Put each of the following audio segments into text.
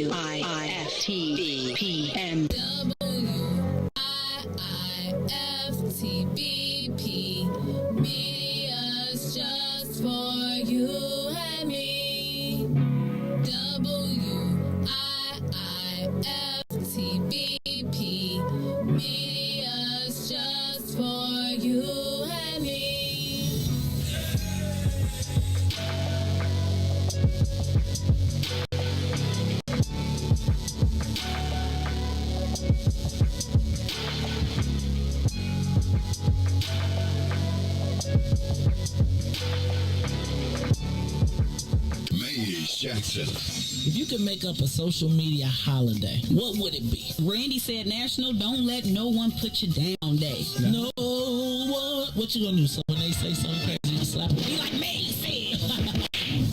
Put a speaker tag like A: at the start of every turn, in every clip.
A: WIIFTV PM.
B: WIIFTVP. Media's just for you and me. WIIFTVP. Media's just for you and me.
C: Jackson.
D: If you could make up a social media holiday, what would it be?
E: Randy said National Don't Let No One Put You Down Day.
D: No one. What you gonna do? So when they say something crazy, you slap them?
E: Be like me said.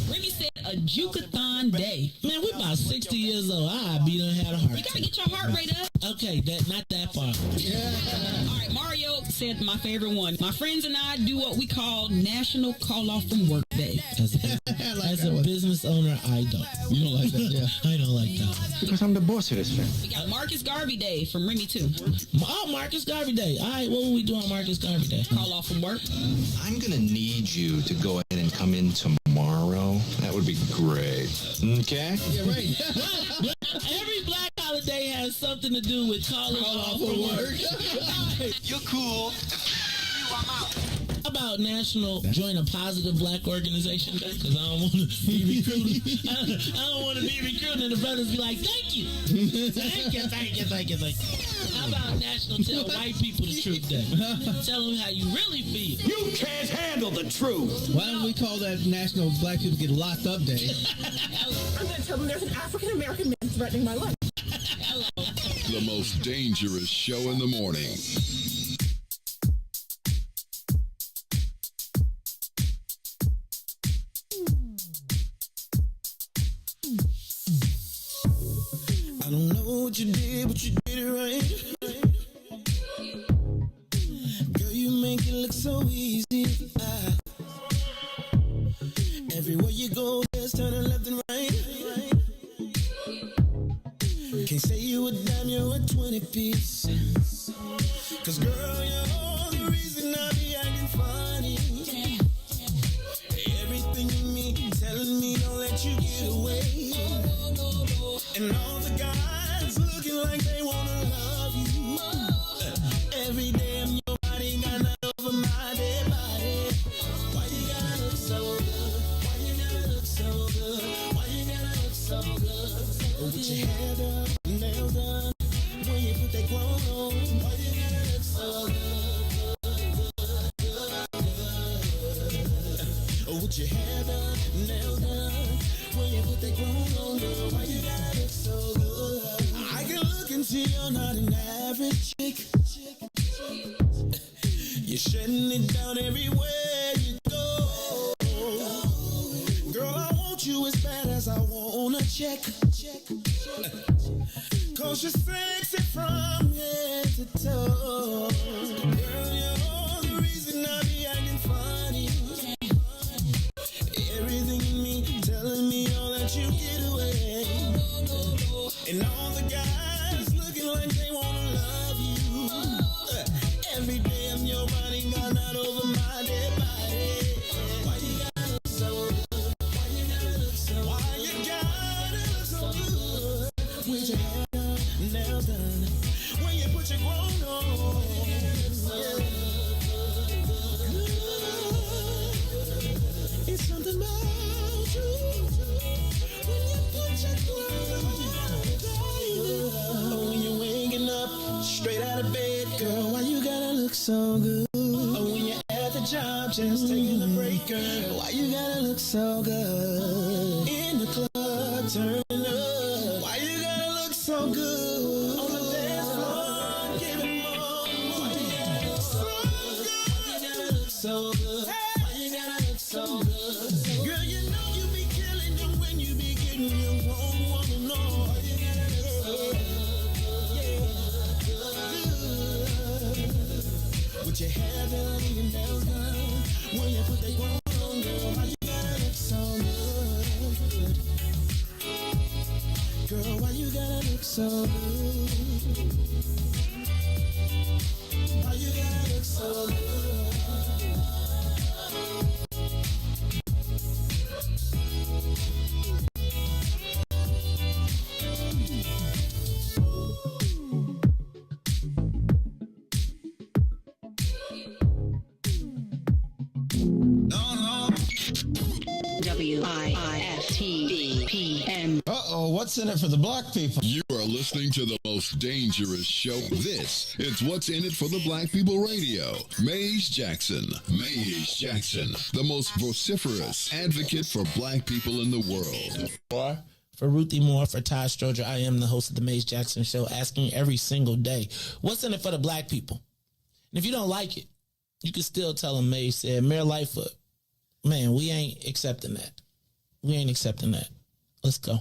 E: Randy said a Jukathon Day.
D: Man, we're about 60 years old. I be done had a heart.
E: You gotta get your heart rate up.
D: Okay, not that far.
E: All right, Mario said my favorite one. My friends and I do what we call National Call Off from Work Day.
D: As a business owner, I don't.
C: You don't like that, yeah?
D: I don't like that.
F: Because I'm the boss of this thing.
E: We got Marcus Garvey Day from Remy too.
D: Oh, Marcus Garvey Day. All right, what will we do on Marcus Garvey Day?
E: Call off from work.
F: I'm going to need you to go ahead and come in tomorrow. That would be great. Okay?
C: Yeah, right.
D: Every black holiday has something to do with calling off from work.
F: You're cool.
D: How about National Join a Positive Black Organization Day? Because I don't want to be recruited. I don't want to be recruited and the brothers be like, thank you. Thank you. How about National Tell White People the Truth Day? Tell them how you really feel.
G: You can't handle the truth.
C: Why don't we call that National Black People Get Locked Up Day?
H: I'm going to tell them there's an African American man threatening my life.
I: The most dangerous show in the morning.
D: I don't know what you did, but you did it right. Girl, you make it look so easy. Everywhere you go, there's turning left and right. Can't say you a dime, you're a 20 piece. Cause girl, you're all the reason I be acting funny. Everything in me telling me don't let you get away. And all the guys looking like they wanna love you. Every day I'm your body got not over my dead body. Why you gotta look so good? Why you gotta look so good? Why you gotta look so good? With your hair done, nails done, when you put that clothes on. Why you gotta look so good? With your hair done, nails done, when you put that clothes on, girl. Why you gotta look so good? I can look and see you're not an average chick. You're shutting it down everywhere you go. Girl, I want you as bad as I wanna check. Cause you're sexy from head to toe. Girl, you're all the reason I be acting funny. Everything in me telling me all that you get away. And all the guys looking like they wanna love you. Every day I'm your body, got not over my dead body. Why you gotta look so good? Why you gotta look so good? Why you gotta look so good? With your hair done, nails done, when you put your grown on. It's something about you when you put your clothes on. When you're waking up straight out of bed, girl, why you gotta look so good? When you're at the job just taking a break, girl, why you gotta look so good? In the club turning up, why you gotta look so good? On the dance floor, giving more. Why you gotta look so good? Why you gotta look so good? Why you gotta look so good? Girl, you know you be killing them when you be getting your own woman. No, why you gotta look so good? With your hair done and your nails done, when you put that grown on, girl, why you gotta look so good? Girl, why you gotta look so good? Why you gotta look so good?
A: WIFTPM.
G: Uh-oh, what's in it for the black people?
I: You are listening to the most dangerous show. This is What's in It for the Black People Radio. Maze Jackson. Maze Jackson, the most vociferous advocate for black people in the world.
D: For Ruthie Moore, for Todd Stroger, I am the host of the Maze Jackson Show, asking every single day, what's in it for the black people? And if you don't like it, you can still tell them Maze said, Mayor Lightfoot, man, we ain't accepting that. We ain't accepting that. Let's go.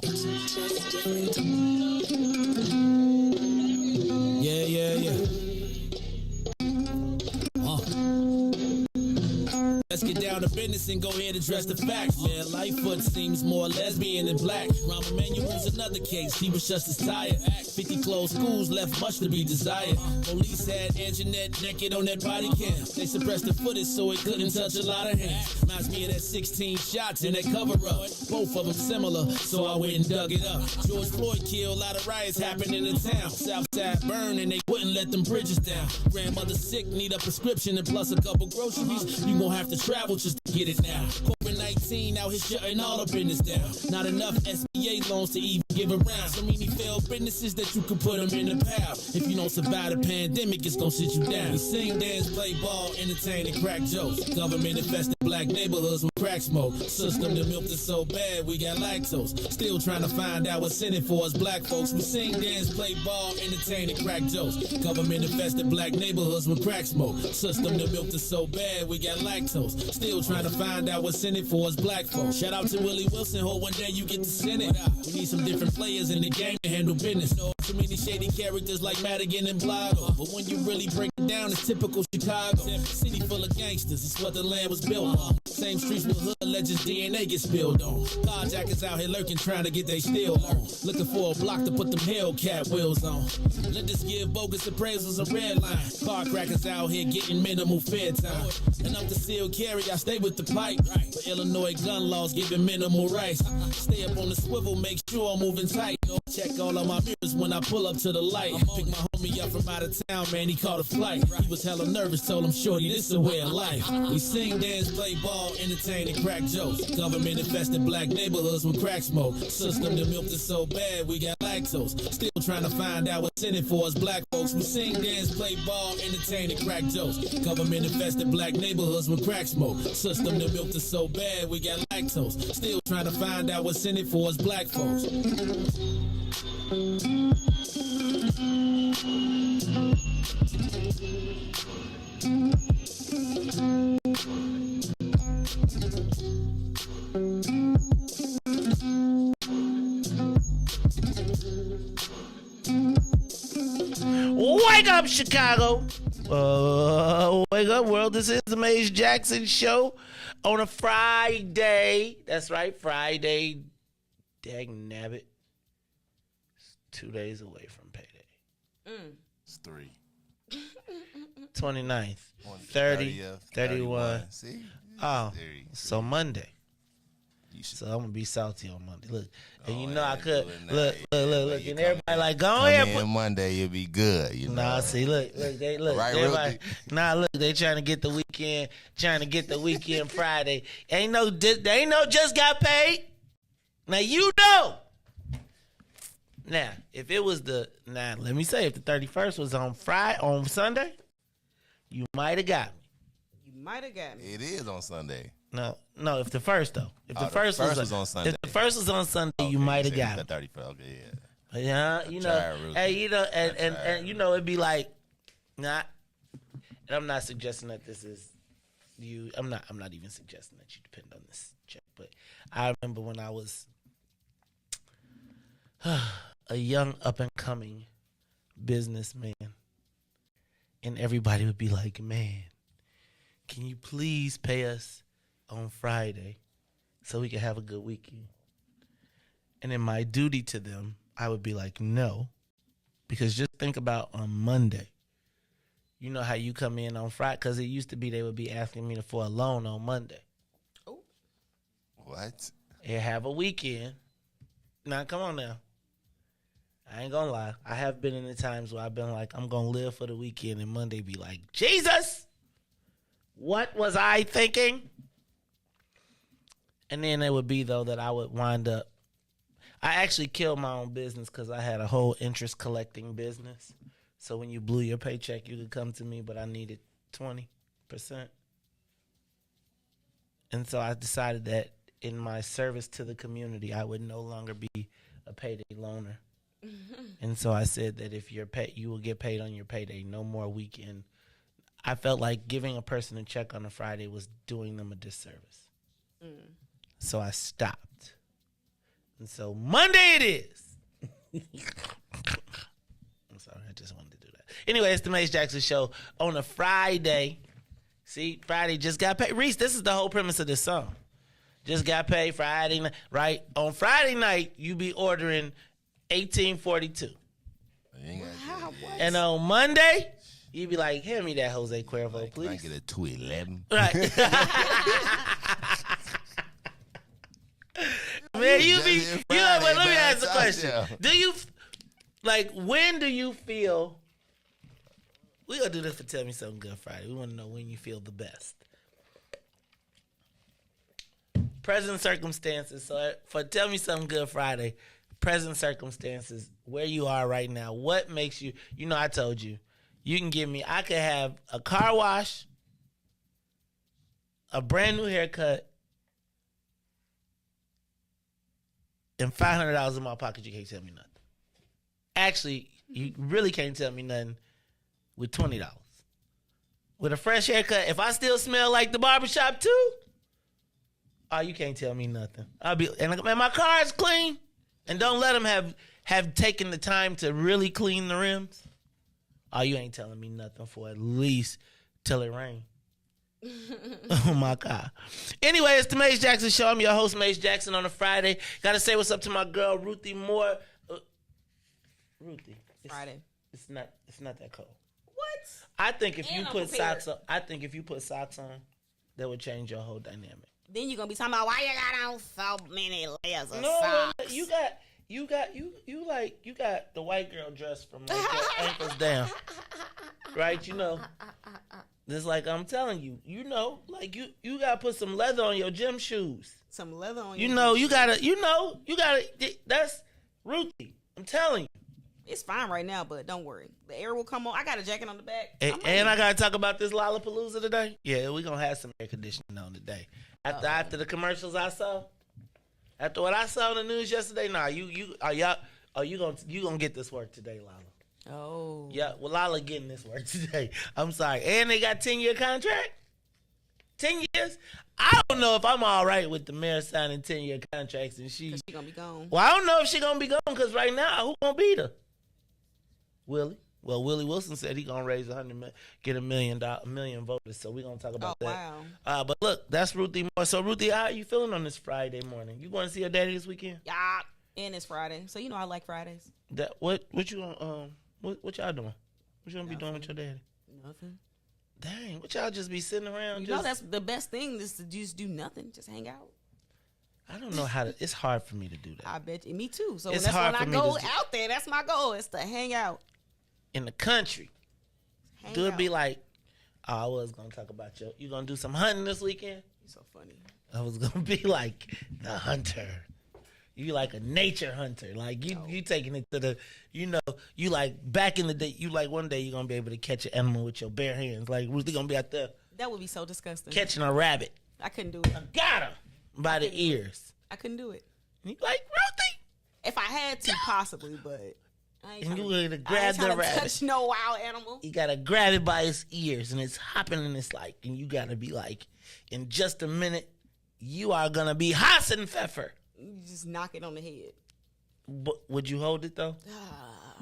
D: Yeah. Let's get down to business and go ahead and address the facts, man. Lightfoot seems more lesbian than black. Rahm Emanuel's another case. He was just as tired. 50 closed schools left much to be desired. Police had Anjanette naked on that body cam. They suppressed the footage so it couldn't touch a lot of hands. Reminds me of that 16 shots in that cover-up. Both of them similar, so I went and dug it up. George Floyd killed, a lot of riots happening in town. Southside burned and they wouldn't let them bridges down. Grandmother sick, need a prescription and plus a couple groceries. You gon' have to travel just to get it now. COVID-19 out here shutting all the business down. Not enough SBA loans to even give around. So many failed businesses that you could put them in the pile. If you don't survive the pandemic, it's gon' sit you down. We sing, dance, play ball, entertain, and crack jokes. Government infested black neighborhoods with crack smoke. System that milked us so bad, we got lactose. Still trying to find out what's in it for us black folks. We sing, dance, play ball, entertain, and crack jokes. Government infested black neighborhoods with crack smoke. System that milked us so bad, we got lactose. Still trying to find out what's in it for us black folks. Shout out to Willie Wilson, hope one day you get to send it. We need some different players in the game to handle business. No, too many shady characters like Madigan and Blotto. But when you really break it down, it's typical Chicago. City full of gangsters, it's what the land was built on. Same streets with hood legends, DNA get spilled on. Carjackers out here lurking, trying to get they steal on. Looking for a block to put them Hellcat wheels on. Let us give bogus appraisals a red line. Car crackers out here getting minimal fair time. And I'm the seal carry, I stay with the pipe. But Illinois gun laws giving minimal rights. Stay up on the swivel, make sure I'm moving tight. Check all of my mirrors when I pull up to the light. Pick my homie up from out of town, man, he caught a flight. He was hella nervous, told him, shorty, this a way of life. We sing, dance, play ball, entertain, and crack jokes. Government infested black neighborhoods with crack smoke. System that milked us so bad, we got lactose. Still trying to find out what's in it for us black folks. We sing, dance, play ball, entertain, and crack jokes. Government infested black neighborhoods with crack smoke. System that milked us so bad, we got lactose. Still trying to find out what's in it for us black folks.
J: Wake up, Chicago. Wake up, world. This is the Maze Jackson Show on a Friday. That's right, Friday. Dang nabbit. It's 2 days away from payday.
K: It's 3.
J: 29th, 30, 31.
K: See?
J: Oh, so Monday. So I'm gonna be salty on Monday. Look, and you know I could look, and everybody like go ahead.
K: Monday you'll be good. You know.
J: Nah, see, look,
K: Right,
J: everybody. Nah, look, they trying to get the weekend, Friday. They ain't no just got paid. Now you know. Now, if it was let me say, if the 31st was on Sunday, you might have got me.
L: You might have got me.
K: It is on Sunday.
J: No, if the first though. If the first was on Sunday. If the first was on Sunday,
K: okay,
J: you might have got
K: the
J: me.
K: 31st. Okay, yeah.
J: Yeah, you know, hey, you know, and you know, it'd be like, and I'm not suggesting that this is you. I'm not even suggesting that you depend on this check. But I remember when I was a young up and coming businessman, and everybody would be like, "Man, can you please pay us on Friday so we can have a good weekend?" And in my duty to them, I would be like, no, because just think about on Monday. You know how you come in on Friday? Because it used to be they would be asking me for a loan on Monday.
L: Oh.
K: What?
J: And have a weekend. Now, come on now. I ain't gonna lie. I have been in the times where I've been like, I'm gonna live for the weekend, and Monday be like, Jesus, what was I thinking? And then it would be, though, that I would wind up, I actually killed my own business because I had a whole interest collecting business. So when you blew your paycheck, you could come to me, but I needed 20%. And so I decided that in my service to the community, I would no longer be a payday loaner. And so I said that if you will get paid on your payday, no more weekend. I felt like giving a person a check on a Friday was doing them a disservice. So I stopped. And so Monday it is. I'm sorry, I just wanted to do that. Anyway, it's the Mace Jackson Show on a Friday. See, Friday just got paid. Reese, this is the whole premise of this song. Just got paid Friday night, right? On Friday night, you be ordering 1842.
L: Wow, what?
J: And on Monday, you be like, hand me that Jose Cuervo, please.
K: Can I get a 211?
J: Right. Man, you be, but let me ask the question. Do you, like, when do you feel, we gonna do this for Tell Me Something Good Friday. We want to know when you feel the best. Present circumstances. So for Tell Me Something Good Friday, present circumstances, where you are right now, what makes you, I told you, you can give me, I could have a car wash, a brand new haircut, and $500 in my pocket. You can't tell me nothing. Actually, you really can't tell me nothing with $20. With a fresh haircut, if I still smell like the barbershop too, oh, you can't tell me nothing. I'll be, and my car is clean, and don't let them have taken the time to really clean the rims. Oh, you ain't telling me nothing for at least till it rain. Oh my God. Anyway, it's the Mace Jackson Show. I'm your host, Mace Jackson, on a Friday. Gotta say what's up to my girl, Ruthie Moore. Ruthie.
L: Friday.
J: It's not that cold.
L: What?
J: I think if
L: And
J: you
L: I'm
J: put
L: prepared.
J: socks on, that would change your whole dynamic.
L: Then you're gonna be talking about why you got on so many layers of
J: No,
L: socks.
J: you got the white girl dress from like your ankles down. Right? It's like I'm telling you, like you gotta put some leather on your gym shoes.
L: Some leather on
J: You
L: your
J: you gotta, that's Ruthie. I'm telling you.
L: It's fine right now, but don't worry. The air will come on. I got a jacket on the back.
J: And I gotta talk about this Lollapalooza today. Yeah, we're gonna have some air conditioning on today. After the commercials I saw, after what I saw in the news yesterday, you gonna get this work today, Lala.
L: Oh.
J: Yeah, well, Lala getting this work today. I'm sorry. And they got 10-year contract? 10 years? I don't know if I'm all right with the mayor signing 10-year contracts and
L: She gonna be gone.
J: Well, I don't know if she gonna be gone because right now, who gonna beat her? Willie. Well, Willie Wilson said he gonna raise get a million voters. So we gonna talk about that.
L: Wow.
J: But look, that's Ruthie Moore. So Ruthie, how are you feeling on this Friday morning? You going to see your daddy this weekend?
L: Yeah. And it's Friday, so I like Fridays.
J: What you what y'all doing? What you gonna be doing with your daddy?
L: Nothing.
J: Dang, what y'all just be sitting around?
L: That's the best thing is to just do nothing, just hang out.
J: I don't know how to. It's hard for me to do that.
L: I bet you, me too. So
J: It's
L: that's
J: hard
L: when I
J: for me
L: go
J: to
L: out there. That's my goal. Is to hang out.
J: In the country.
L: Hang
J: Do it
L: out.
J: be like, I was gonna talk about you gonna do some hunting this weekend?
L: You're so funny.
J: I was gonna be like the hunter. You like a nature hunter. Like you taking it to the, you like back in the day, you like one day you're gonna be able to catch an animal with your bare hands. Like Ruthie gonna be out there
L: That would be so disgusting.
J: catching a rabbit.
L: I couldn't do it.
J: Got her by the ears.
L: I couldn't do it.
J: You like Ruthie?
L: If I had to, possibly, but I ain't
J: And you
L: trying
J: gonna grab the
L: to
J: rabbit.
L: touch no wild animal.
J: You gotta grab it by its ears and it's hopping and it's like, and you gotta be like, in just a minute, you are gonna be Hassenpfeffer.
L: You just knock it on the head.
J: But would you hold it though?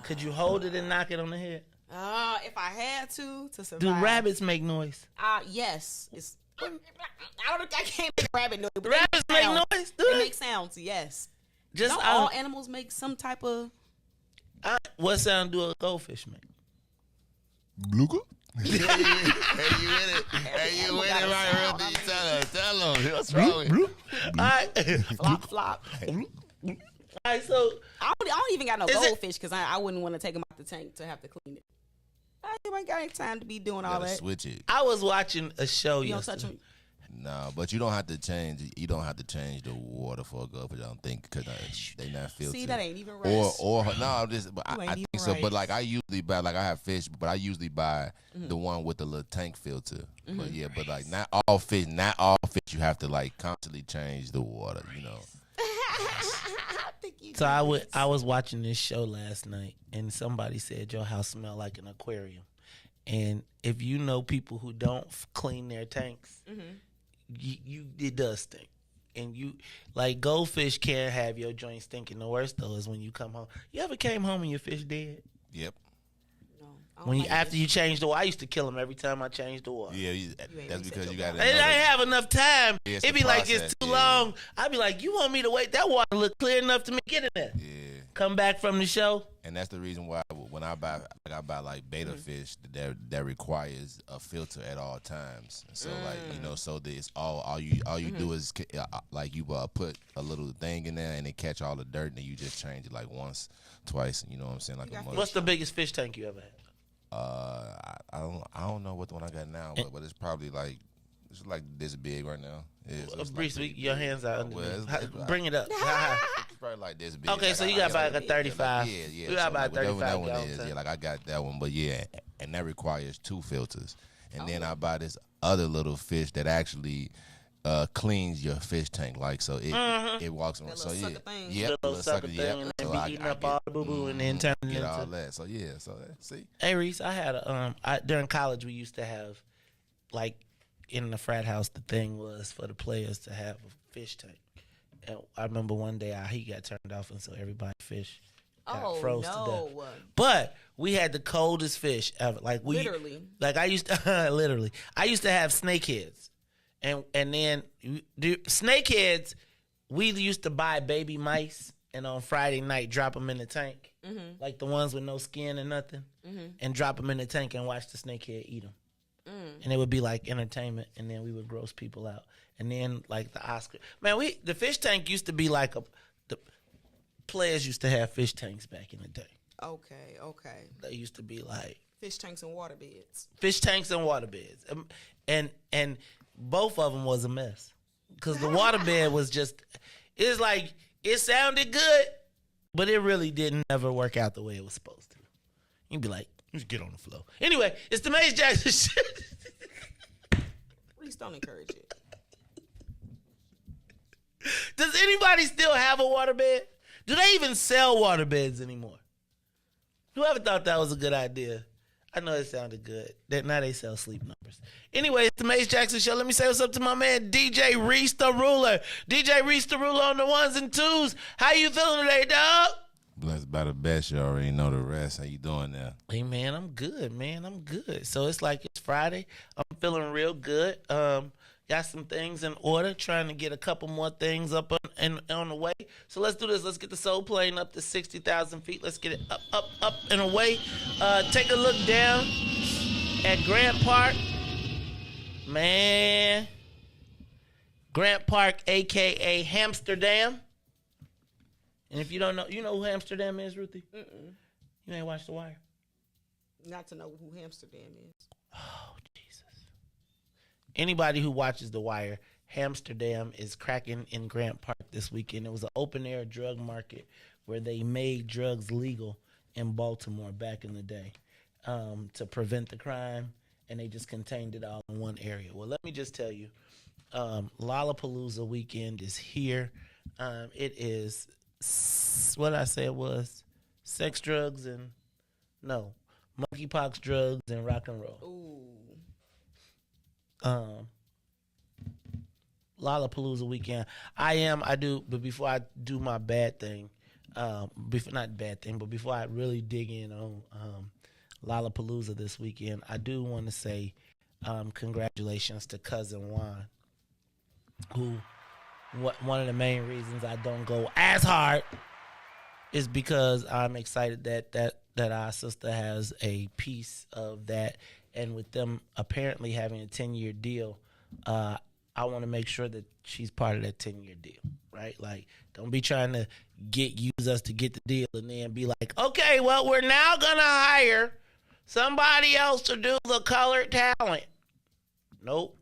J: Could you hold it and knock it on the head?
L: If I had to survive.
J: Do rabbits make noise?
L: Yes. It's. I can't make a rabbit noise. But
J: Rabbits make noise? Do
L: They
J: they?
L: make sounds. Yes.
J: Just
L: Don't all animals make some type of.
J: What sound do a goldfish make?
K: Bluga? Hey, you in it? Hey, you in it, right, Ruthie? Tell him. What's wrong with you?
J: All right.
L: Flop, flop.
J: All right, so
L: I don't even got no
J: Is it-
L: goldfish because I wouldn't want to take them out the tank to have to clean it. I ain't got any time to be doing all
K: Gotta
L: that.
K: switch it.
J: I was watching a show
L: You don't touch
J: yesterday.
L: them.
K: No, but you don't have to change. You don't have to change the water for a goldfish. I don't think because they not filtered.
L: See, that ain't even right.
K: Or no, I'm just. But
L: You
K: I
L: ain't
K: think
L: even
K: so.
L: right.
K: But like I usually buy, like I have fish, but I usually buy the one with the little tank filter. But yeah, but like not all fish you have to like constantly change the water.
L: I think you
J: So I was watching this show last night, and somebody said your house smelled like an aquarium. And if you know people who don't clean their tanks, it does stink. And you like goldfish can't have your joint stinking. The worst though is when you come home. You ever came home and your fish dead?
K: Yep.
L: No.
J: When you, after you change the water, I used to kill them every time I changed the water.
K: Yeah, that's because you got to.
J: I didn't have enough time.
K: Yeah,
J: It'd be like it's too long. I'd be like, you want me to wait? That water look clear enough to me. Get in there.
K: Yeah.
J: Come back from the show.
K: And that's the reason why when I buy like betta fish that requires a filter at all times. So like so this all you do is like you put a little thing in there and it catch all the dirt and then you just change it like once, twice. You know what I'm saying? Like a month.
J: What's the biggest fish tank you ever had?
K: I don't know what the one I got now, but it's probably like it's like this big right now. Yeah, so
J: Brees, your hands out. Bring it up.
K: It's probably like this big.
J: Okay,
K: like
J: so you got about like a 35.
K: Yeah.
J: You got about 35
K: that one
J: gallons.
K: is. Yeah, like I got that one, but yeah, and that requires 2 filters. And then I buy this other little fish that actually cleans your fish tank, like so it walks around. So yeah,
J: little sucker thing, and then be eating up all the boo boo and then turning
K: get
J: into
K: all that. So yeah, see.
J: Hey Riis, I had during college we used to have like in the frat house the thing was for the players to have a fish tank. And I remember one day he got turned off and so everybody fish got froze to death. But we had the coldest fish ever. Like literally. Like I used to literally. I used to have snakeheads. And then snakeheads, we used to buy baby mice and on Friday night drop them in the tank, like the ones with no skin and nothing, and drop them in the tank and watch the snakehead eat them. And it would be like entertainment, and then we would gross people out. And then like the Oscar, man, the fish tank used to be like the players used to have fish tanks back in the day.
L: Okay.
J: They used to be like
L: fish tanks and water beds.
J: Fish tanks and water beds, and both of them was a mess because the water bed was just. It's like it sounded good, but it really didn't ever work out the way it was supposed to. You'd be like, just get on the floor. Anyway, it's the Maze Jackson shit.
L: Please don't encourage it.
J: Does anybody still have a waterbed? Do they even sell waterbeds anymore? Whoever thought that was a good idea? I know it sounded good. Now they sell sleep numbers. Anyway, it's the Maze Jackson Show. Let me say what's up to my man, DJ Riis the Ruler. DJ Riis the Ruler on the ones and twos. How you feeling today, dog?
K: Blessed by the best. You already know the rest. How you doing now?
J: Hey, man, I'm good, man. I'm good. So it's like it's Friday. I'm feeling real good. Got some things in order, trying to get a couple more things up on the way. So let's do this. Let's get the soul plane up to 60,000 feet. Let's get it up and away. Take a look down at Grant Park. Man. Grant Park, a.k.a. Hamsterdam. And if you don't know, you know who Amsterdam is, Ruthie? You ain't watched The Wire?
L: Not to know who Amsterdam is.
J: Oh, Jesus. Anybody who watches The Wire, Amsterdam is cracking in Grant Park this weekend. It was an open-air drug market where they made drugs legal in Baltimore back in the day to prevent the crime, and they just contained it all in one area. Well, let me just tell you, Lollapalooza weekend is here. It is... what did I say it was? Sex, drugs, and monkeypox, drugs, and rock and roll. Lollapalooza weekend. But before I do my bad thing, before I really dig in on Lollapalooza this weekend, I do want to say congratulations to Cousin Juan, who. One of the main reasons I don't go as hard is because I'm excited that our sister has a piece of that, and with them apparently having a 10-year deal, I want to make sure that she's part of that 10-year deal, right? Like, don't be trying to use us to get the deal and then be like, okay, well, we're now gonna hire somebody else to do the colored talent. Nope,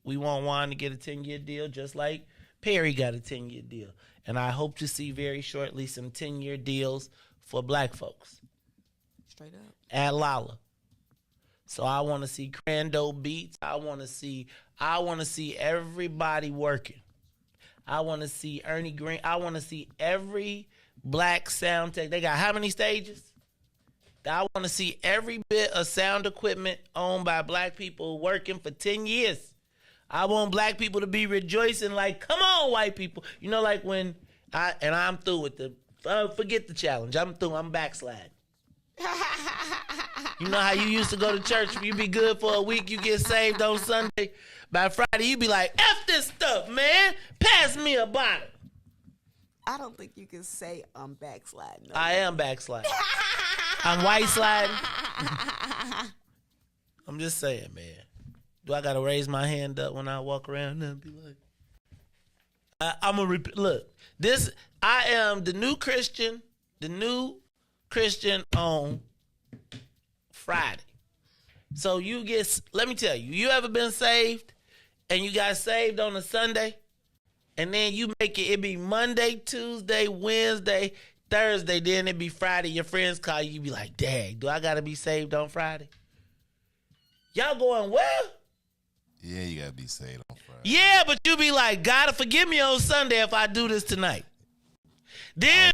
J: we want Juan to get a 10-year deal just like Perry got a 10-year deal. And I hope to see very shortly some 10-year deals for black folks.
L: Straight up.
J: At Lolla. So I want to see Crando Beats. I want to see everybody working. I want to see Ernie Green. I want to see every black sound tech. They got how many stages? I want to see every bit of sound equipment owned by black people working for 10 years. I want black people to be rejoicing like, come on, white people. You know, like when I'm through with forget the challenge. I'm through. I'm backsliding. You know how you used to go to church, you be good for a week, you get saved on Sunday. By Friday, you be like, F this stuff, man. Pass me a bottle.
L: I don't think you can say I'm backsliding. No.
J: I am backsliding. I'm white sliding. I'm just saying, man. Do I got to raise my hand up when I walk around and be like, I'm going to look, I am the new Christian on Friday. So let me tell you ever been saved and you got saved on a Sunday and then you make it be Monday, Tuesday, Wednesday, Thursday, then it be Friday. Your friends call you be like, dang, do I got to be saved on Friday? Y'all going, well?
K: Yeah, you got to be saved on Friday.
J: Yeah, but you be like, God forgive me on Sunday if I do this tonight. Then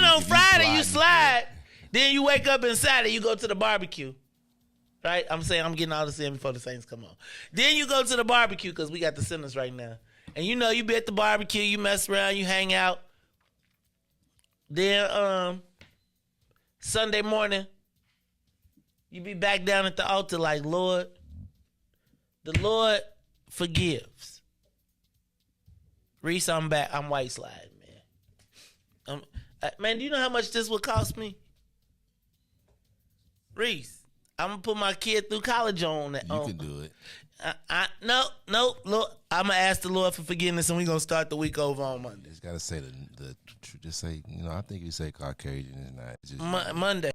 J: on Friday you slide. Then you wake up and Saturday you go to the barbecue. Right? I'm saying I'm getting all this in before the Saints come on. Then you go to the barbecue because we got the sinners right now. And you know you be at the barbecue, you mess around, you hang out. Then Sunday morning, you be back down at the altar like, Lord, the Lord forgives. Riis, I'm back. I'm white sliding, man. Man, do you know how much this would cost me? Riis, I'm going to put my kid through college on that.
K: You can do it.
J: No, Lord, I'm going to ask the Lord for forgiveness and we're going to start the week over on Monday.
K: Just got to say just say, I think you say Caucasian is not. Just,
J: Monday.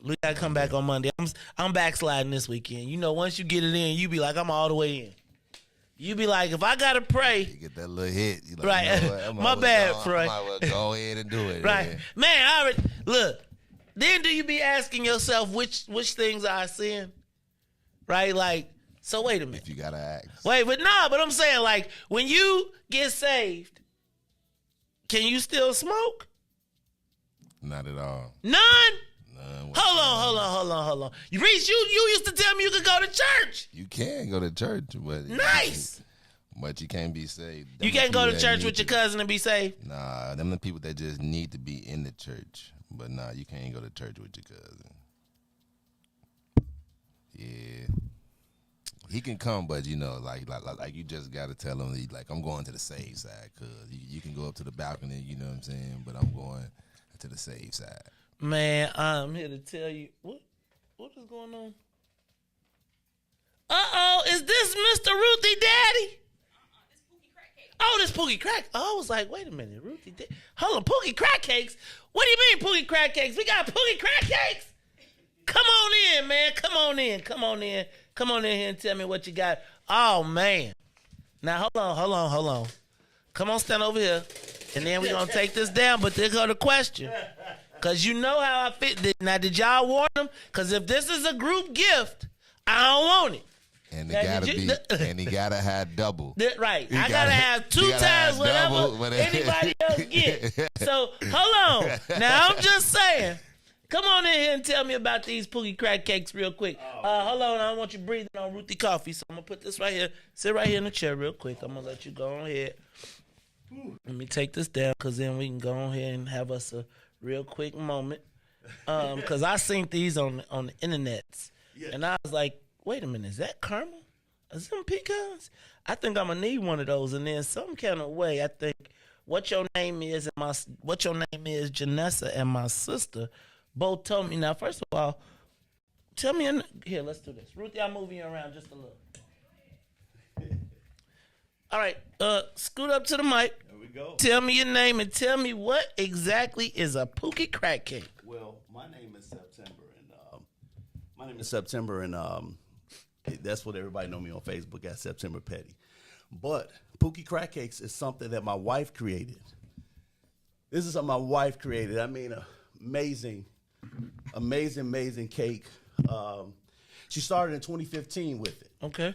J: We got to come back on Monday. I'm backsliding this weekend. You know, once you get it in, you be like, I'm all the way in. You be like, if I got to pray.
K: You get that little hit. You like,
J: right. My bad, Troy.
K: I might well go ahead and do it.
J: Right. Man, I already, look. Then do you be asking yourself which things are sin? Right? Like, so wait a minute.
K: If you got to ask.
J: Wait, but I'm saying, like, when you get saved, can you still smoke?
K: Not at all.
J: None? Hold on. Riis, you used to tell me you could go to church.
K: You can go to church, but
J: nice.
K: But you can't be saved.
J: You can't go to church with your cousin and be saved?
K: Nah, them the people that just need to be in the church. But nah, you can't go to church with your cousin. Yeah. He can come, but like you just gotta tell him like I'm going to the safe side, cause you can go up to the balcony, you know what I'm saying, but I'm going to the safe side.
J: Man, I'm here to tell you what is going on. Is this Mr. Ruthie Daddy? This Pookie Crack. Oh, I was like, wait a minute, Ruthie. Hold on, Pookie Crack Cakes? What do you mean Pookie Crack Cakes? We got Pookie Crack Cakes? Come on in, man. Come on in here and tell me what you got. Oh, man. Now, hold on. Come on, stand over here. And then we're going to take this down, but there go the question. Because you know how I fit. Now, did y'all warn them? Because if this is a group gift, I don't want it.
K: And he gotta have double.
J: Right. I gotta have 2 times whatever anybody else get. So hold on. Now I'm just saying. Come on in here and tell me about these Pookie Crack Cakes real quick. Hold on. I don't want you breathing on Ruthie coffee, so I'm gonna put this right here. Sit right here in the chair real quick. I'm gonna let you go on ahead. Let me take this down, because then we can go on here and have us a real quick moment. Because I seen these on the internets, and I was like, wait a minute, is that caramel? Is them pecans? I think I'm gonna need one of those. And then some kind of way, I think what your name is Janessa and my sister both told me. Now, first of all, tell me here. Let's do this, Ruthie. I'm moving you around just a little. All right, scoot up to the mic.
M: There we go.
J: Tell me your name and tell me what exactly is a Pookie Crack Cake.
M: Well, my name is September, and that's what everybody know me on Facebook as September Petty. But Pookie Crack Cakes is something that my wife created. This is something my wife created. I mean, amazing cake. She started in 2015 with it.
J: Okay.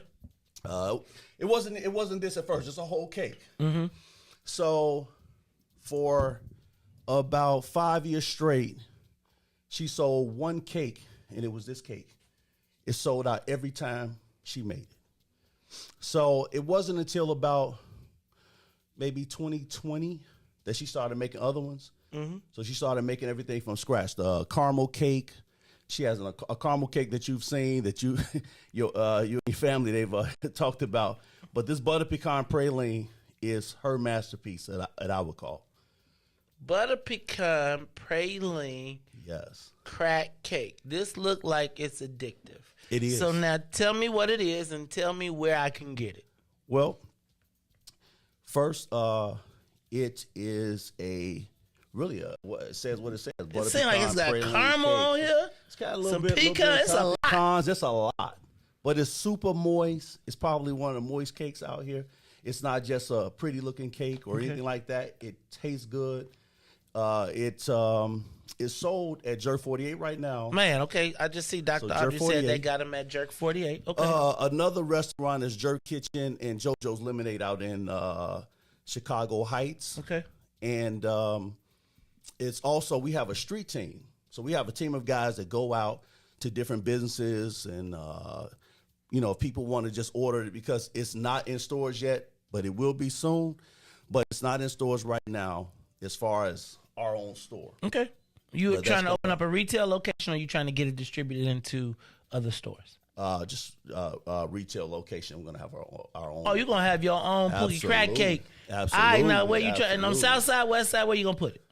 M: It wasn't this at first. It's a whole cake.
J: Mm-hmm.
M: So for about 5 years straight, she sold one cake, and it was this cake. It sold out every time she made it. So it wasn't until about maybe 2020 that she started making other ones.
J: Mm-hmm.
M: So she started making everything from scratch. The caramel cake, She has a caramel cake that you've seen that you you and your family they've talked about. But this butter pecan praline is her masterpiece that I would call.
J: Butter pecan praline.
M: Yes.
J: Crack cake. This look like it's addictive.
M: It is.
J: So now tell me what it is and tell me where I can get it.
M: Well, first, it is really what it says. What it says.
J: It seems like it's got caramel on here.
M: It's got a little
J: some
M: bit.
J: pecan. It's a lot.
M: Pecans. It's a lot, but it's super moist. It's probably one of the moist cakes out here. It's not just a pretty looking cake or anything like that. It tastes good. It's sold at Jerk 48 right now.
J: Man, okay. I just see Dr. Audrey said they got them at Jerk 48. Okay.
M: Another restaurant is Jerk Kitchen and JoJo's Lemonade out in Chicago Heights.
J: Okay.
M: And it's also, we have a street team. So we have a team of guys that go out to different businesses and, if people want to just order it because it's not in stores yet, but it will be soon. But it's not in stores right now as far as our own store.
J: Okay. You trying to open up a retail location or you trying to get it distributed into other stores?
M: Just retail location. We're going to have our own.
J: Oh, you're going to have your own Pookie Crack Cake.
M: Absolutely.
J: All right, now where you trying? On South Side, West Side, where you going to put it?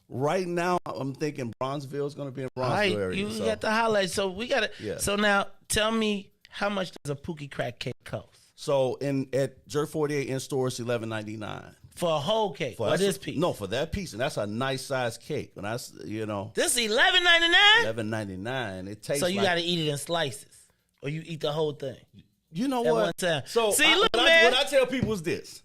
M: Right now, I'm thinking Bronzeville is going to be in Bronzeville area.
J: You got the highlights. So we got to.
M: Yeah.
J: So now tell me, how much does a Pookie Crack Cake cost?
M: So at Jerk 48 in store, it's $11.99.
J: For a whole cake, for this piece?
M: No, for that piece, and that's a nice size cake. When
J: This is $11.99.
M: $11.99. It tastes.
J: So you got to eat it in slices, or you eat the whole thing.
M: You know
J: at
M: what?
J: One time.
M: So
J: see, look, man.
M: What I tell people is this: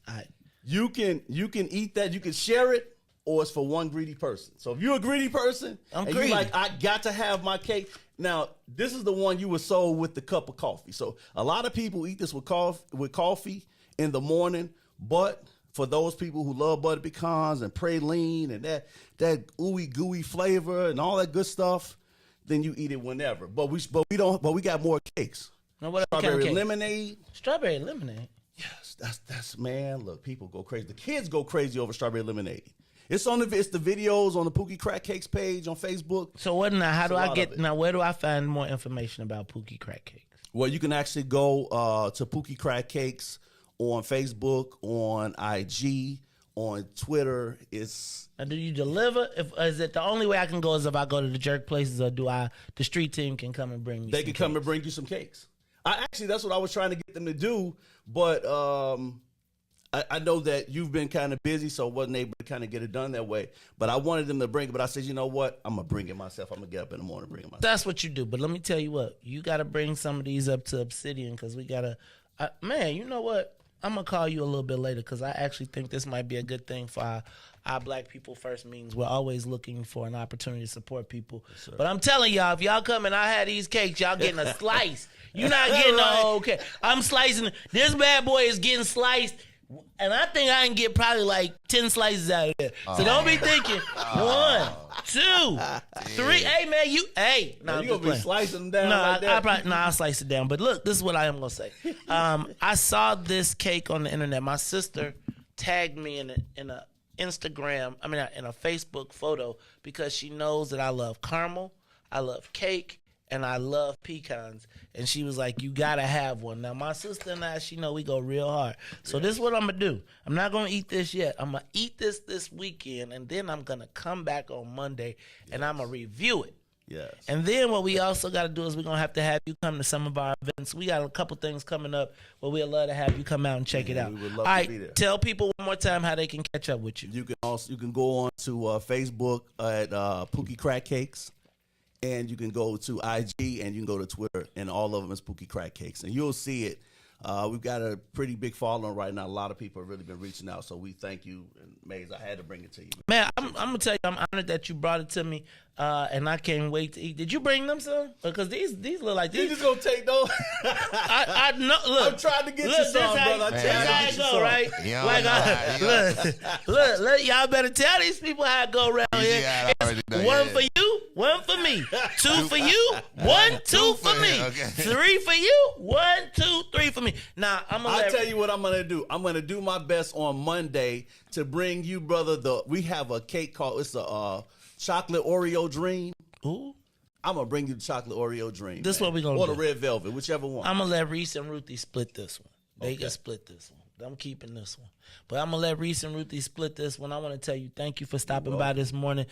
M: you can eat that, you can share it, or it's for one greedy person. So if you're a greedy person,
J: I'm
M: and
J: greedy.
M: you're like, I got to have my cake. Now, this is the one you were sold with the cup of coffee. So a lot of people eat this with coffee in the morning, but for those people who love butter pecans and praline and that ooey gooey flavor and all that good stuff, then you eat it whenever. But we got more cakes.
J: Now, what
M: Strawberry
J: kind of
M: lemonade.
J: Strawberry lemonade.
M: Yes, that's man. Look, people go crazy. The kids go crazy over strawberry lemonade. It's the videos on the Pookie Crack Cakes page on Facebook.
J: So what now? How do I get now? Where do I find more information about Pookie Crack Cakes?
M: Well, you can actually go to Pookie Crack Cakes on Facebook, on IG, on Twitter.
J: Now, do you deliver? Is it the only way I can go is if I go to the jerk places, or the street team can come and bring me?
M: They can come and bring you some cakes. That's what I was trying to get them to do, but I know that you've been kind of busy, so wasn't able to kind of get it done that way. But I wanted them to bring it, but I said, you know what? I'm going to bring it myself. I'm going to get up in the morning and bring it myself.
J: That's what you do. But let me tell you what. You got to bring some of these up to Obsidian because we got to – man, you know what? I'm going to call you a little bit later because I actually think this might be a good thing for our Black People First meetings. We're always looking for an opportunity to support people. Yes, but I'm telling y'all, if y'all come and I had these cakes, y'all getting a slice. You're not getting a whole cake. I'm slicing. This bad boy is getting sliced. And I think I can get probably like 10 slices out of there. So don't be thinking 1, 2, 3. Hey man, you gonna be
M: slicing them down?
J: I'll slice it down. But look, this is what I am gonna say. I saw this cake on the internet. My sister tagged me in a Instagram. In a Facebook photo because she knows that I love caramel, I love cake, and I love pecans. And she was like, you got to have one. Now, my sister and I, she know we go real hard. So this is what I'm going to do. I'm not going to eat this yet. I'm going to eat this weekend, and then I'm going to come back on Monday, and I'm going to review it.
M: Yes.
J: And then what we also got to do is we're going to have you come to some of our events. We got a couple things coming up where we'd love to have you come out and check it out.
M: We would love
J: All
M: to
J: right,
M: be there.
J: tell people one more time how they can catch up with you.
M: You can go on to Facebook at Pookie Crack Cakes. And you can go to IG and you can go to Twitter, and all of them is Pookie Crack Cakes. And you'll see it. We've got a pretty big following right now. A lot of people have really been reaching out, so we thank you. And Maze, I had to bring it to you.
J: Man, I'm going to tell you, I'm honored that you brought it to me, and I can't wait to eat. Did you bring them some? Because these look like these.
M: You just going to take those?
J: I know. Look,
M: I'm trying to get you some, brother.
J: This how it go, right? Look, y'all better tell these people how it go around here. It's one for you, one for me. 2 for you, 1, 2 for me. 3 for you, 1, 2, 3 for me. Now, I'll
M: tell you what I'm going to do. I'm going to do my best on Monday to bring you, brother, we have a cake called, it's a chocolate Oreo dream.
J: Ooh.
M: I'm gonna bring you the chocolate Oreo dream.
J: This
M: man.
J: what we gonna
M: or
J: do.
M: the red velvet, whichever one.
J: I'm gonna let Riis and Ruthie split this one. They can split this one. I'm keeping this one. But I'm going to let Riis and Ruthie split this one. I want to tell you thank you for stopping by this morning,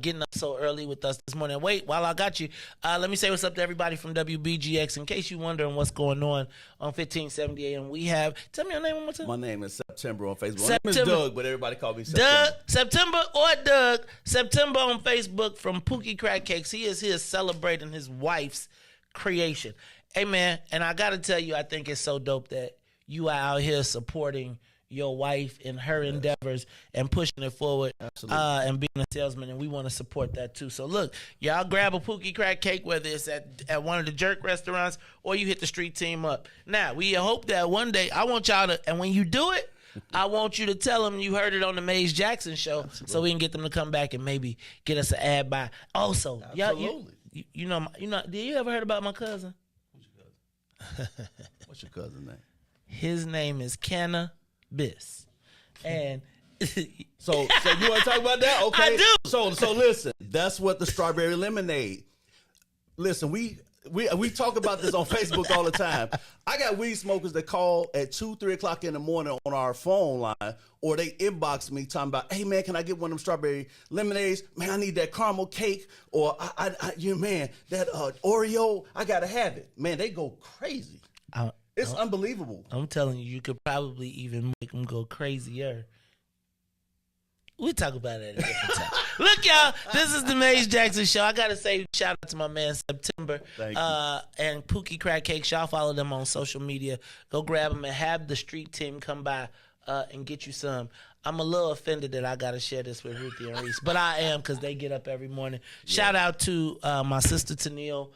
J: getting up so early with us this morning. Wait, while I got you, let me say what's up to everybody from WBGX. In case you're wondering what's going on 1570 AM, we have, tell me your name one more time.
M: My name is September on Facebook. My name is Doug, but everybody call me September.
J: Doug, September or Doug. September on Facebook from Pookie Crack Cakes. He is here celebrating his wife's creation. Hey, man, and I got to tell you, I think it's so dope that you are out here supporting your wife in her endeavors and pushing it forward and being a salesman, and we want to support that too. So look, y'all grab a Pookie Crack Cake, whether it's at one of the jerk restaurants or you hit the street team up. Now, we hope that one day, I want y'all to, and when you do it, I want you to tell them you heard it on the Maze Jackson show so we can get them to come back and maybe get us an ad buy. Also, y'all, you know, did you ever heard about my cousin?
M: Who's your cousin? What's your cousin's name?
J: His name is Cannabis. And
M: so you want to talk about that? Okay.
J: I do.
M: So listen, that's what the strawberry lemonade. Listen, we talk about this on Facebook all the time. I got weed smokers that call at 2-3 o'clock in the morning on our phone line, or they inbox me talking about, hey man, can I get one of them strawberry lemonades? Man, I need that caramel cake, or man, that Oreo, I gotta have it. Man, they go crazy. It's unbelievable.
J: I'm telling you, you could probably even make them go crazier. We'll talk about it at a different time. Look, y'all, this is the Maze Jackson Show. I got to say shout out to my man September and Pookie Crack Cakes. Y'all follow them on social media. Go grab them and have the street team come by and get you some. I'm a little offended that I got to share this with Ruthie and Riis, but I am because they get up every morning. Yeah. Shout out to my sister Tennille.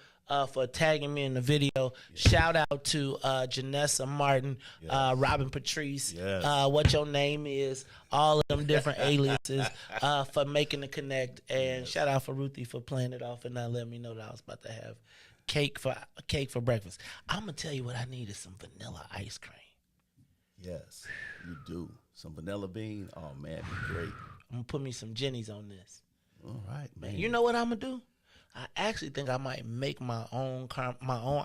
J: For tagging me in the video. Shout out to Janessa Martin, Robin Patrice, what your name is, all of them different aliases for making the connect. And shout out for Ruthie for playing it off and not letting me know that I was about to have cake for breakfast. I'm going to tell you what I need is some vanilla ice cream.
M: Yes, you do. Some vanilla bean. Oh, man, it'd be great.
J: I'm going to put me some Jennies on this.
M: All right, man.
J: You know what I'm going to do? I actually think I might make my own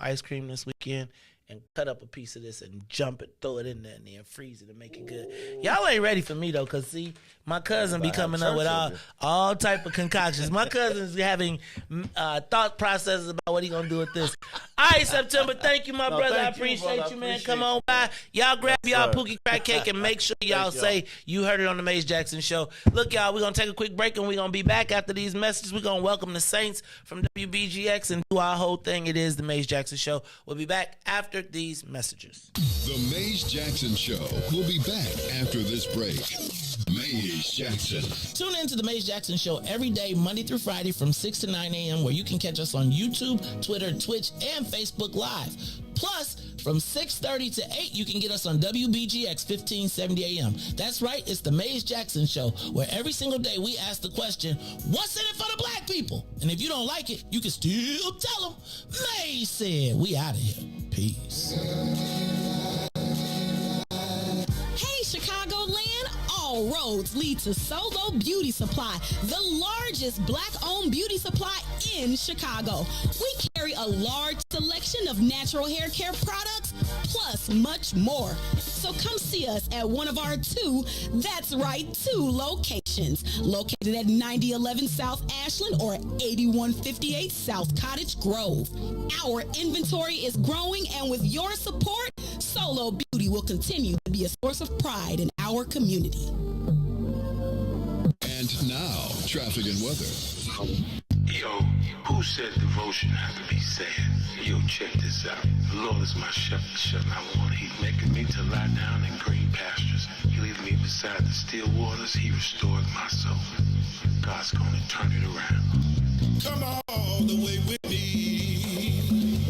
J: ice cream this weekend and cut up a piece of this and throw it in there and then freeze it and make it good. Y'all ain't ready for me though, cause see, my cousin be coming up with all type of concoctions. My cousin's having thought processes about what he gonna do with this. All right, September, thank you, my brother. I appreciate you, man. Come on by. Y'all grab y'all Pookie Crack Cake and make sure y'all say you heard it on the Maze Jackson Show. Look, y'all, we're gonna take a quick break and we're gonna be back after these messages. We're gonna welcome the Saints from WBGX and do our whole thing. It is the Maze Jackson Show. We'll be back after these messages.
I: The Maze Jackson Show will be back after this break. Maze Jackson.
E: Tune in to the Maze Jackson Show every day, Monday through Friday from 6 to 9 a.m., where you can catch us on YouTube, Twitter, Twitch, and Facebook Live. Plus, from 6:30 to 8, you can get us on WBGX 1570 AM. That's right, it's the Maze Jackson Show, where every single day we ask the question, what's in it for the black people? And if you don't like it, you can still tell them, Maze said. We out of here. Peace.
N: Hey, Chicagoland, all roads lead to Solo Beauty Supply, the largest black-owned beauty supply in Chicago. We carry a large selection of natural hair care products, plus much more. So come see us at one of our two locations, located at 9011 South Ashland or 8158 South Cottage Grove. Our inventory is growing, and with your support, Solo Beauty will continue to be a source of pride in our community.
I: And now, traffic and weather.
O: Yo, who said devotion had to be sad? Yo, check this out. The Lord is my shepherd, and I want. He's making me to lie down in green pastures. He leads me beside the still waters. He restores my soul. God's gonna turn it around.
I: Come all the way with me.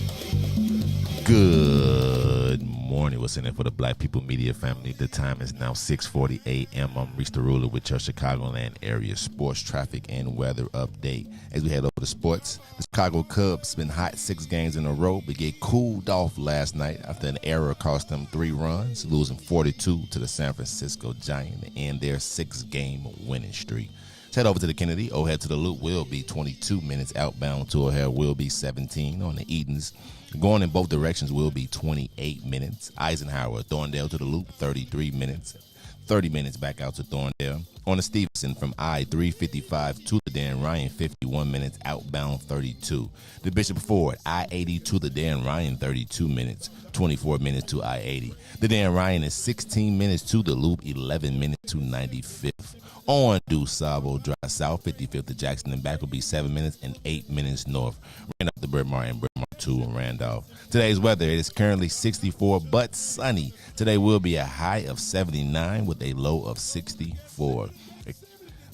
K: Good morning. What's in it for the Black People Media family? The time is now 6:40 a.m. I'm Riis the Ruler with your Chicagoland area sports, traffic, and weather update. As we head over to sports, the Chicago Cubs been hot 6 games in a row, but get cooled off last night after an error cost them 3 runs, losing 42 to the San Francisco Giants to end their 6-game winning streak. Head over to the Kennedy. O'Hare to the Loop will be 22 minutes. Outbound to O'Hare will be 17 on the Edens. Going in both directions will be 28 minutes. Eisenhower, Thorndale to the Loop, 33 minutes. 30 minutes back out to Thorndale. On the Stevenson from I-355 to the Dan Ryan, 51 minutes. Outbound, 32. The Bishop Ford, I-80 to the Dan Ryan, 32 minutes. 24 minutes to I-80. The Dan Ryan is 16 minutes to the Loop, 11 minutes to 95th. On DuSable Drive South, 55th to Jackson and back will be 7 minutes and 8 minutes north. Randolph to Bryn Mawr and Bryn Mawr to Randolph. Today's weather, it is currently 64 but sunny. Today will be a high of 79 with a low of 64.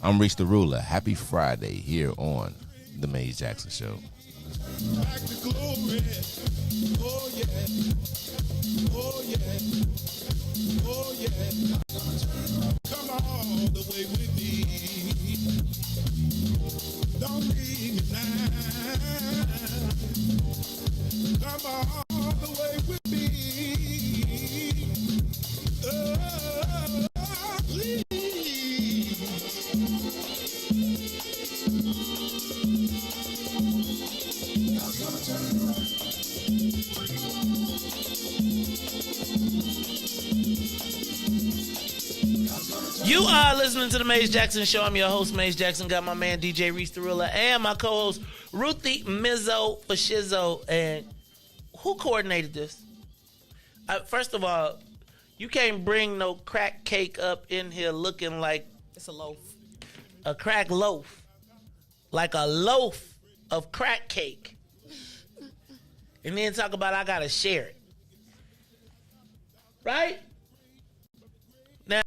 K: I'm Reese the Ruler. Happy Friday here on The Maze Jackson Show.
D: Back to glory. Oh yeah. Oh yeah. Oh yeah. Come all the way with me. Don't leave me now. Come all the way with me. Please.
J: You are listening to the Maze Jackson Show. I'm your host, Maze Jackson. Got my man DJ Reese Thriller and my co-host Ruthie Mizzo for Shizzo. And who coordinated this? First of all, you can't bring no crack cake up in here looking like
L: it's a loaf,
J: a crack loaf, like a loaf of crack cake, and then talk about I gotta share it, right? Now,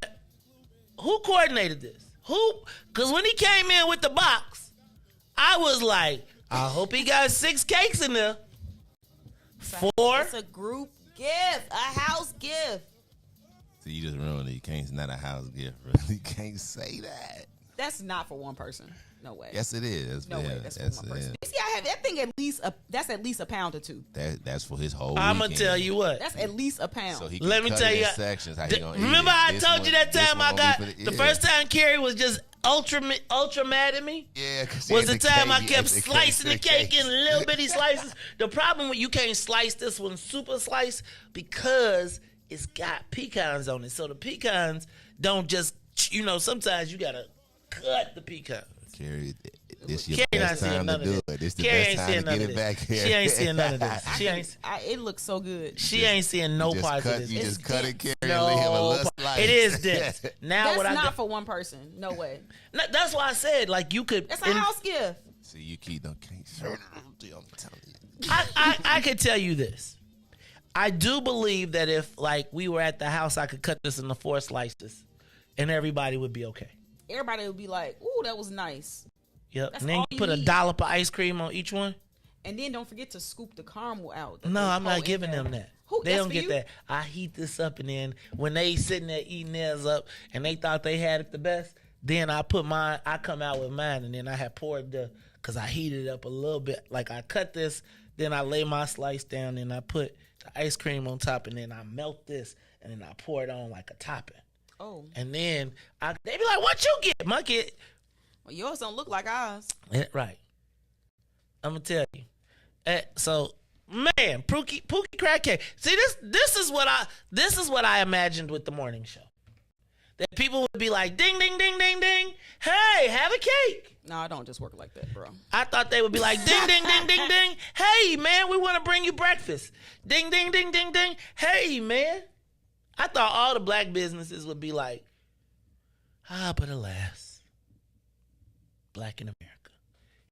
J: who coordinated this? Who? Because when he came in with the box, I was like, I hope he got 6 cakes in there. 4.
L: It's a group gift, a house gift.
K: So you just ruined it. You can't. It's not a house gift. You can't say that.
L: That's not for one person. No way.
K: Yes, it is.
L: No way. That's for one person. You see, I have that thing that's at least a pound or 2.
K: That's for his whole
J: I'm
K: weekend.
J: gonna tell you what.
L: That's at least a pound.
K: So he
J: Let me
K: cut
J: tell
K: it in
J: you.
K: sections, how he gonna
J: Remember
K: eat it.
J: I
K: This
J: told
K: one-
J: you that
K: this
J: time
K: one
J: I
K: gonna
J: got
K: be for
J: the first time Carrie was just ultra mad at me?
K: Yeah, because
J: was the time I kept slicing the cake in little bitty slices. The problem with you can't slice this one super slice because it's got pecans on it. So the pecans don't just, sometimes you gotta cut the pecan.
K: Carrie, this your
J: Carrie
K: best
J: not seeing
K: time
J: none
K: to
J: of
K: do
J: this.
K: it. This the
J: Carrie
K: best
J: ain't
K: time
J: seeing
K: to
J: none
K: get
J: of
K: it
J: this.
K: back here.
J: She ain't seeing none of this. She ain't.
L: It looks so good.
J: She ain't seeing no parts of this.
K: You
J: It's
K: just cut it, Carrie,
J: no
K: and leave him a little
J: part.
K: slice.
J: It is dense. Now
L: That's
J: what I
L: not
J: got,
L: for one person. No way.
J: that's why I said like you could.
L: That's a house gift.
K: See, you keep them cakes. I'm telling you.
J: I could tell you this. I do believe that if like we were at the house, I could cut this into 4 slices, and everybody would be okay.
L: Everybody would be like, "Ooh, that was nice."
J: Yep.
L: That's
J: And then
L: all
J: you
L: you
J: put a
L: need.
J: dollop of ice cream on each one.
L: And then don't forget to scoop the caramel out.
J: No, I'm not giving them that.
L: Who,
J: They
L: that's
J: don't
L: for
J: get
L: you?
J: that. I heat this up, and then when they sitting there eating theirs up, and they thought they had it the best, then I come out with mine, and then I had poured because I heated it up a little bit. Like I cut this, then I lay my slice down, and I put the ice cream on top, and then I melt this, and then I pour it on like a topping.
L: Oh.
J: And then they be like, "What you get, monkey?"
L: Well, yours don't look like ours.
J: Right. I'm gonna tell you. So, man, Pookie crack cake. See, this is what I imagined with the morning show. That people would be like, ding, ding, ding, ding, ding. Hey, have a cake.
L: No, I don't just work like that, bro.
J: I thought they would be like, ding, ding, ding, ding, ding. Hey, man, we want to bring you breakfast. Ding, ding, ding, ding, ding. Hey, man. I thought all the black businesses would be like, but alas, black in America.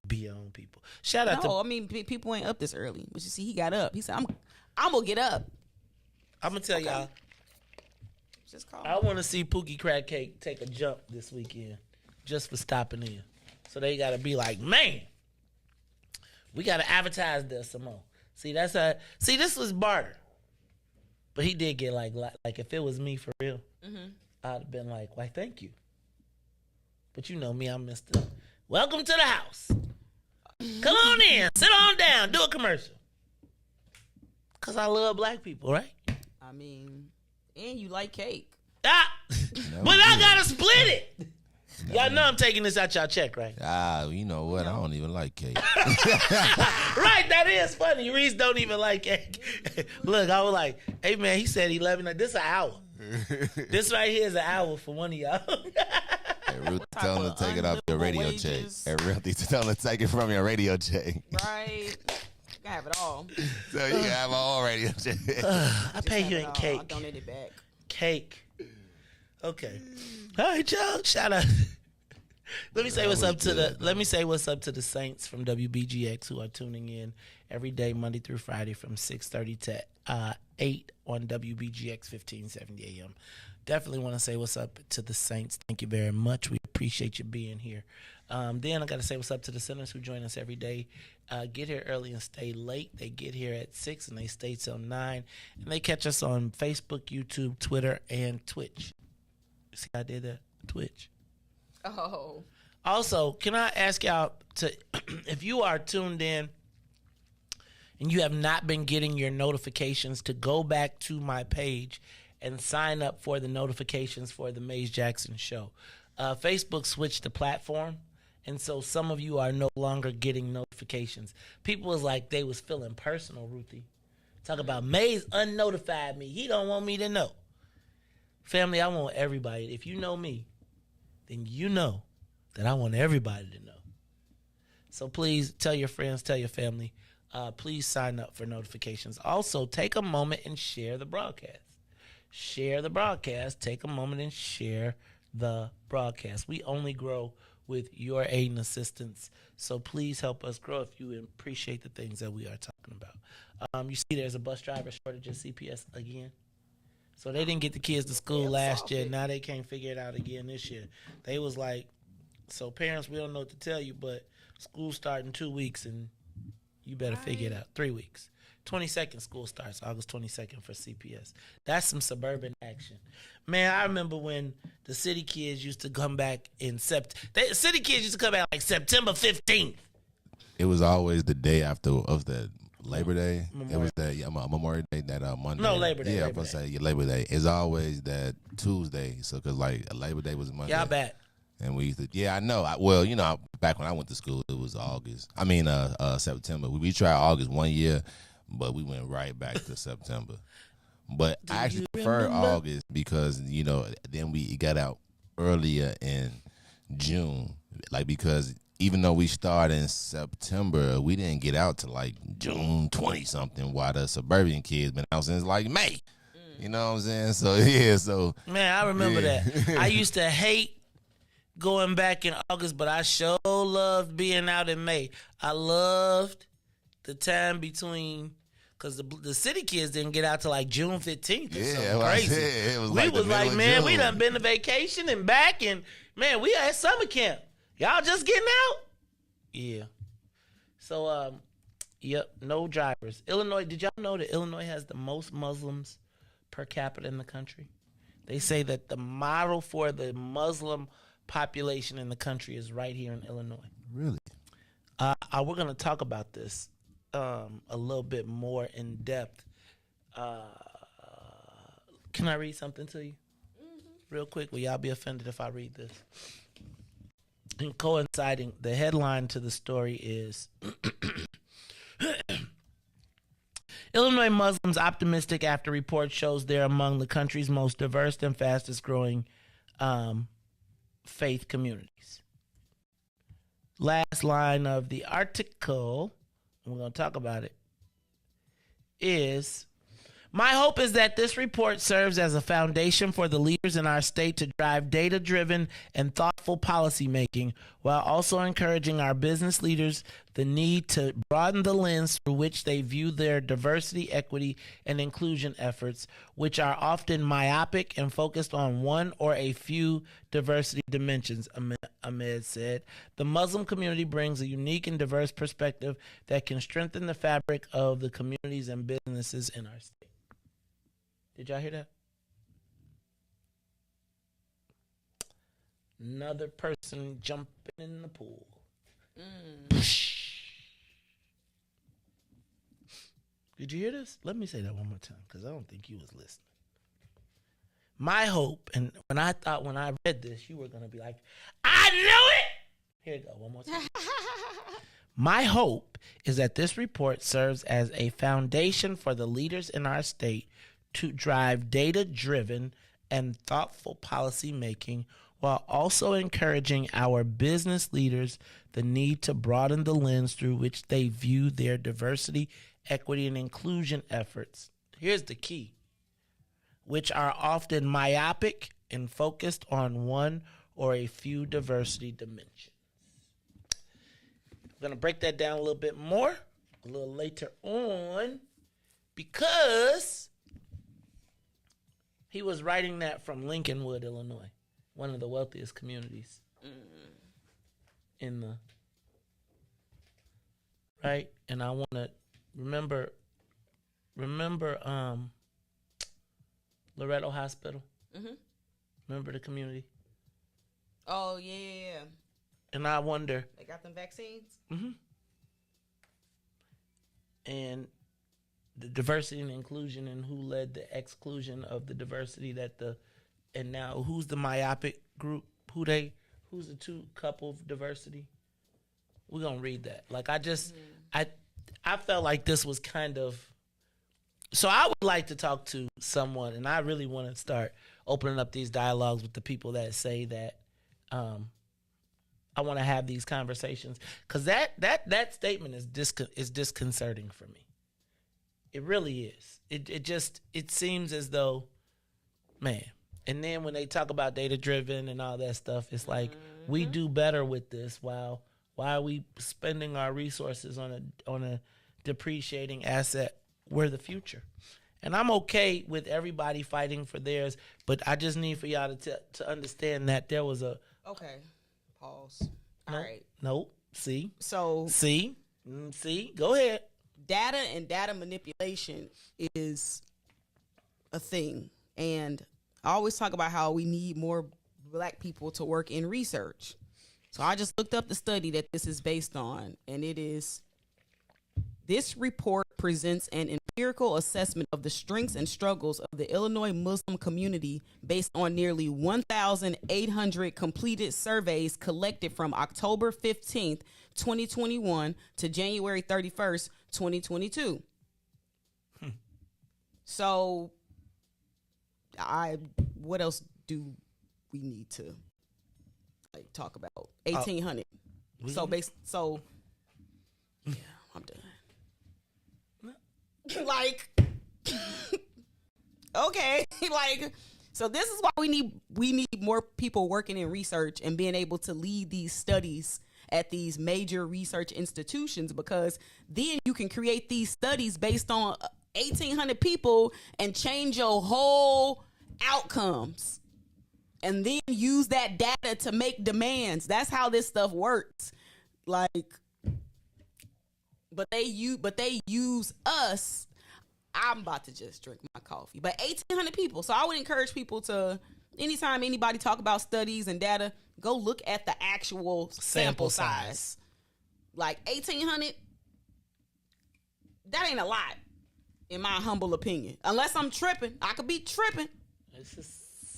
J: Be your own people. Shout out to.
L: I mean, people ain't up this early. But you see, he got up. He said, I'm going to get up.
J: I'm going to tell y'all.
L: Just call
J: I want to see Pookie Crack Cake take a jump this weekend just for stopping in. So they got to be like, man, we got to advertise this some more. See, this was barter. But he did get like if it was me for real, I'd have been like, why, thank you. But you know me, I'm Mr. Welcome to the house. Come on in. Sit on down. Do a commercial. Because I love black people, right?
L: I mean, and you like cake.
J: But I got to split it. Y'all know I'm taking this out y'all check, right?
K: You know what? I don't even like cake.
J: Right, that is funny. Reese don't even like cake. Look, I was like, hey, man, he said 11. This is an hour. This right here is an hour for one of y'all.
K: Hey, Ruth, tell him to take it off your radio check. Hey, Ruthie, tell him to take it from your radio check.
L: Right. I have it all.
K: So you can have all radio check.
J: I pay you in cake.
L: I'll donate it back.
J: Cake. Okay. All right, y'all. Shout out. Let me say what's up to the Saints from WBGX who are tuning in every day, Monday through Friday from 6:30 to 8 on WBGX 1570 AM. Definitely want to say what's up to the Saints. Thank you very much. We appreciate you being here. Then I got to say what's up to the Sinners who join us every day. Get here early and stay late. They get here at 6 and they stay till 9. And they catch us on Facebook, YouTube, Twitter, and Twitch. See how I did that? Twitch.
L: Oh.
J: Also, can I ask y'all to, if you are tuned in and you have not been getting your notifications, to go back to my page and sign up for the notifications for the Maze Jackson Show. Facebook switched the platform, and so some of you are no longer getting notifications. People was like, they was feeling personal, Ruthie. Talk about Maze unnotified me. He don't want me to know. Family, I want everybody. If you know me, then you know that I want everybody to know. So please tell your friends, tell your family. Please sign up for notifications. Also, take a moment and share the broadcast. Share the broadcast. Take a moment and share the broadcast. We only grow with your aid and assistance. So please help us grow if you appreciate the things that we are talking about. You see there's a bus driver shortage at CPS again. So they didn't get the kids to school last year. Now they can't figure it out again this year. They was like, so parents, we don't know what to tell you, but school start in 2 weeks and you better figure it out. 3 weeks. 22nd school starts, August 22nd for CPS. That's some suburban action. Man, I remember when the city kids used to come back in city kids used to come back like September 15th.
K: It was always the day after of the Labor Day. It was that Memorial Day, that Monday.
J: No, Labor Day.
K: Yeah, I was going to say Labor Day. It's always that Tuesday. So, because like Labor Day was Monday.
J: Y'all back.
K: And we used to, I know. Back when I went to school, it was September. We tried August one year, but we went right back to September. But I actually prefer August because, then we got out earlier in June. Like, because even though we started in September, we didn't get out to like June 20-something, while the suburban kids been out since like May. You know what I'm saying? So.
J: Man, I remember that. I used to hate going back in August, but I sure loved being out in May. I loved the time between, because the city kids didn't get out to like June 15th or something crazy. We was like, man, we done been to vacation and back, and man, we at summer camp. Y'all just getting out? Yeah. So, no drivers. Illinois, did y'all know that Illinois has the most Muslims per capita in the country? They say that the model for the Muslim population in the country is right here in Illinois.
K: Really?
J: We're going to talk about this a little bit more in depth. Can I read something to you? Real quick, will y'all be offended if I read this? And coinciding, the headline to the story is Illinois Muslims optimistic after report shows they're among the country's most diverse and fastest growing faith communities. Last line of the article, and we're going to talk about it, is, my hope is that this report serves as a foundation for the leaders in our state to drive data-driven and thoughtful policy making, while also encouraging our business leaders the need to broaden the lens through which they view their diversity, equity, and inclusion efforts, which are often myopic and focused on one or a few diversity dimensions, Ahmed said. The Muslim community brings a unique and diverse perspective that can strengthen the fabric of the communities and businesses in our state. Did y'all hear that? Another person jumping in the pool. Did you hear this? Let me say that one more time, because I don't think you was listening. My hope, and when I read this, you were going to be like, I knew it. Here you go, one more time. My hope is that this report serves as a foundation for the leaders in our state to drive data-driven and thoughtful policy making while also encouraging our business leaders the need to broaden the lens through which they view their diversity, equity, and inclusion efforts. Here's the key, which are often myopic and focused on one or a few diversity dimensions. I'm going to break that down a little bit more a little later on because he was writing that from Lincolnwood, Illinois, one of the wealthiest communities in the, right? And I want to remember Loretto Hospital?
L: Mm-hmm.
J: Remember the community?
L: Oh, yeah.
J: And I wonder.
L: They got them vaccines?
J: Mm-hmm. And the diversity and inclusion and who led the exclusion of the diversity and now who's the myopic group? Who's the two couple of diversity? We're going to read that. Like I felt like this was kind of, so I would like to talk to someone, and I really want to start opening up these dialogues with the people that say that I want to have these conversations, because that statement is disconcerting for me. It really is. It seems as though, man. And then when they talk about data driven and all that stuff, it's like we do better with this. Why are we spending our resources on a depreciating asset? We're the future. And I'm okay with everybody fighting for theirs, but I just need for y'all to understand that there was a...
L: Okay. Pause. All right.
J: Nope. See?
L: So...
J: See? Go ahead.
L: Data and data manipulation is a thing. And I always talk about how we need more Black people to work in research. So I just looked up the study that this is based on, and it is... This report presents an empirical assessment of the strengths and struggles of the Illinois Muslim community based on nearly 1,800 completed surveys collected from October 15th, 2021 to January 31st, 2022. So, what else do we need to talk about? 1,800. Yeah, I'm done. Okay, so this is why we need more people working in research and being able to lead these studies at these major research institutions, because then you can create these studies based on 1,800 people and change your whole outcomes, and then use that data to make demands. That's how this stuff works. But they use us. I'm about to just drink my coffee. But 1,800 people. So I would encourage people to, anytime anybody talk about studies and data, go look at the actual sample size. 1,800, that ain't a lot, in my humble opinion. Unless I'm tripping. I could be tripping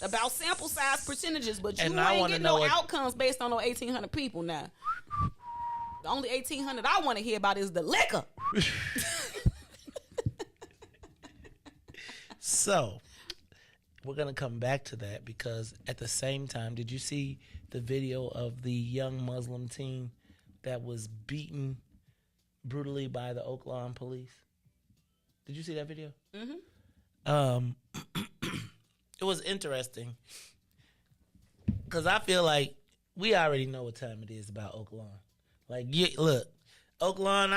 L: about sample size percentages, but you ain't getting no outcomes based on those 1,800 people now. The only 1,800 I want to hear about is the liquor.
J: So, we're going to come back to that, because at the same time, did you see the video of the young Muslim teen that was beaten brutally by the Oak Lawn police? Did you see that video? Mm-hmm. It was interesting, because I feel like we already know what time it is about Oak Lawn. Look, Oak Lawn,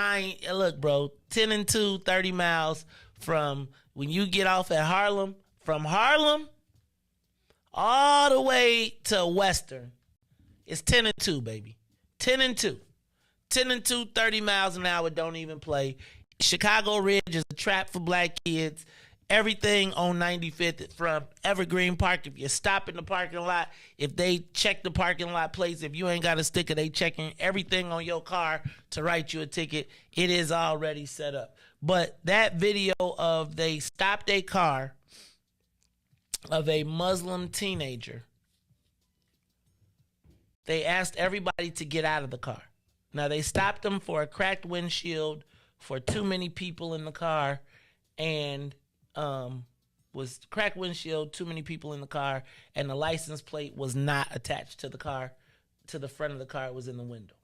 J: look, bro, 10 and 2, 30 miles from when you get off at Harlem, from Harlem all the way to Western, it's 10 and 2, baby. 10 and 2. 10 and 2, 30 miles an hour, don't even play. Chicago Ridge is a trap for Black kids. Everything on 95th from Evergreen Park. If you stop in the parking lot, if they check the parking lot plates, if you ain't got a sticker, they checking everything on your car to write you a ticket. It is already set up. But that video of they stopped a car of a Muslim teenager. They asked everybody to get out of the car. Now, they stopped them for a cracked windshield, for too many people in the car, and was cracked windshield, too many people in the car, and the license plate was not attached to the car, to the front of the car. It was in the window.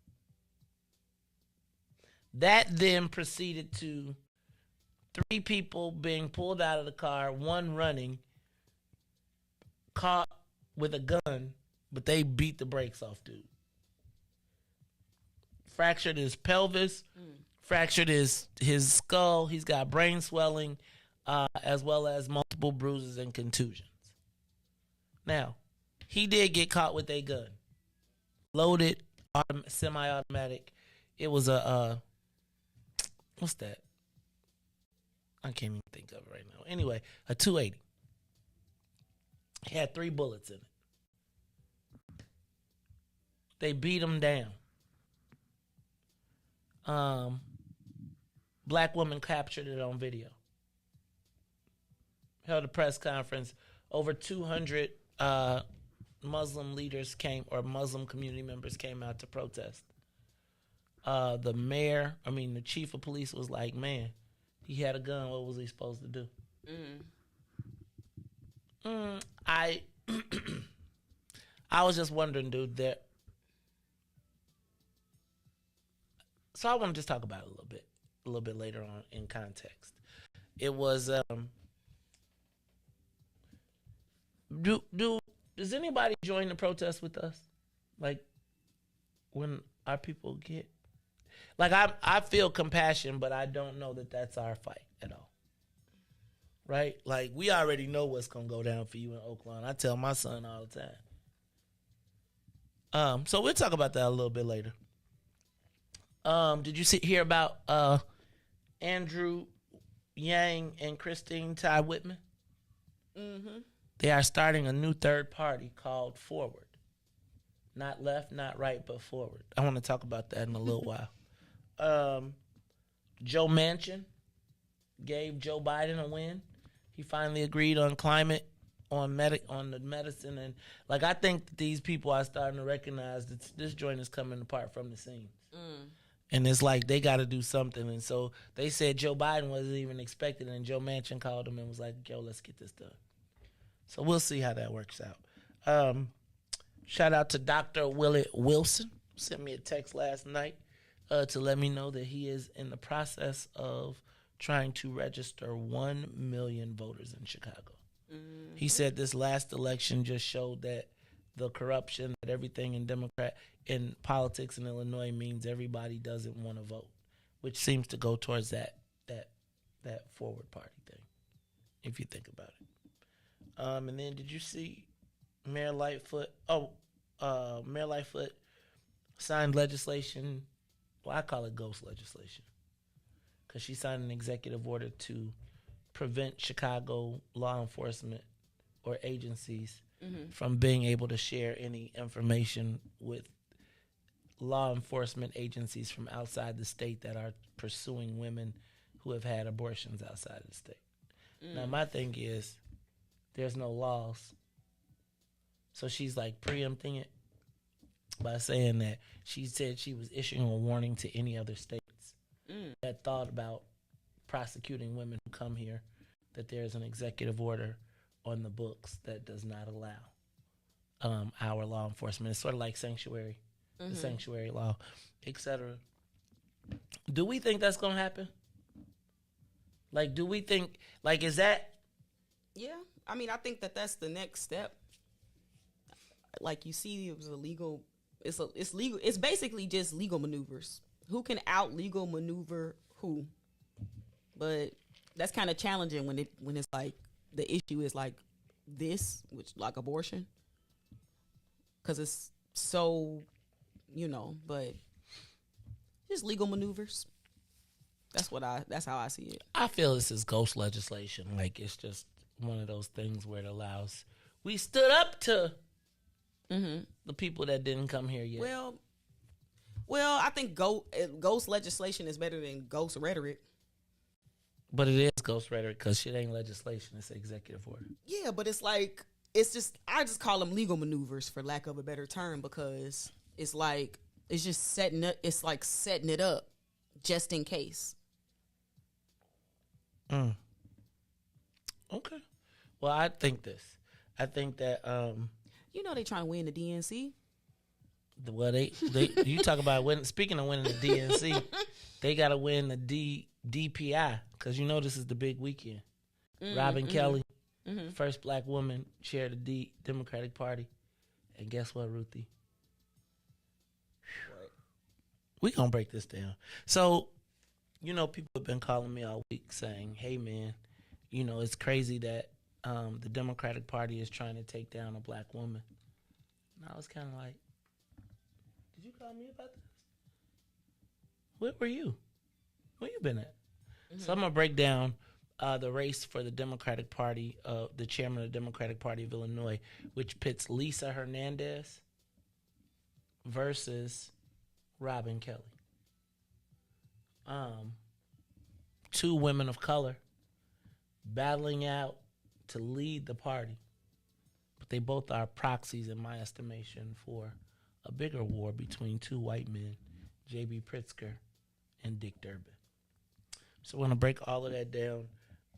J: That then proceeded to 3 people being pulled out of the car, 1 running, caught with a gun, but they beat the brakes off dude. Fractured his pelvis, fractured his skull. He's got brain swelling, as well as multiple bruises and contusions. Now, he did get caught with a gun. Loaded, semi-automatic. It was a, what's that? I can't even think of it right now. Anyway, a 280. He had 3 bullets in it. They beat him down. Black woman captured it on video. Held a press conference. Over 200 Muslim leaders came, or Muslim community members came out to protest. The chief of police was like, man, he had a gun. What was he supposed to do? I was just wondering, dude, so I want to just talk about it a little bit later on in context. It was, does anybody join the protest with us? Like, when our people get, like, I feel compassion, but I don't know that that's our fight at all. Right? Like, we already know what's going to go down for you in Oakland. I tell my son all the time. So we'll talk about that a little bit later. Did you hear about Andrew Yang and Christine Ty Whitman? Mm-hmm. They are starting a new third party called Forward. Not left, not right, but forward. I want to talk about that in a little while. Joe Manchin gave Joe Biden a win. He finally agreed on climate, on the medicine, and like, I think that these people are starting to recognize that this joint is coming apart from the seams. And it's like they got to do something. And so they said Joe Biden wasn't even expected, and Joe Manchin called him and was like, yo, let's get this done. So we'll see how that works out. Shout out to Dr. Willett Wilson. Sent me a text last night to let me know that he is in the process of trying to register 1 million voters in Chicago. He said this last election just showed that the corruption, that everything in politics in Illinois means everybody doesn't want to vote, which seems to go towards that forward party thing, if you think about it. And then did you see Mayor Lightfoot? Mayor Lightfoot signed legislation. Well, I call it ghost legislation, because she signed an executive order to prevent Chicago law enforcement or agencies from being able to share any information with law enforcement agencies from outside the state that are pursuing women who have had abortions outside of the state. Now, my thing is, there's no laws. So she's like preempting it by saying that she said she was issuing a warning to any other states that thought about prosecuting women who come here, that there's an executive order on the books that does not allow our law enforcement. It's sort of like sanctuary, the sanctuary law, etc. Do we think that's going to happen? Like, do we think, like, is that?
L: Yeah. I mean, I think that that's the next step. Like, you see, it was illegal. It's legal. It's basically just legal maneuvers. Who can out legal maneuver who? But that's kind of challenging when it's like the issue is like this, which like abortion, because it's so, but just legal maneuvers. That's how I see it.
J: I feel this is ghost legislation. Like, it's just one of those things where it allows. We stood up to the people that didn't come here yet.
L: Well, I think ghost legislation is better than ghost rhetoric.
J: But it is ghost rhetoric because shit ain't legislation. It's executive order.
L: Yeah, but it's like, I just call them legal maneuvers for lack of a better term, because it's like, it's just setting it up just in case.
J: Okay. Well, I think this. I think that
L: they trying to win the DNC.
J: Well, they you talk about speaking of winning the DNC, they got to win the DPI because this is the big weekend. Robin Kelly, first black woman, chair of the Democratic Party, and guess what, Ruthie? We gonna break this down. So, people have been calling me all week saying, "Hey, man, it's crazy that the Democratic Party is trying to take down a black woman." And I was kind of like, "Did you call me about this? Where were you? Where you been at?" So I'm gonna break down the race for the Democratic Party, the chairman of the Democratic Party of Illinois, which pits Lisa Hernandez versus Robin Kelly. Two women of color battling out to lead the party. But they both are proxies, in my estimation, for a bigger war between two white men, J.B. Pritzker and Dick Durbin. So we're going to break all of that down.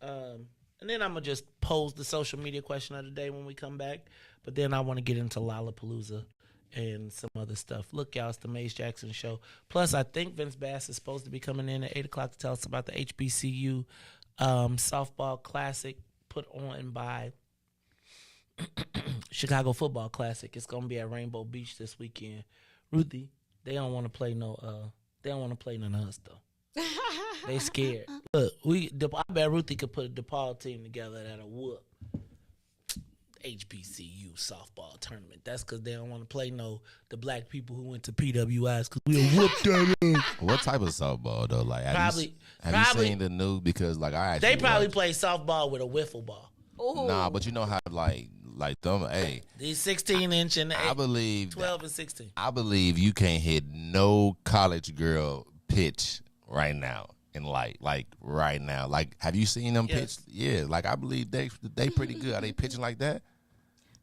J: And then I'm going to just pose the social media question of the day when we come back. But then I want to get into Lollapalooza and some other stuff. Look, y'all, it's the Maze Jackson Show. Plus, I think Vince Bass is supposed to be coming in at 8 o'clock to tell us about the HBCU softball classic put on by Chicago Football Classic. It's going to be at Rainbow Beach this weekend. Ruthie, they don't want to play none of us, though. They scared. Look, I bet Ruthie could put a DePaul team together that'll whoop HBCU softball tournament. That's because they don't want to play the black people who went to PWIs because we'll whoop that up.
K: What type of softball though? Like have you seen the news? Because like
J: they probably play softball with a wiffle ball.
K: Ooh. Nah, but you know how like them. Hey,
J: these 16-inch and
K: I believe
J: 12 and 16.
K: I believe you can't hit no college girl pitch right now. Like right now, like have you seen them pitch? Yeah, like I believe they pretty good. Are they pitching like that?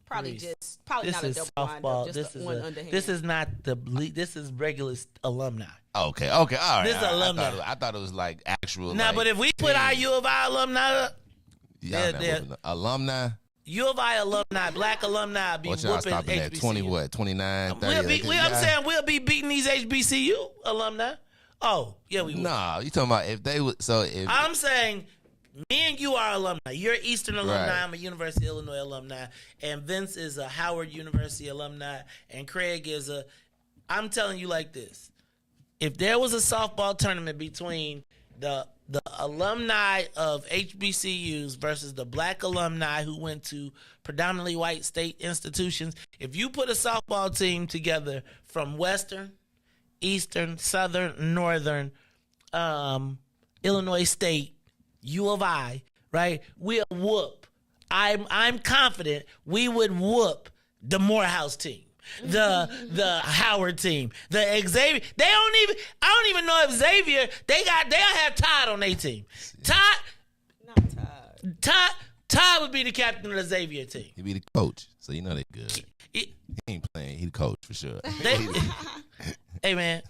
L: Probably
J: this
L: not a double
J: softball.
L: wind up, just one underhand.
J: This is not this is regular alumni.
K: Okay, all right.
J: This is alumni.
K: I thought it was like actual.
J: Nah, but if we put our U of I alumni up,
K: alumni.
J: U of I alumni, black alumni, be whooping HBCU.
K: At 29, 30?
J: I'm saying we'll be beating these HBCU alumni. Oh, yeah, we will.
K: Nah, you talking about if they would. So if
J: I'm saying, me and you are alumni. You're Eastern alumni.
K: Right.
J: I'm a University of Illinois alumni. And Vince is a Howard University alumni. And Craig is I'm telling you like this. If there was a softball tournament between the alumni of HBCUs versus the black alumni who went to predominantly white state institutions, if you put a softball team together from Western, Eastern, Southern, Northern, Illinois State, U of I, right? We'll whoop. I'm confident we would whoop the Morehouse team, the Howard team, the Xavier. I don't even know if Xavier. They'll have Todd on their team. Todd would be the captain of the Xavier team.
K: He'd be the coach, so you know they good. He ain't playing. He the coach for sure.
J: Hey, man,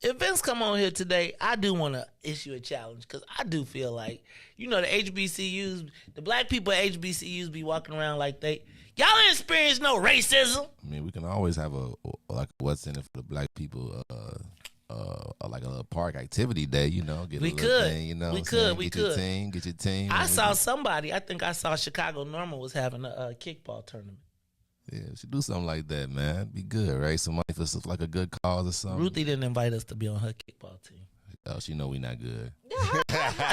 J: if Vince come on here today, I do want to issue a challenge because I do feel like, the HBCUs, the black people at HBCUs be walking around like y'all ain't experience no racism.
K: I mean, we can always have a what's in it for the black people, like a little park activity day, get
J: we
K: a little
J: could.
K: thing,
J: we could.
K: Get your team.
J: I saw somebody, I think I saw Chicago Normal was having a kickball tournament.
K: Yeah, we should do something like that, man. Be good, right? Some money for like a good cause or something.
J: Ruthie didn't invite us to be on her kickball team.
K: Oh, she know we not good.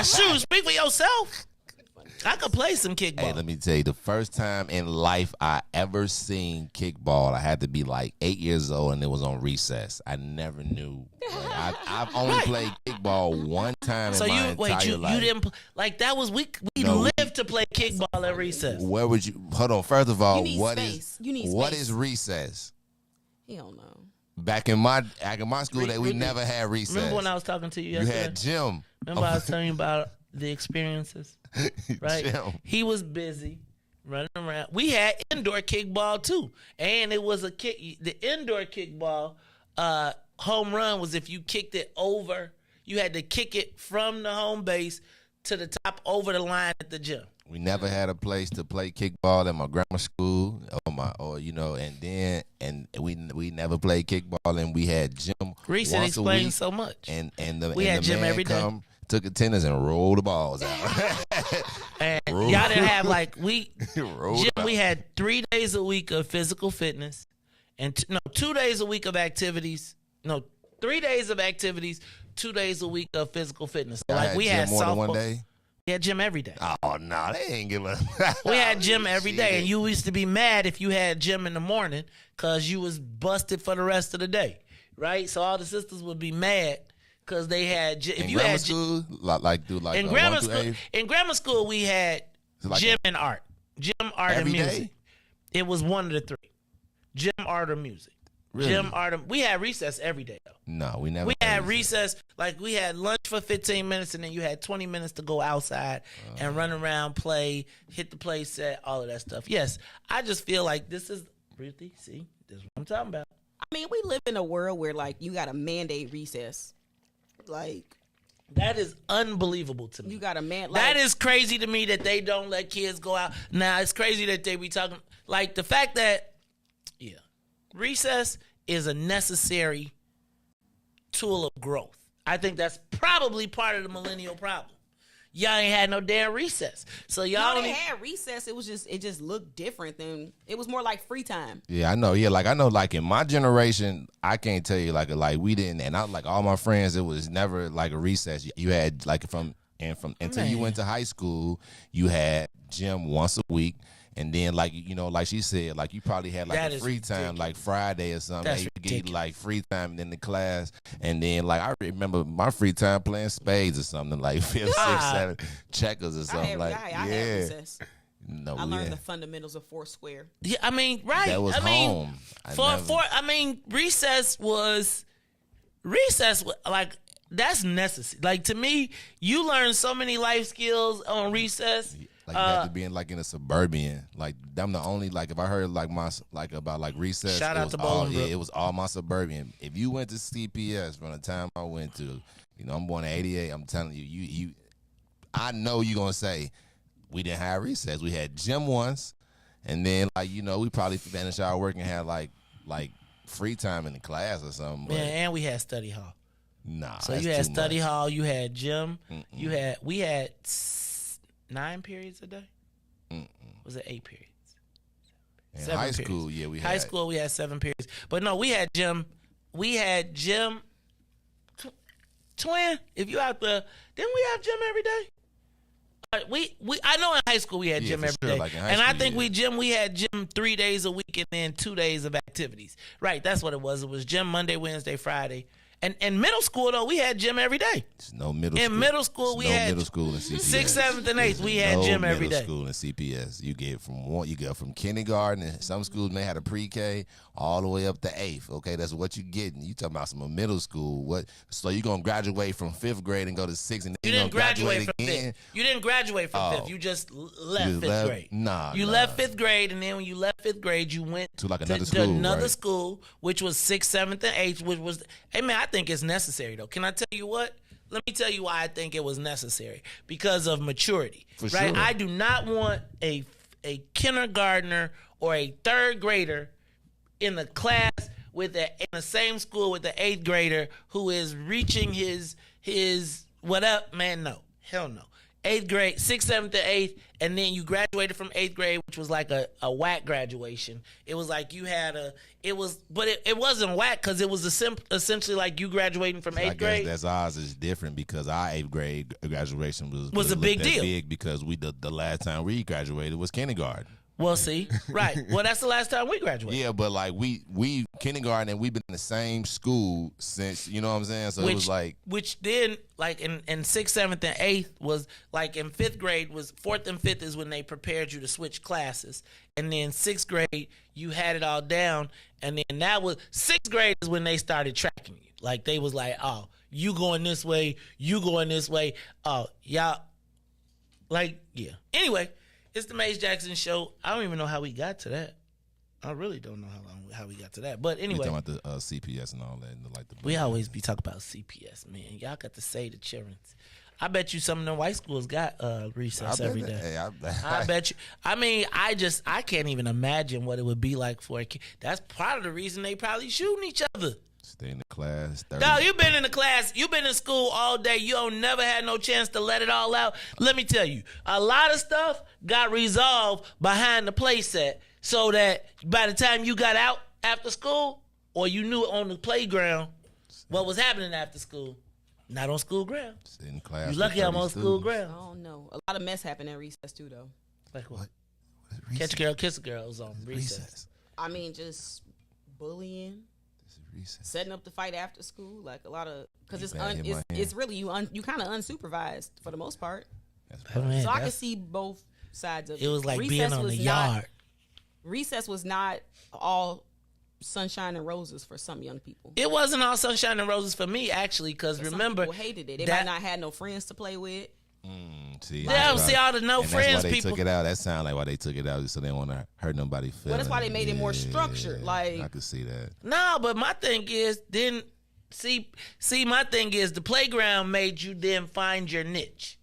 J: Shoot, speak for yourself. I could play some kickball.
K: Hey, let me tell you, the first time in life I ever seen kickball, I had to be like 8 years old, and it was on recess. I never knew. I've only played kickball one time in my entire life.
J: You didn't that was we lived to play kickball at recess.
K: Where would you? Hold on. First of all,
L: you need
K: what
L: space.
K: is what is recess?
L: He don't know.
K: Back in my school, we
J: Ruthie,
K: never had recess.
J: Remember when I was talking to you yesterday?
K: You had gym.
J: Remember I was telling you about the experiences, right?
K: Gym.
J: He was busy running around. We had indoor kickball too, and it was a kick. The indoor kickball home run was if you kicked it over. You had to kick it from the home base to the top over the line at the gym.
K: We never had a place to play kickball at my grammar school, and we never played kickball, and we had gym.
J: Riis
K: once
J: explained
K: a week,
J: so much.
K: We had gym every day. Took attendance and rolled the balls out.
J: And y'all didn't have we had 3 days a week of physical fitness, and 2 days a week of activities. No, 3 days of activities, 2 days a week of physical fitness. So we had
K: more than
J: softball.
K: one day.
J: We had gym every day.
K: Oh no, they ain't give us.
J: We had gym every day, and you used to be mad if you had gym in the morning because you was busted for the rest of the day, right? So all the sisters would be mad because they had gym. If you had
K: school,
J: in grammar school, we had gym and art, art, and music.
K: Day?
J: It was one of the three: gym, art, or music.
K: Really?
J: Gym, art. We had recess every day though.
K: No, we never.
J: We had recess. Like we had lunch for 15 minutes, and then you had 20 minutes to go outside and run around, play, hit the play set, all of that stuff. Yes, I just feel like this is Ruthie. See, this is what I'm talking about.
L: I mean, we live in a world where like you got to mandate recess. Like
J: that is unbelievable to me.
L: You got a man.
J: That is crazy to me that they don't let kids go out. Now it's crazy that they be talking like the fact that recess is a necessary tool of growth. I think that's probably part of the millennial problem. Y'all ain't had no damn recess, so y'all
L: they had recess. It just looked different than it was more like free time.
K: Yeah, I know. Yeah, like in my generation, I can't tell you like we didn't, and I like all my friends. It was never like a recess. You had like until you went to high school, you had gym once a week. And then, like she said, like you probably had like a free time, like Friday or something.
J: That's
K: you get like free time in the class, and then like I remember my free time playing spades or something, like 5th, 6th, 7th, checkers or something. I had recess. No,
L: I learned the fundamentals of Foursquare.
J: Yeah, I mean, right?
K: That was home.
J: Recess was like that's necessary. Like to me, you learn so many life skills on recess.
K: Like you have to be in a suburban. Like I'm the only if I heard about recess.
J: Shout out to
K: Bolingbrook. It was all my suburban. If you went to CPS from the time I went to, I'm born in '88. I'm telling you, I know you're gonna say we didn't have recess. We had gym once, and then we probably finished our work and had like free time in the class or something.
J: Man, and we had study hall.
K: Nah,
J: so you had study hall. You had gym. We had 9 periods a day? Was it 8 periods?
K: In high school, we had.
J: High school, we had 7 periods. But no, we had gym. Twin, if you out there, didn't we have gym every day? I know in high school we had gym every day. And I think we had gym 3 days a week and then 2 days of activities. Right, that's what it was. It was gym Monday, Wednesday, Friday. And in middle school, though, we had gym every day.
K: No middle school.
J: In middle school, we had
K: middle school in CPS.
J: 6th, 7th, and 8th. We had gym every day.
K: Middle school in CPS. You get from kindergarten, and some schools may have a pre-K all the way up to 8th. Okay, that's what you getting. You talking about some middle school? What? So you gonna graduate from 5th grade and go to 6th, and then you
J: didn't graduate from
K: again?
J: 5th. You didn't graduate from 5th. You just left 5th grade.
K: You
J: left 5th grade, and then when you left 5th grade, you went
K: to another
J: school, which was 6th, 7th, and 8th, which was. Hey man, I think it's necessary. Though, can I tell you what? Let me tell you why I think it was necessary. Because of maturity, right?
K: Sure.
J: I do not want a kindergartner or a 3rd grader in the class in the same school with the 8th grader who is reaching his what up, man? No, hell no. 8th grade, 6th, 7th, and 8th, and then you graduated from 8th grade, which was like a whack graduation. It was like you had it wasn't whack because it was essentially like you graduating from 8th grade.
K: I guess that's ours is different because our 8th grade graduation was
J: a big deal.
K: Big because the last time we graduated was kindergarten.
J: Well, see, right. Well, that's the last time we graduated.
K: Yeah, but like we kindergarten and we've been in the same school since, you know what I'm saying? So it was like,
J: which then like in 6th, 7th, and 8th was like in 5th grade was 4th and 5th is when they prepared you to switch classes, and then 6th grade you had it all down, and then that was 6th grade is when they started tracking you. Like they was like, oh, you going this way, you going this way, oh y'all, like yeah. Anyway. It's the Maze Jackson Show. I don't even know how we got to that. I really don't know how we got to that. But anyway.
K: We talking about the CPS and all that. And
J: we always be talking about CPS, man. Y'all got to say the children. I bet you some of them white schools got recess every day.
K: Hey,
J: I bet you. I mean, I can't even imagine what it would be like for a kid. That's part of the reason they probably shooting each other.
K: Stay in the class.
J: No, you've been in the class. You've been in school all day. You don't never had no chance to let it all out. Let me tell you, a lot of stuff got resolved behind the play set so that by the time you got out after school or you knew on the playground what was happening after school, not on school ground.
K: Stay in class.
J: You lucky I'm on school ground.
L: I don't know. A lot of mess happened at recess too, though.
J: Like what? Catch a girl, kiss a girl was on recess.
L: I mean, just bullying. Setting up the fight after school, like a lot of, because it's really you kind of unsupervised for the most part. So I can see both sides of it.
J: It was like being on the yard.
L: Recess was not all sunshine and roses for some young people.
J: It wasn't all sunshine and roses for me, actually, because remember,
L: some people hated it. They might not have no friends to play with.
K: See
J: all the no
K: and
J: friends
K: that's why they
J: people.
K: took it out. That sound like why they took it out, so they don't want to hurt nobody feelings.
L: Well, that's why they made it more structured. Like
K: I could see that.
J: No, but my thing is my thing is the playground made you then find your niche,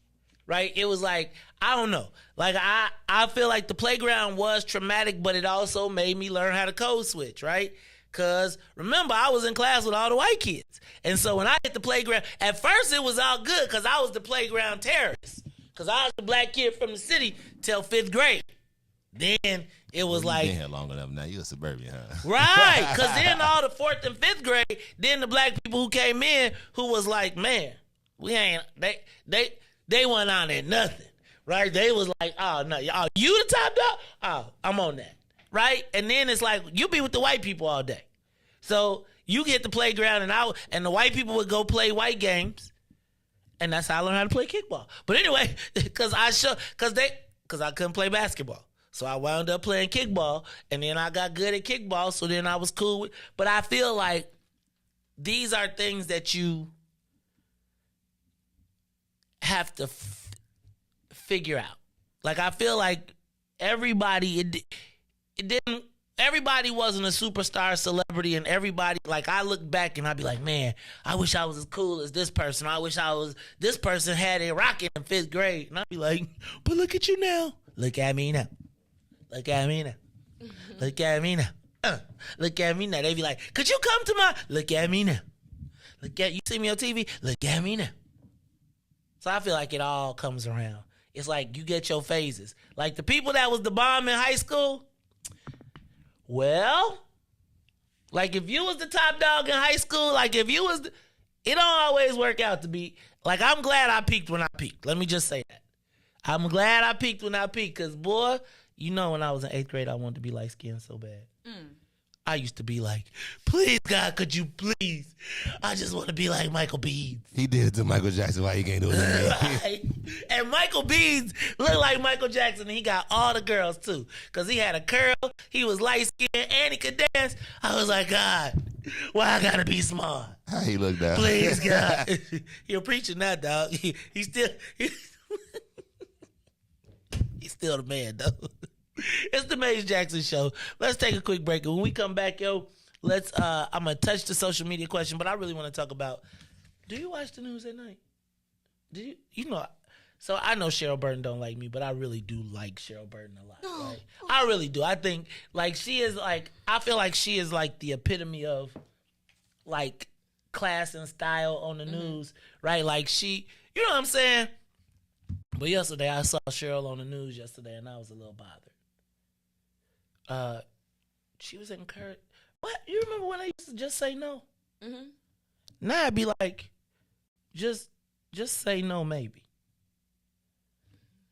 J: right? It was like, I don't know. Like I feel like the playground was traumatic, but it also made me learn how to code switch, right? Because remember, I was in class with all the white kids. And so when I hit the playground, at first it was all good because I was the playground terrorist. Because I was the black kid from the city till 5th grade. Then it was like...
K: You've been here long enough now. You're a suburban, huh?
J: Right. Because then all the 4th and 5th grade, then the black people who came in who was like, man, we ain't... They weren't on there nothing. Right? They was like, oh, no. Oh, you the top dog? Oh, I'm on that. Right? And then it's like, you be with the white people all day. So you get the playground and the white people would go play white games. And that's how I learned how to play kickball. But anyway, because I couldn't play basketball. So I wound up playing kickball. And then I got good at kickball. So then I was cool with, but I feel like these are things that you have to figure out. Like I feel like everybody wasn't a superstar celebrity, and everybody, like I look back and I'd be like, man, I wish I was as cool as this person. I wish this person had a rocket in 5th grade. And I'd be like, but look at you now. Look at me now. Look at me now. Look at me now. Look at me now. They'd be like, could you come to my, look at me now. You see me on TV? Look at me now. So I feel like it all comes around. It's like you get your phases. Like the people that was the bomb in high school, well, like if you was the top dog in high school, like if you was, it don't always work out to be, like I'm glad I peaked when I peaked. Let me just say that. I'm glad I peaked when I peaked because, boy, you know when I was in 8th grade, I wanted to be light-skinned so bad. I used to be like, please, God, could you please? I just want to be like Michael Beads.
K: He did it to Michael Jackson. Why he can't do it to me?
J: Right? And Michael Beads looked like Michael Jackson, and he got all the girls, too. Because he had a curl, he was light-skinned, and he could dance. I was like, God, why I got to be smart?
K: How he looked down?
J: Please, God. You're preaching that, dog. He's still the man, though. It's the Maze Jackson Show. Let's take a quick break. And when we come back, I'm going to touch the social media question, but I really want to talk about, do you watch the news at night? Do you know, so I know Cheryl Burton don't like me, but I really do like Cheryl Burton a lot, right? I really do. I think, like, I feel like she is, like, the epitome of, like, class and style on the news, right? Like, she, you know what I'm saying? But yesterday, I saw Cheryl on the news yesterday, and I was a little bothered. She was encouraged. What? You remember when I used to just say no? Mm-hmm. Now I'd be like, just say no, maybe.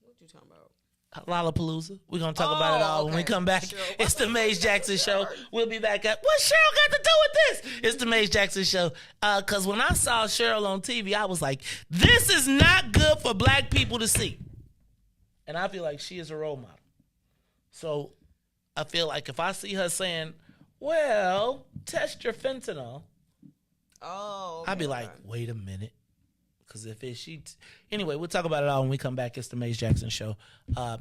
L: What you talking about?
J: Lollapalooza. We're going to talk about it all when we come back. It's the Maze Jackson Show. We'll be back up. What Cheryl got to do with this? It's the Maze Jackson Show. Because when I saw Cheryl on TV, I was like, this is not good for black people to see. And I feel like she is a role model. So I feel like if I see her saying, well, test your fentanyl. I'll be like, wait a minute. Because if it's she... Anyway, we'll talk about it all when we come back. It's the Maze Jackson Show.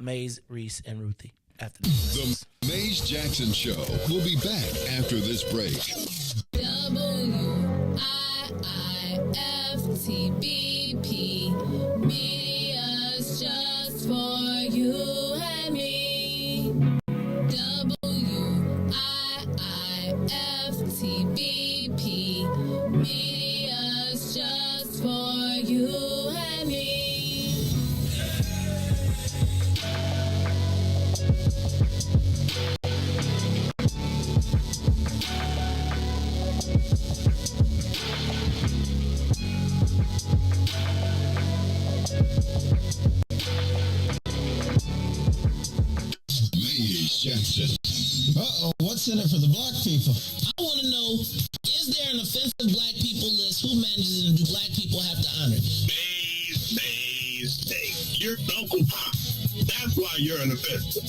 J: Maze, Riis, and Ruthie. After this.
I: The Maze Jackson Show. We'll be back after this break.
B: WIIFTBP. Media's just for you and me. WIIFTBP. Media's just for you and me.
I: Maze Jackson.
G: Uh-oh, what's in it for the black people?
E: I want to know, is there an offensive black people list? Who manages it, and do black people have to honor it?
O: Maze. You're Uncle Tom. That's why you're an offensive.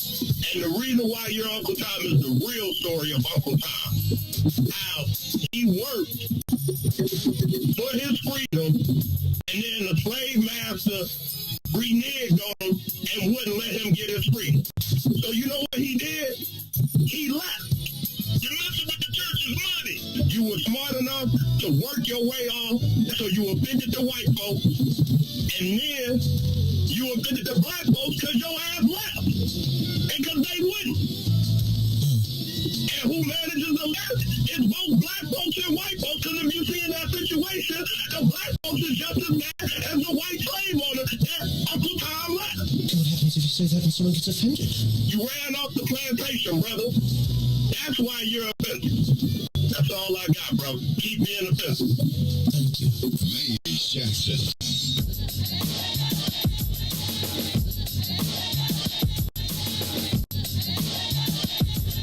O: And the reason why you're Uncle Tom is the real story of Uncle Tom. How he worked for his freedom, and then the slave master reneged on him and wouldn't let him get his freedom. So you know what he did? He left. You're messing with the church's money. You were smart enough to work your way off, so you offended the white folks, and then you offended the black folks because your ass left, and because they wouldn't. And who manages the left is both black folks and white folks, because if you see in that situation, the black folks is just as mad as the white slave owner that Uncle Tom left.
D: What happens if you say that and someone gets offended?
O: You ran off the plantation, brother. That's why you're offensive. That's all I got, brother. Keep being offensive.
I: Thank you. Maze Jackson.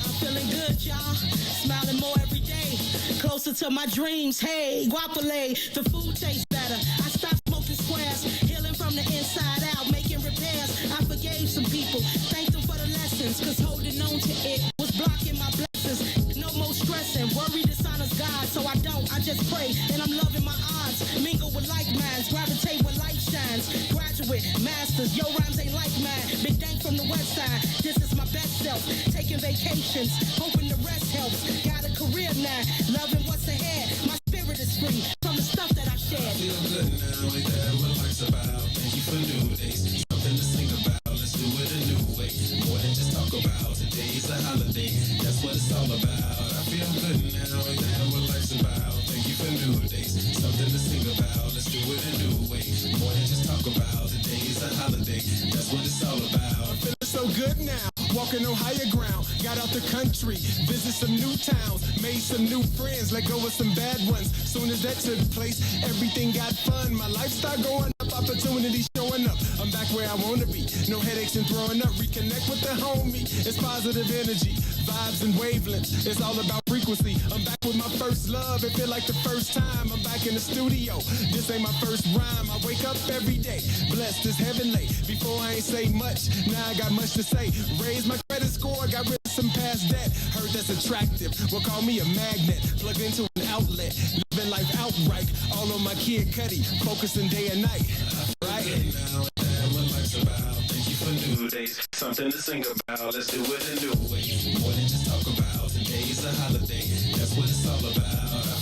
P: I'm feeling good, y'all. Smiling more every day. Closer to my dreams. Hey, guapole, the food tastes better. I stopped smoking squares. Healing from the inside out, making repairs. I forgave some people. Thanked them for the lessons, cause holding on to it was blocking my blessings. No more stressing. Worry dishonors God, so I don't. I just pray, and I'm loving my odds. Mingle with like minds, gravitate where light shines. Graduate, masters, your rhymes ain't like mine. Big Dank from the west side. This is my best self. Taking vacations, hoping the rest helps. Got a career now, loving what's ahead. My spirit is free from the stuff that I shared.
Q: I feel good now, ain't that what life's about? Thank you for new days, something to sing about. Let's do it a new way, more than just talk about. Today's a holiday, that's what it's all about. I feel good now, ain't that what life's about? Thank you for new days, something to sing about. Let's do it a new way, more than just talk about. Today's a holiday, that's what it's all about.
R: I'm feeling so good now, walking on higher ground. Got out the country, visit some new towns, made some new friends, let go of some bad ones. Soon as that took place, everything got fun. My lifestyle going up, opportunities showing up. I'm back where I want to be, no headaches and throwing up. Reconnect with the homie, it's positive energy, vibes and wavelengths. It's all about frequency. I'm back with my first love, it feel like the first time. I'm back in the studio, this ain't my first rhyme. I wake up every day, blessed as heavenly. Before I ain't say much, now I got much to say. Raise my credit score, got rid of some past debt. Heard that's attractive, well call me a magnet. Plugged into an outlet, living life outright. All on my Kid Cudi, focusing day and night. Right?
Q: Now, that what life's about. Thank you for new days, something to sing about. Let's do it a new way, more than just talk about. Today's a holiday, that's what it's all about. I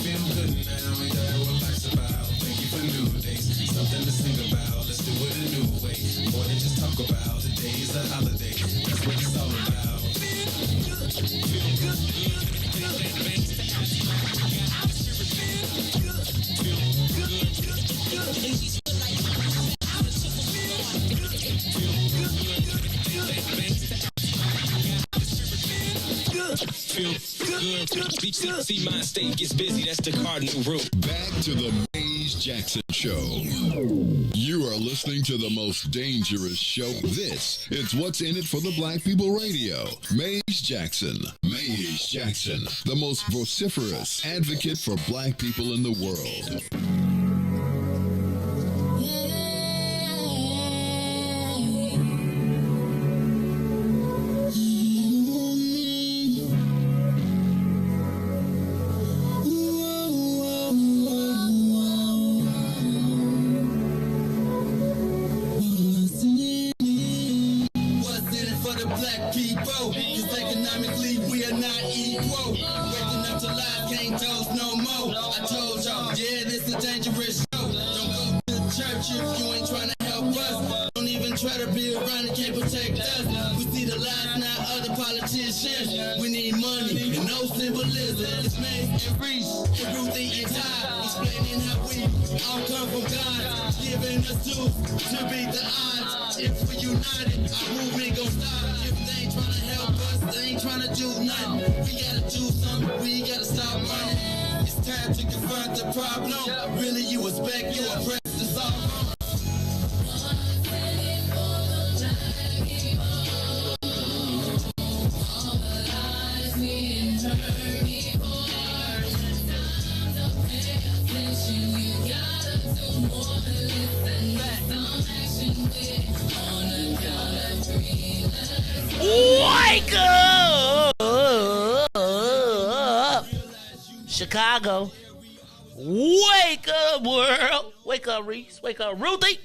Q: feel good now, ain't that what life's about? Thank you for new days, something to sing about. Let's do it a new way, more than just talk about. Today's a holiday, that's what it's all about.
S: Feel good. See, mind state gets busy. That's the cardinal rule.
I: Back to the Maze Maze Jackson Show. You are listening to the most dangerous show. This is What's in It for the Black People Radio. Maze Jackson. Maze Jackson, the most vociferous advocate for black people in the world.
S: We need money and no symbolism. It's Maze and Riis and Ruthie and Ty explaining how we all come from God, giving us tools to beat the odds. If we united, our movement gon' stop. If they ain't trying to help us, they ain't trying to do nothing. We gotta do something, we gotta stop running. It's time to confront the problem. Really, you expect, you oppressed, it's all wrong.
J: Wake up, Chicago. Wake up, world. Wake up, Riis. Wake up, Ruthie.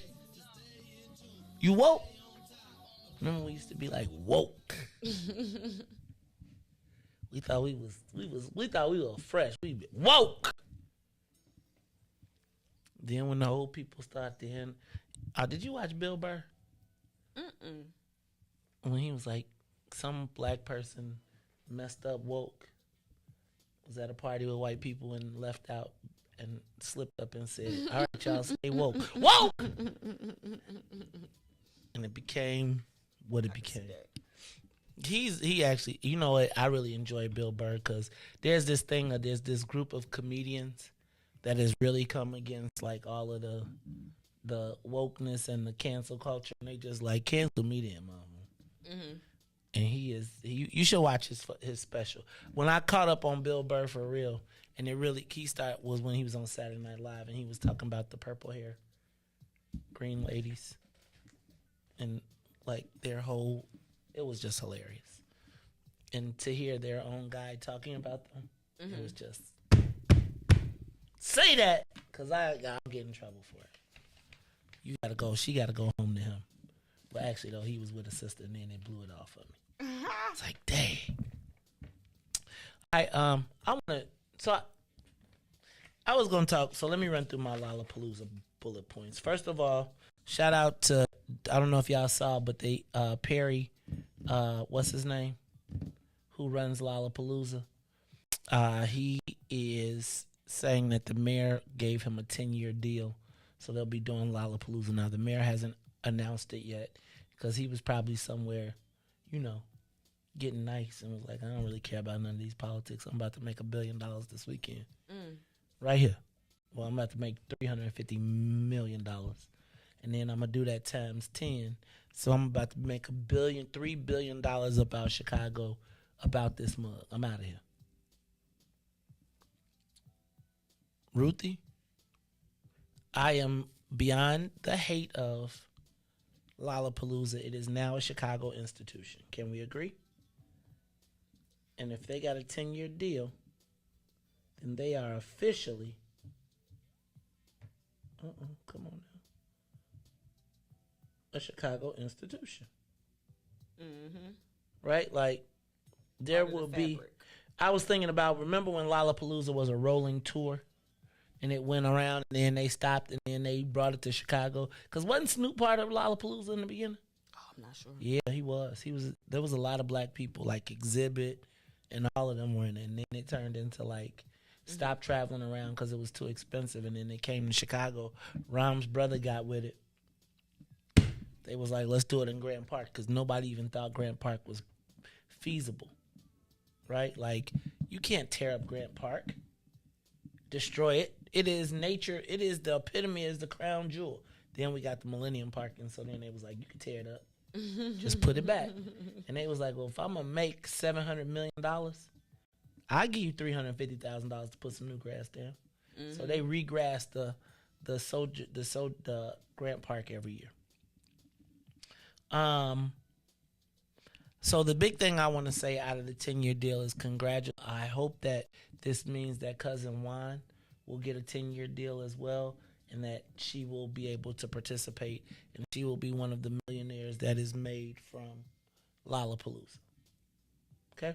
J: You woke? Remember we used to be like woke. We thought we were fresh. We be woke. Then when the old people start then, did you watch Bill Burr?
L: Mm-mm.
J: When he was like, some black person messed up woke, was at a party with white people and left out and slipped up and said, all right, y'all, stay woke. Woke! And it became what it became. He actually, you know what, I really enjoy Bill Burr because there's this group of comedians that has really come against like all of the wokeness and the cancel culture, and they just like cancel me then, mama. Mm-hmm. And you should watch his special. When I caught up on Bill Burr for real, and it really was when he was on Saturday Night Live and he was talking about the purple hair, green ladies, and like their whole, it was just hilarious. And to hear their own guy talking about them, mm-hmm. It was just, say that, because I'll get in trouble for it. You gotta go, she gotta go home to him. But actually, though, he was with a sister, and then they blew it off of me. It's like, dang. I was gonna talk. So let me run through my Lollapalooza bullet points. First of all, shout out to, I don't know if y'all saw, but they Perry, what's his name, who runs Lollapalooza. He is saying that the mayor gave him a 10-year deal, so they'll be doing Lollapalooza now. The mayor hasn't announced it yet because he was probably somewhere, getting nice and was like, I don't really care about none of these politics. I'm about to make $1 billion this weekend. Right here. Well, I'm about to make $350 million. And then I'm going to do that times 10. So I'm about to make $3 billion about Chicago, about this mug. I'm out of here. Ruthie, I am beyond the hate of Lollapalooza. It is now a Chicago institution. Can we agree? And if they got a 10-year deal, then they are officially, come on now, a Chicago institution. Mm-hmm. Right? Like, there will be, I was thinking about, remember when Lollapalooza was a rolling tour? And it went around, and then they stopped, and then they brought it to Chicago. Because wasn't Snoop part of Lollapalooza in the beginning?
L: Oh, I'm not sure.
J: Yeah, he was. There was a lot of black people, like Exhibit, and all of them were in it. And then it turned into, like, stop traveling around because it was too expensive. And then they came to Chicago. Rahm's brother got with it. They was like, let's do it in Grant Park, because nobody even thought Grant Park was feasible. Right? Like, you can't tear up Grant Park, destroy it, It is nature. It is the epitome. Is the crown jewel. Then we got the Millennium Park, and so then they was like, you can tear it up, just put it back. And they was like, well, if I'm gonna make $700 million, I give you $350,000 to put some new grass down. So they regrass the Grant Park every year. So the big thing I want to say out of the 10-year deal is I hope that this means that Cousin Juan will get a 10-year deal as well, and that she will be able to participate, and she will be one of the millionaires that is made from Lollapalooza. Okay?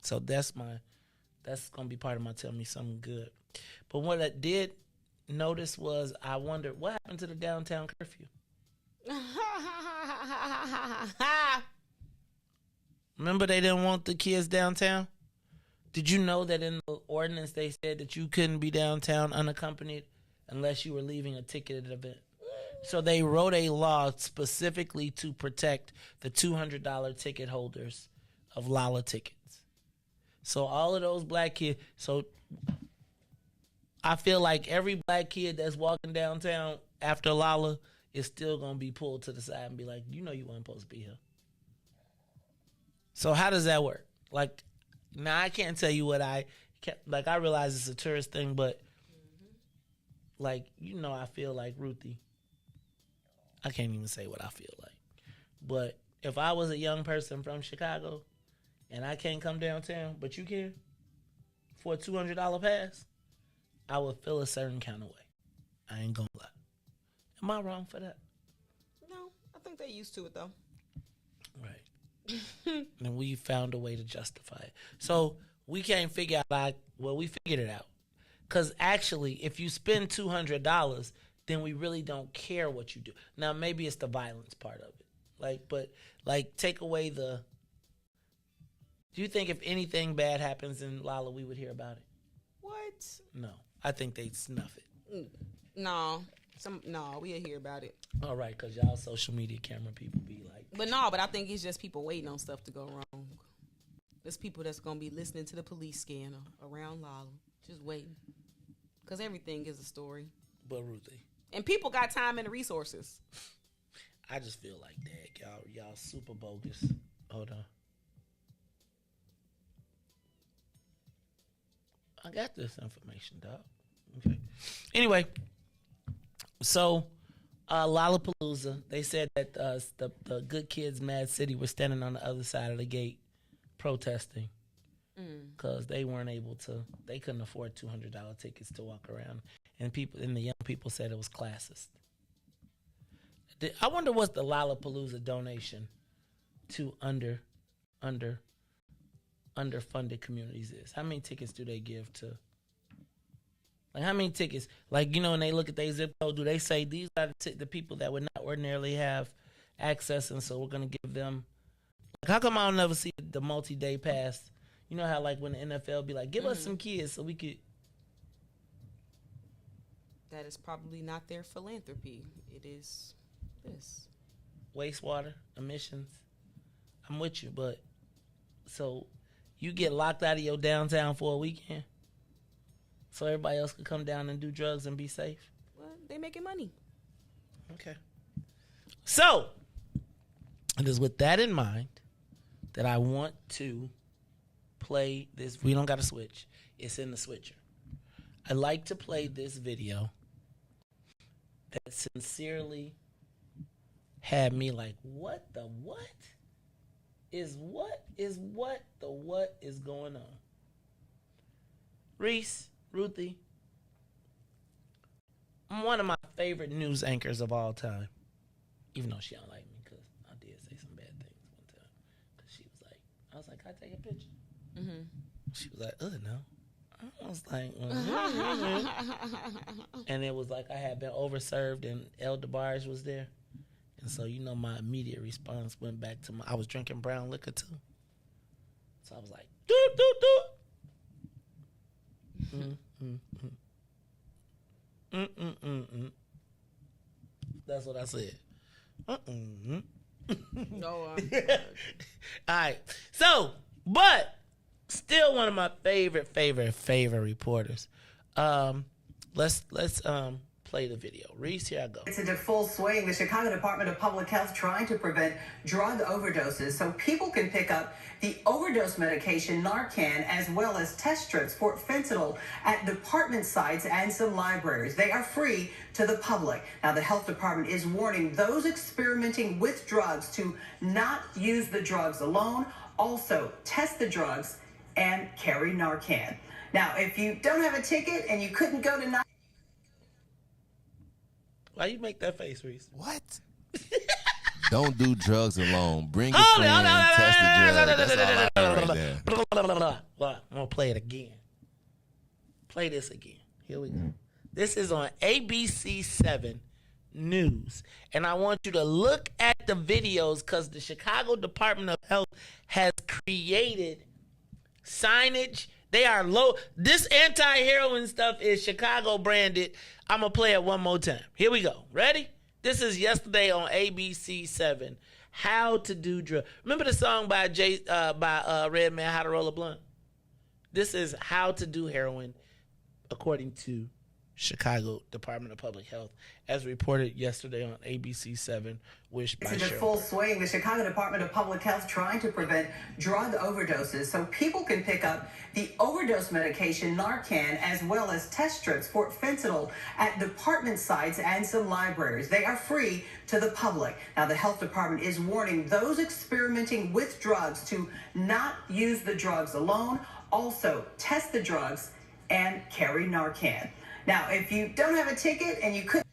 J: So that's going to be part of my Tell Me Something Good. But what I did notice was I wondered, what happened to the downtown curfew? Remember they didn't want the kids downtown? Did you know that in the ordinance they said that you couldn't be downtown unaccompanied unless you were leaving a ticketed event? So they wrote a law specifically to protect the $200 ticket holders of Lala tickets. So all of those black kids, so I feel like every black kid that's walking downtown after Lala is still going to be pulled to the side and be like, you know you weren't supposed to be here. So how does that work? Like, now I can't tell you what I realize it's a tourist thing, but like, I feel like Ruthie. I can't even say what I feel like. But if I was a young person from Chicago and I can't come downtown, but you can, for a $200 pass, I would feel a certain kind of way. I ain't gonna lie. Am I wrong for that?
L: No, I think they're used to it though.
J: Right. And we found a way to justify it. So we can't figure out, we figured it out. Because actually, if you spend $200, then we really don't care what you do. Now, maybe it's the violence part of it. Take away do you think if anything bad happens in Lala, we would hear about it?
L: What?
J: No. I think they'd snuff it.
L: No. We'll hear about it.
J: All right, because y'all social media camera people be like.
L: But I think it's just people waiting on stuff to go wrong. There's people that's going to be listening to the police scanner around Lala, just waiting. Because everything is a story.
J: But Ruthie.
L: And people got time and the resources.
J: I just feel like that. Y'all super bogus. Hold on. I got this information, dog. Okay. Anyway, so Lollapalooza, they said that the good kids, Mad City, were standing on the other side of the gate protesting because they weren't able to. They couldn't afford $200 tickets to walk around, and the young people said it was classist. I wonder what's the Lollapalooza donation to underfunded communities is. How many tickets do they give to? Like, how many tickets? Like, when they look at their zip code, do they say these are the people that would not ordinarily have access, and so we're going to give them? Like, how come I don't never see the multi-day pass? You know how, like, when the NFL be like, give us some kids so we could.
L: That is probably not their philanthropy. It is this.
J: Wastewater, emissions. I'm with you, but so you get locked out of your downtown for a weekend so everybody else could come down and do drugs and be safe?
L: Well, they making money.
J: Okay. So, it is with that in mind that I want to play this. We don't got to switch. It's in the switcher. I'd like to play this video that sincerely had me like, what the what is going on? Riis, Ruthie, I'm one of my favorite news anchors of all time. Even though she don't like me because I did say some bad things one time. Because she was like, I was like, can I take a picture? Mm-hmm. She was like, no. I was like, and it was like I had been overserved and El DeBarge was there. And so, my immediate response went back to I was drinking brown liquor too. So I was like, doop, doop, doop. That's what I said.
L: No.
J: All right. So, but still one of my favorite reporters. Let's play the video. Riis, here I go.
T: It's into full swing. The Chicago Department of Public Health trying to prevent drug overdoses so people can pick up the overdose medication Narcan as well as test strips for fentanyl at department sites and some libraries. They are free to the public. Now, the health department is warning those experimenting with drugs to not use the drugs alone, also test the drugs and carry Narcan. Now, if you don't have a ticket and you couldn't go to
J: Why you make that face, Riis?
K: What? Don't do drugs alone. Bring a friend, test the drug. That's all I heard right there.
J: I'm going to play it again. Play this again. Here we go. This is on ABC7 News. And I want you to look at the videos because the Chicago Department of Health has created signage. They are low. This anti-heroin stuff is Chicago branded. I'm going to play it one more time. Here we go. Ready? This is yesterday on ABC7. How to do drugs. Remember the song by Redman, How to Roll a Blunt? This is how to do heroin according to Chicago Department of Public Health, as reported yesterday on ABC7. Wished by
T: It's into
J: Cheryl.
T: full swing. The Chicago Department of Public Health trying to prevent drug overdoses so people can pick up the overdose medication Narcan as well as test strips for fentanyl at department sites and some libraries. They are free to the public. Now, the health department is warning those experimenting with drugs to not use the drugs alone, also test the drugs and carry Narcan. Now, if you don't have a ticket and you couldn't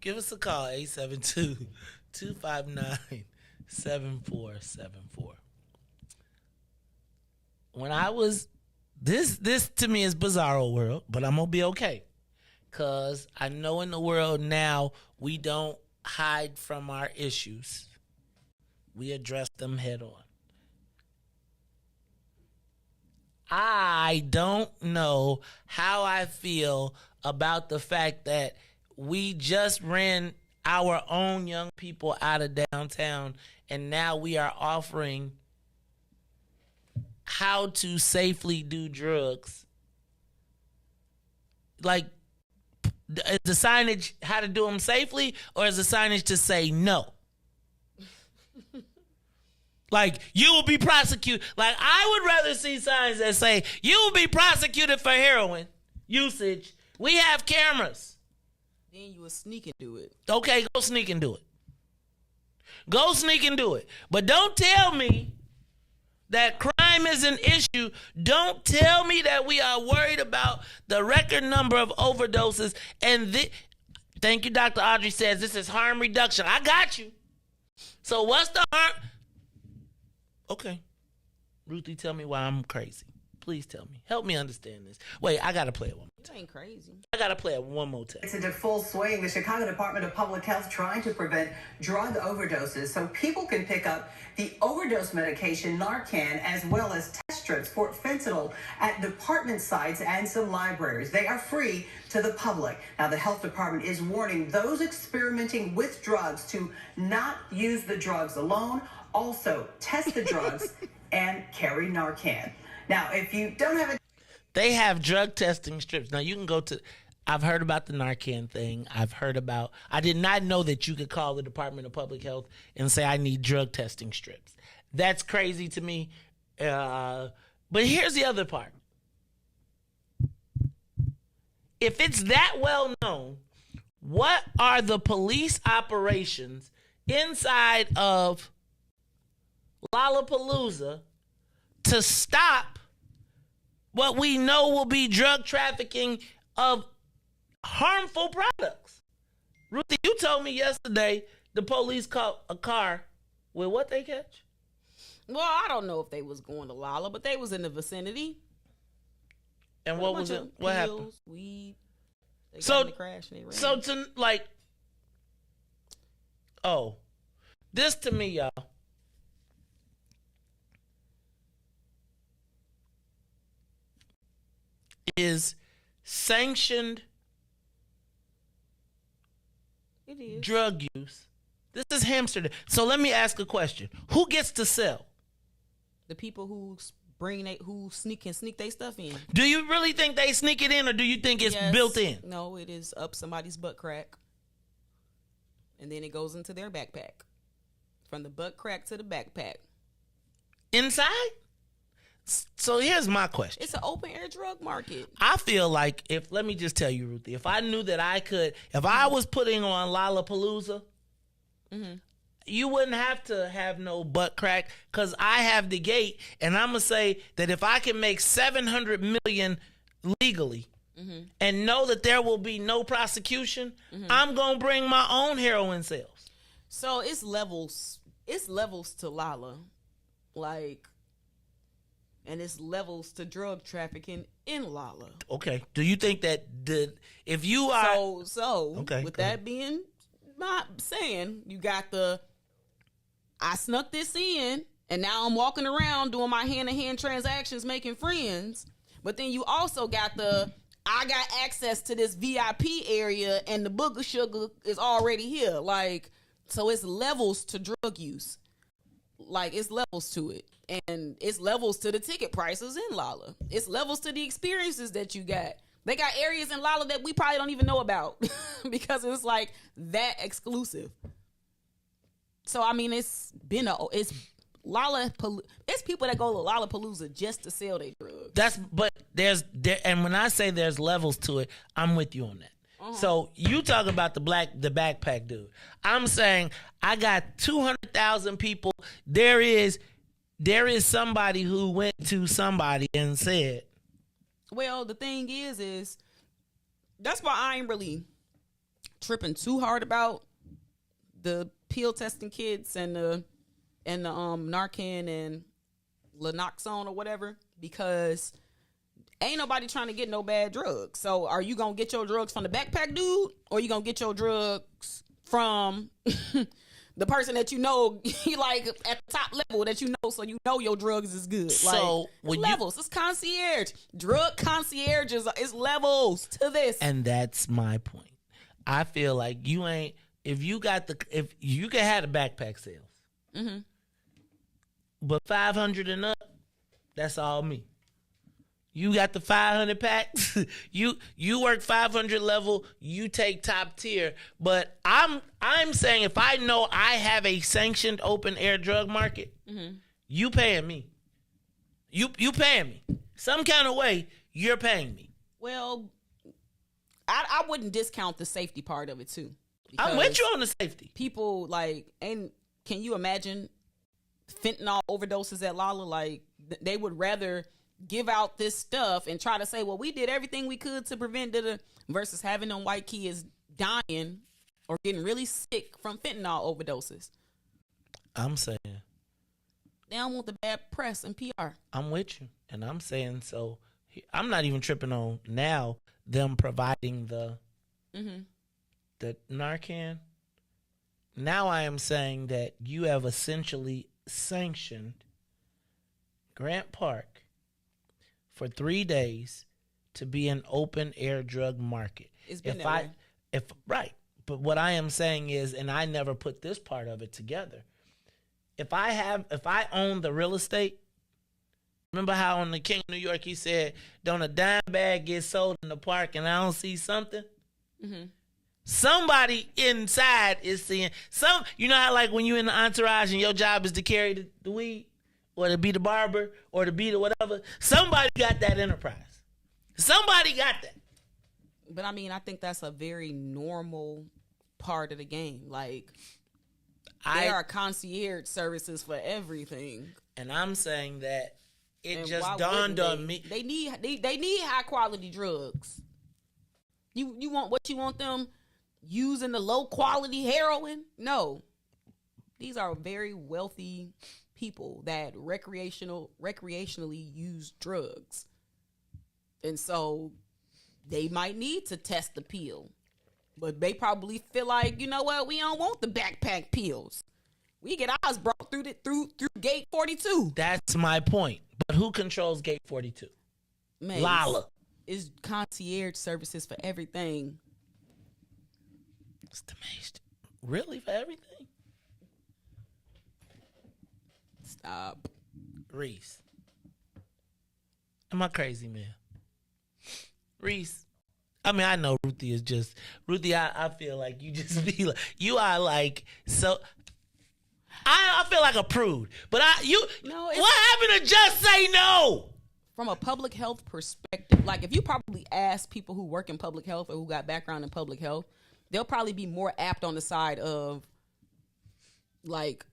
J: Give us a call, 872-259-7474. When I was, this to me is bizarro world, but I'm going to be okay. Because I know in the world now, we don't hide from our issues. We address them head on. I don't know how I feel about the fact that we just ran our own young people out of downtown, and now we are offering how to safely do drugs. Like, is the signage how to do them safely, or is the signage to say no? Like, you will be prosecuted. Like, I would rather see signs that say, you will be prosecuted for heroin usage. We have cameras.
L: Then you would sneak and do it.
J: Okay, go sneak and do it. Go sneak and do it. But don't tell me that crime is an issue. Don't tell me that we are worried about the record number of overdoses. And thank you, Dr. Audrey says this is harm reduction. I got you. So what's the harm? Okay. Ruthie, tell me why I'm crazy. Please tell me. Help me understand this. Wait, I got to play it one more time.
L: You ain't crazy.
J: I got to play it one more time.
T: It's into full swing. The Chicago Department of Public Health trying to prevent drug overdoses so people can pick up the overdose medication Narcan as well as test strips for fentanyl at department sites and some libraries. They are free to the public. Now, the health department is warning those experimenting with drugs to not use the drugs alone, also test the drugs and carry Narcan. Now, if you don't have a...
J: They have drug testing strips. Now, you can go to... I've heard about the Narcan thing. I did not know that you could call the Department of Public Health and say, I need drug testing strips. That's crazy to me. But here's the other part. If it's that well known, what are the police operations inside of Lollapalooza to stop what we know will be drug trafficking of harmful products? Ruthie, you told me yesterday the police caught a car with what they catch?
L: Well, I don't know if they was going to Lala, but they was in the vicinity.
J: And what was it? What happened?
L: Pills, weed. They got in the crash and they ran.
J: So to this to me, y'all. Is sanctioned drug use. This is Amsterdam. So let me ask a question. Who gets to sell?
L: The people who who can sneak their stuff in.
J: Do you really think they sneak it in, or do you think it's
L: Yes.
J: built in?
L: No, it is up somebody's butt crack, and then it goes into their backpack. From the butt crack to the backpack.
J: Inside? So here's my question.
L: It's an open air drug market.
J: I feel like let me just tell you, Ruthie, if I knew that if I was putting on Lollapalooza, you wouldn't have to have no butt crack, because I have the gate, and I'm going to say that if I can make $700 million legally and know that there will be no prosecution, I'm going to bring my own heroin sales.
L: So it's levels. It's levels to Lala. And it's levels to drug trafficking in Lala.
J: Okay. Do you think that if you are
L: okay, with that being not saying, you got I snuck this in, and now I'm walking around doing my hand-to-hand transactions, making friends. But then you also got I got access to this VIP area, and the booger sugar is already here. So it's levels to drug use. It's levels to it. And it's levels to the ticket prices in Lala. It's levels to the experiences that you got. They got areas in Lala that we probably don't even know about because it's that exclusive. So, I mean, it's people that go to Lollapalooza just to sell their drugs.
J: And when I say there's levels to it, I'm with you on that. So you talk about the backpack dude. I'm saying I got 200,000 people. There is somebody who went to somebody and said.
L: Well, the thing is that's why I ain't really tripping too hard about the pill testing kits and the Narcan and Lanoxone or whatever, because ain't nobody trying to get no bad drugs. So are you going to get your drugs from the backpack dude, or you going to get your drugs from the person that you know, at the top level that you know, so you know your drugs is good?
J: So
L: it's levels. It's concierge. Drug concierge is levels to this.
J: And that's my point. I feel like if you can have the backpack sales, but 500 and up, that's all me. You got the 500 packs. you work 500 level. You take top tier. But I'm saying, if I know I have a sanctioned open air drug market, you paying me. You paying me some kind of way. You're paying me.
L: Well, I wouldn't discount the safety part of it too.
J: I'm with you on the safety.
L: People and can you imagine fentanyl overdoses at Lala? They would rather give out this stuff and try to say, well, we did everything we could to prevent it, versus having them white kids dying or getting really sick from fentanyl overdoses.
J: I'm saying
L: they don't want the bad press and PR.
J: I'm with you. And I'm saying, so I'm not even tripping on now them providing the Narcan. Now I am saying that you have essentially sanctioned Grant Park for 3 days to be an open air drug market.
L: It's been that way.
J: Right. But what I am saying is, and I never put this part of it together, if I own the real estate, remember how on the King of New York he said, don't a dime bag get sold in the park and I don't see something? Somebody inside is seeing you know how when you in the entourage and your job is to carry the weed, or to be the barber, or to be the whatever. Somebody got that enterprise. Somebody got that.
L: But I mean, I think that's a very normal part of the game. There are concierge services for everything.
J: And I'm saying that it just dawned on me.
L: They need high quality drugs. You want them using the low quality heroin? No. These are very wealthy people that recreationally use drugs. And so they might need to test the pill. But they probably feel like, you know what, we don't want the backpack pills. We get ours brought through gate 42.
J: That's my point. But who controls gate 42? Lala.
L: It's concierge services for everything.
J: It's amazing. Really? For everything?
L: Stop.
J: Riis. Am I crazy, man? Reese. I mean, I know Ruthie is just Ruthie. I feel like you just be like you are like so. I feel like a prude, but what happened to just say no?
L: From a public health perspective, like if you probably ask people who work in public health or who got background in public health, they'll probably be more apt on the side of like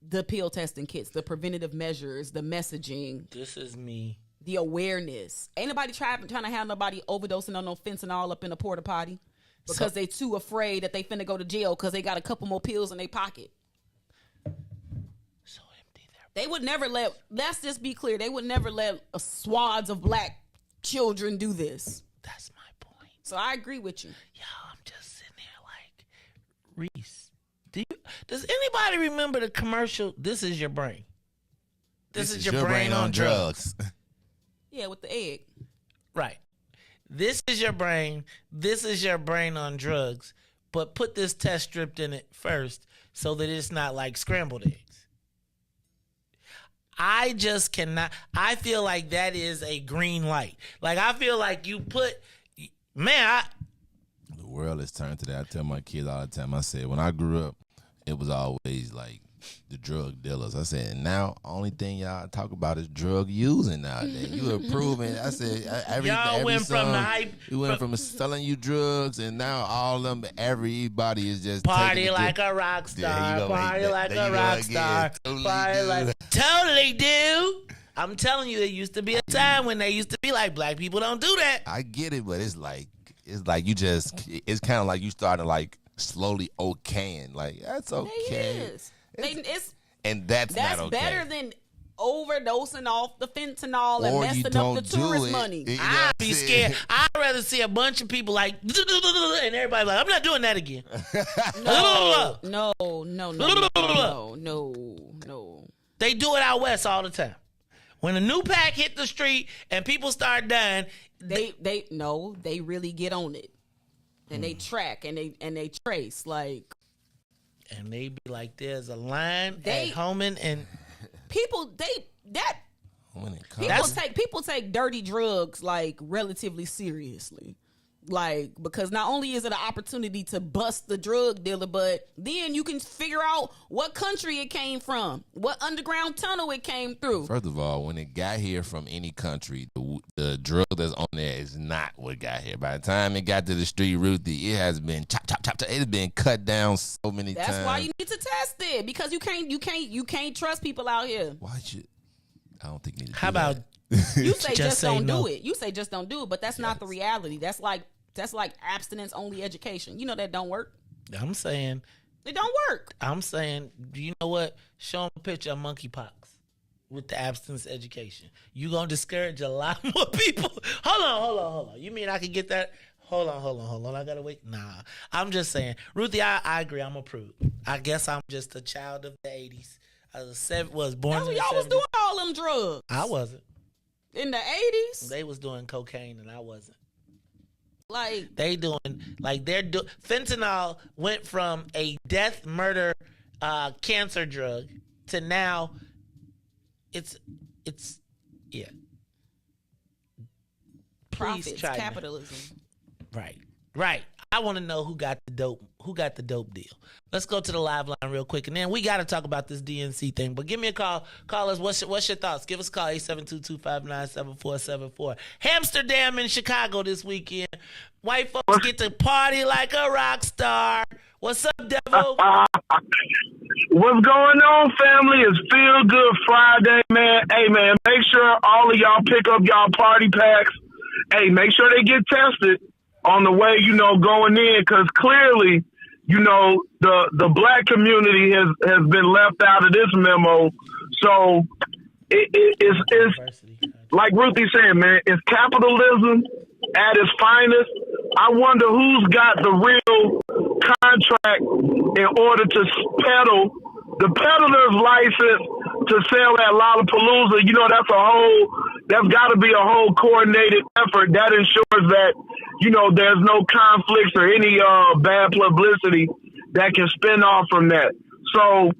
L: the pill testing kits, the preventative measures, the messaging.
J: This is me.
L: The awareness. Ain't nobody trying to have nobody overdosing on no fentanyl up in a porta potty because they too afraid that they finna go to jail because they got a couple more pills in their pocket.
J: So empty there.
L: They would never let's just be clear, they would never let swaths of black children do this.
J: That's my point.
L: So I agree with you.
J: Y'all, I'm just sitting there like, Reese, does anybody remember the commercial, This Is Your Brain? This is your brain on drugs.
L: Yeah, with the egg.
J: Right. This is your brain. This is your brain on drugs. But put this test strip in it first so that it's not like scrambled eggs. I just cannot. I feel like that is a green light. Like, I feel like you put, man,
K: The world has turned to that. I tell my kids all the time. I said, when I grew up, it was always like the drug dealers. I said, now only thing y'all talk about is drug using nowadays. You approving. I said, every
J: went
K: song,
J: from the hype.
K: We went from selling you drugs, and now all of them, everybody is just
J: party like a rock star. Party like a rock star. Party like totally, dude. I'm telling you, there used to be a time when they used to be like, black people don't do that.
K: I get it, but it's like you just. It's kind of like you started like slowly okaying. Like that's okay.
L: It is.
K: And that's not okay.
L: Better than overdosing off the fentanyl and
K: Or
L: messing
K: you
L: up
K: don't
L: the
K: do
L: tourist
K: it.
L: money.
J: I'd be scared. I'd rather see a bunch of people like, and everybody like, I'm not doing that again.
L: No.
J: They do it out west all the time. When a new pack hit the street and people start dying,
L: they really get on it. And they track and they trace like.
J: And they be like, there's a line at Homan and
L: people take dirty drugs like relatively seriously. Like, because not only is it an opportunity to bust the drug dealer, but then you can figure out what country it came from, what underground tunnel it came through.
K: First of all, when it got here from any country, the drug that's on there is not what got here. By the time it got to the street, Ruthie, it has been chop. It's been cut down so many times.
L: That's why you need to test it, because you can't trust people out here.
K: Why should? I don't think you need to.
J: How
K: do
J: about
K: that.
L: You say just don't
J: no.
L: do it. You say just don't do it, but that's not the reality. That's like abstinence only education. You know that don't work.
J: I'm saying
L: it don't work.
J: I'm saying, do you know what? Show them a picture of monkeypox with the abstinence education. You gonna discourage a lot more people. Hold on. You mean I could get that? Hold on. I gotta wait. Nah, I'm just saying, Ruthie. I agree. I'm a prude. I guess I'm just a child of the '80s. I was born.
L: That's when y'all was doing all them drugs.
J: I wasn't.
L: In the '80s,
J: they was doing cocaine and I wasn't.
L: Like
J: fentanyl went from a death, murder, cancer drug to now it's yeah.
L: Profits, capitalism.
J: Right. I want to know who got the dope deal. Let's go to the live line real quick, and then we got to talk about this DNC thing. But give me a call. Call us. What's your thoughts? Give us a call, 872-259-7474. Amsterdam in Chicago this weekend. White folks get to party like a rock star. What's up, Devil?
U: What's going on, family? It's Feel Good Friday, man. Hey, man, make sure all of y'all pick up y'all party packs. Hey, make sure they get tested on the way, going in, because clearly, the black community has been left out of this memo. So it's like Ruthie said, man, it's capitalism at its finest. I wonder who's got the real contract in order to peddle the peddler's license to sell at Lollapalooza. That's got to be a whole coordinated effort that ensures that, there's no conflicts or any bad publicity that can spin off from that. So,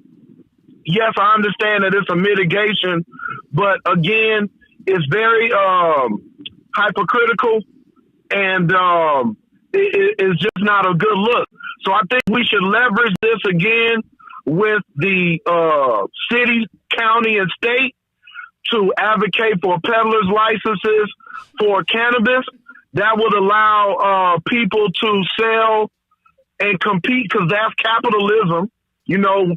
U: yes, I understand that it's a mitigation, but again, is very hypocritical, and it's just not a good look. So I think we should leverage this again with the city, county, and state to advocate for peddlers licenses for cannabis. That would allow people to sell and compete, because that's capitalism. You know,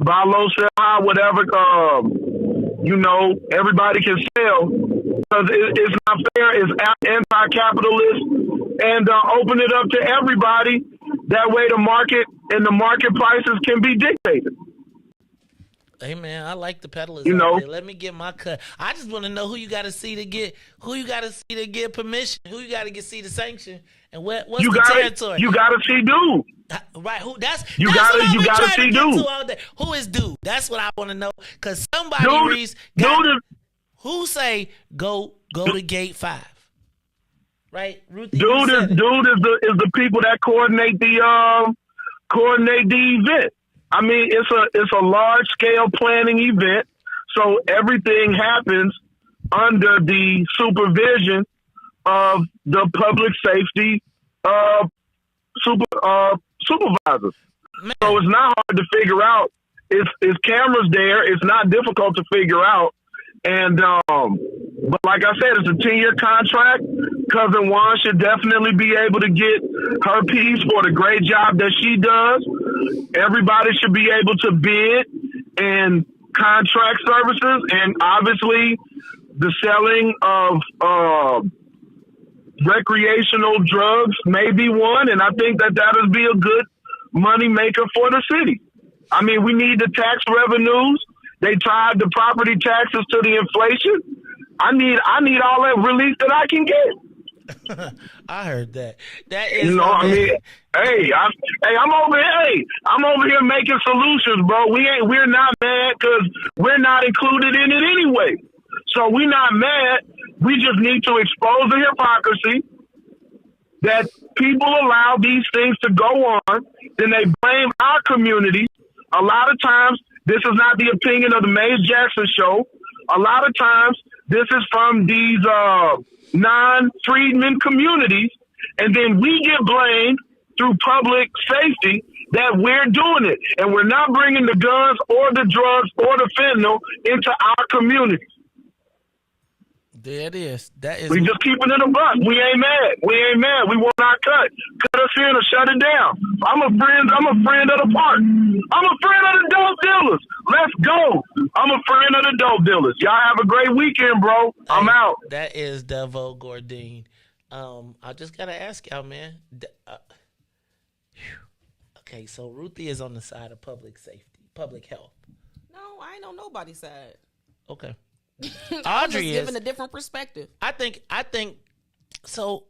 U: buy low, sell high, whatever. You know, everybody can sell, because it's not fair. It's anti-capitalist, and open it up to everybody. That way, the market and the market prices can be dictated.
J: Hey man, I like the peddlers.
U: You know,
J: let me get my cut. I just want to know who you got to see to get permission, who you got to see the sanction, and what's the territory.
U: You got to see dude.
J: Right? Who? That's
U: you
J: got
U: to see dude.
J: Who is dude? That's what I want to know. Because somebody Reese who say go to gate 5. Right? Ruthie,
U: dude is the people that coordinate the event. I mean, it's a large scale planning event, so everything happens under the supervision of the public safety supervisors. Man. So it's not hard to figure out. It's cameras there. It's not difficult to figure out. And but like I said, it's a 10-year contract. Cousin Juan should definitely be able to get her piece for the great job that she does. Everybody should be able to bid and contract services, and obviously the selling of recreational drugs may be one, and I think that would be a good money maker for the city. I mean, we need the tax revenues. They tied the property taxes to the inflation. I need all that relief that I can get.
J: I heard that. That is,
U: you know, I mean, I'm over here making solutions, bro. We're not mad because we're not included in it anyway. So we're not mad. We just need to expose the hypocrisy that people allow these things to go on. Then they blame our community. A lot of times, this is not the opinion of the Maze Jackson show. A lot of times, this is from these non-freedmen communities, and then we get blamed through public safety that we're doing it, and we're not bringing the guns or the drugs or the fentanyl into our communities.
J: There it is. That is.
U: We just keeping it a buck. We ain't mad. We want our cut. Cut us in or shut it down. I'm a friend of the park. I'm a friend of the dope dealers. Let's go. I'm a friend of the dope dealers. Y'all have a great weekend, bro. I'm out.
J: That is Devo Gordine. I just gotta ask y'all, man. Okay, so Ruthie is on the side of public safety, public health.
L: No, I ain't on nobody's side.
J: Okay.
L: I'm just giving a different perspective.
J: I think so.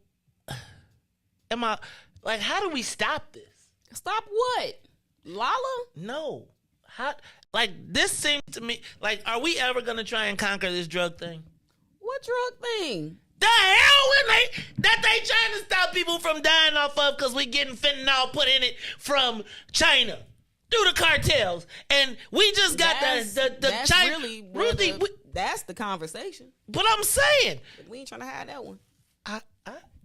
J: Am I like? How do we stop this?
L: Stop what? Lala?
J: No. How? Like this seems to me like, are we ever gonna try and conquer this drug thing?
L: What drug thing?
J: The hell they trying to stop people from dying off of because we getting fentanyl put in it from China through the cartels, and we just got the China.
L: Really
J: Ruthie,
L: that's the conversation.
J: But I'm saying
L: we ain't trying to hide that one.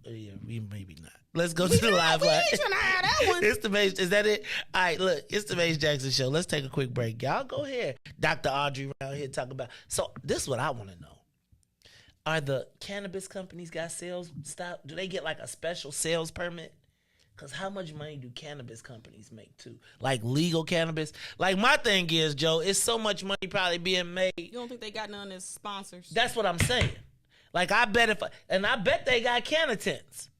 J: Yeah, we maybe not. Let's go to the live line.
L: We ain't trying to hide that one.
J: It's the Maze. Is that it? All right, look, it's the Maze Jackson show. Let's take a quick break. Y'all go ahead. Dr. Audrey around here talking about. So this is what I want to know. Are the cannabis companies got sales stop? Do they get like a special sales permit? Because how much money do cannabis companies make too? Like legal cannabis? Like my thing is, Joe, it's so much money probably being made.
L: You don't think they got none as sponsors?
J: That's what I'm saying. Like I bet I bet they got canna tents.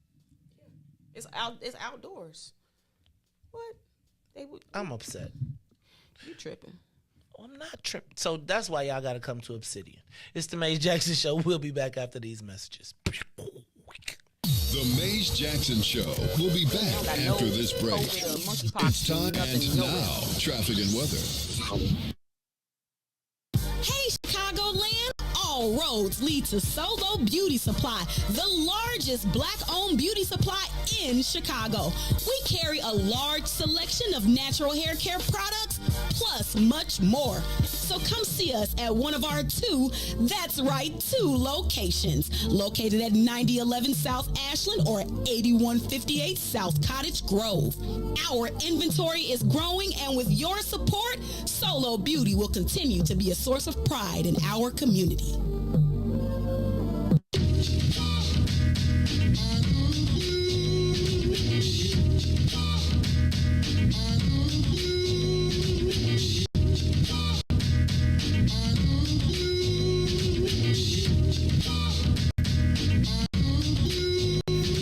L: It's outdoors. What?
J: I'm upset.
L: You tripping.
J: I'm not tripping. So that's why y'all got to come to Obsidian. It's the Maze Jackson Show. We'll be back after these messages.
I: The Maze Jackson Show will be back after this break. It's time and now, traffic and weather.
N: Hey, Chicagoland. All roads lead to Solo Beauty Supply, the largest Black-owned beauty supply in Chicago. We carry a large selection of natural hair care products, plus much more. So come see us at one of our two locations. Located at 9011 South Ashland or 8158 South Cottage Grove. Our inventory is growing, and with your support, Solo Beauty will continue to be a source of pride in our community.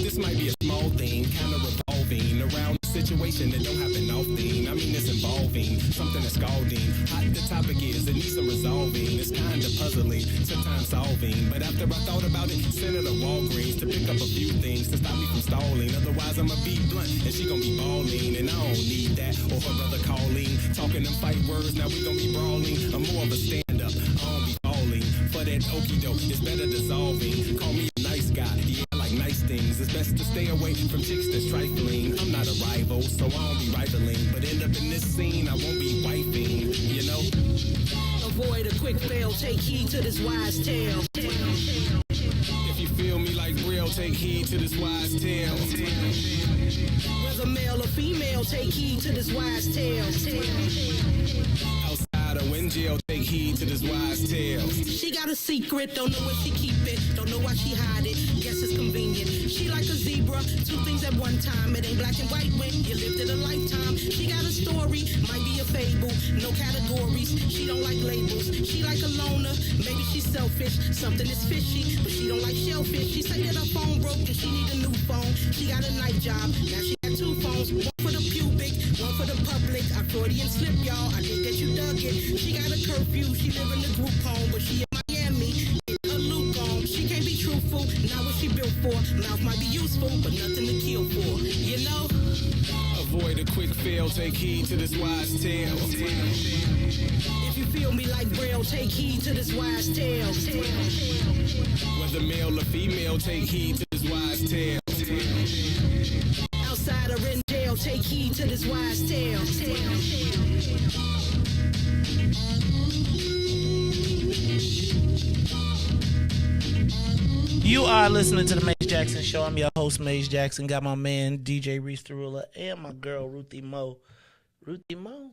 R: This might be a small thing, kind of revolving around a situation that don't happen often. I mean, it's involving something that's scalding. Hot the topic is, it needs some resolving. It's kind of puzzling, sometimes solving. But after I thought about it, sent her to Walgreens to pick up a few things to stop me from stalling. Otherwise, I'ma be blunt and she gon' be bawling. And I don't need that, or her brother calling. Talking them fight words, now we gon' be brawling. I'm more of a stand-up, I don't be falling. For that okie doke, it's better dissolving. Call me a nice guy, yeah, I like nice things. It's best to stay away from chicks that's trifling. I'm not a rival, so I don't be rivaling. But end up in this scene, I won't be wifing, you know?
P: Avoid a quick fail, take heed to this wise tale.
R: If you feel me like real, take heed to this wise tale.
P: Whether male or female, take heed to this wise tale.
R: Outside or in jail, take heed to this wise tale.
P: She got a secret, don't know where she keep it, don't know why she hide it, guess it's convenient. She like a zebra, two things at one time. It ain't black and white when you lived it a lifetime. She got a story, might be a fable, no categories. She don't like labels, she like a loner. Maybe she's selfish, something is fishy, but she don't like shellfish. She say that her phone broke and she need a new phone. She got a night job, now she got two phones, one for the pubic, one for the public. I Freudian slip, y'all, I think that you dug it. She got a curfew, she live in the group home, but she in Miami, a Luke on. She can't be truthful, not what she built for. Mouth might be useful, but nothing to kill for, you know?
R: Avoid a quick fail, take heed to this wise tale.
P: If you feel me like Braille, take heed to this wise tale.
R: Whether male or female, take heed to this wise tale.
P: Outside or in jail, take heed to this wise tale.
J: You are listening to the Maze Jackson Show. I'm your host, Maze Jackson. Got my man, DJ Riis and my girl, Ruthie Mo. Ruthie Mo?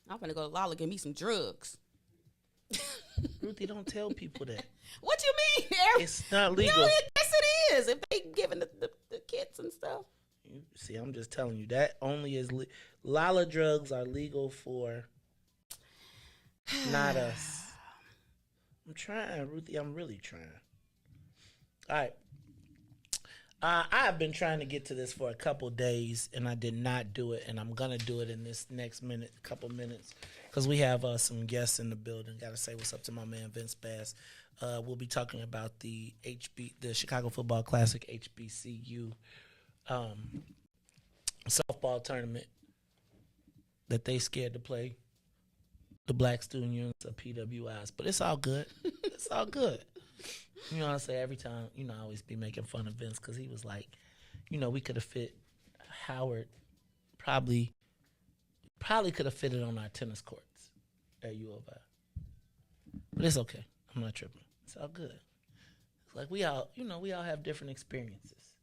L: I'm gonna go to Lala get me some drugs.
J: Ruthie, don't tell people that.
L: What you mean?
J: It's not legal.
L: No, yes it is. If they giving the kits and stuff.
J: See, I'm just telling you that only is Lala drugs are legal for not us. I'm trying, Ruthie. I'm really trying. All right. I've been trying to get to this for a couple days, and I did not do it, and I'm going to do it in this next couple minutes, because we have some guests in the building. Got to say what's up to my man, Vince Bass. We'll be talking about the Chicago Football Classic HBCU softball tournament that they scared to play the Black Student Unions of PWIs. But it's all good. It's all good. You know what I say? Every time, I always be making fun of Vince because he was like, we could have fit Howard, probably could have fitted on our tennis courts at U of I. But it's okay. I'm not tripping. It's all good. It's like we all have different experiences.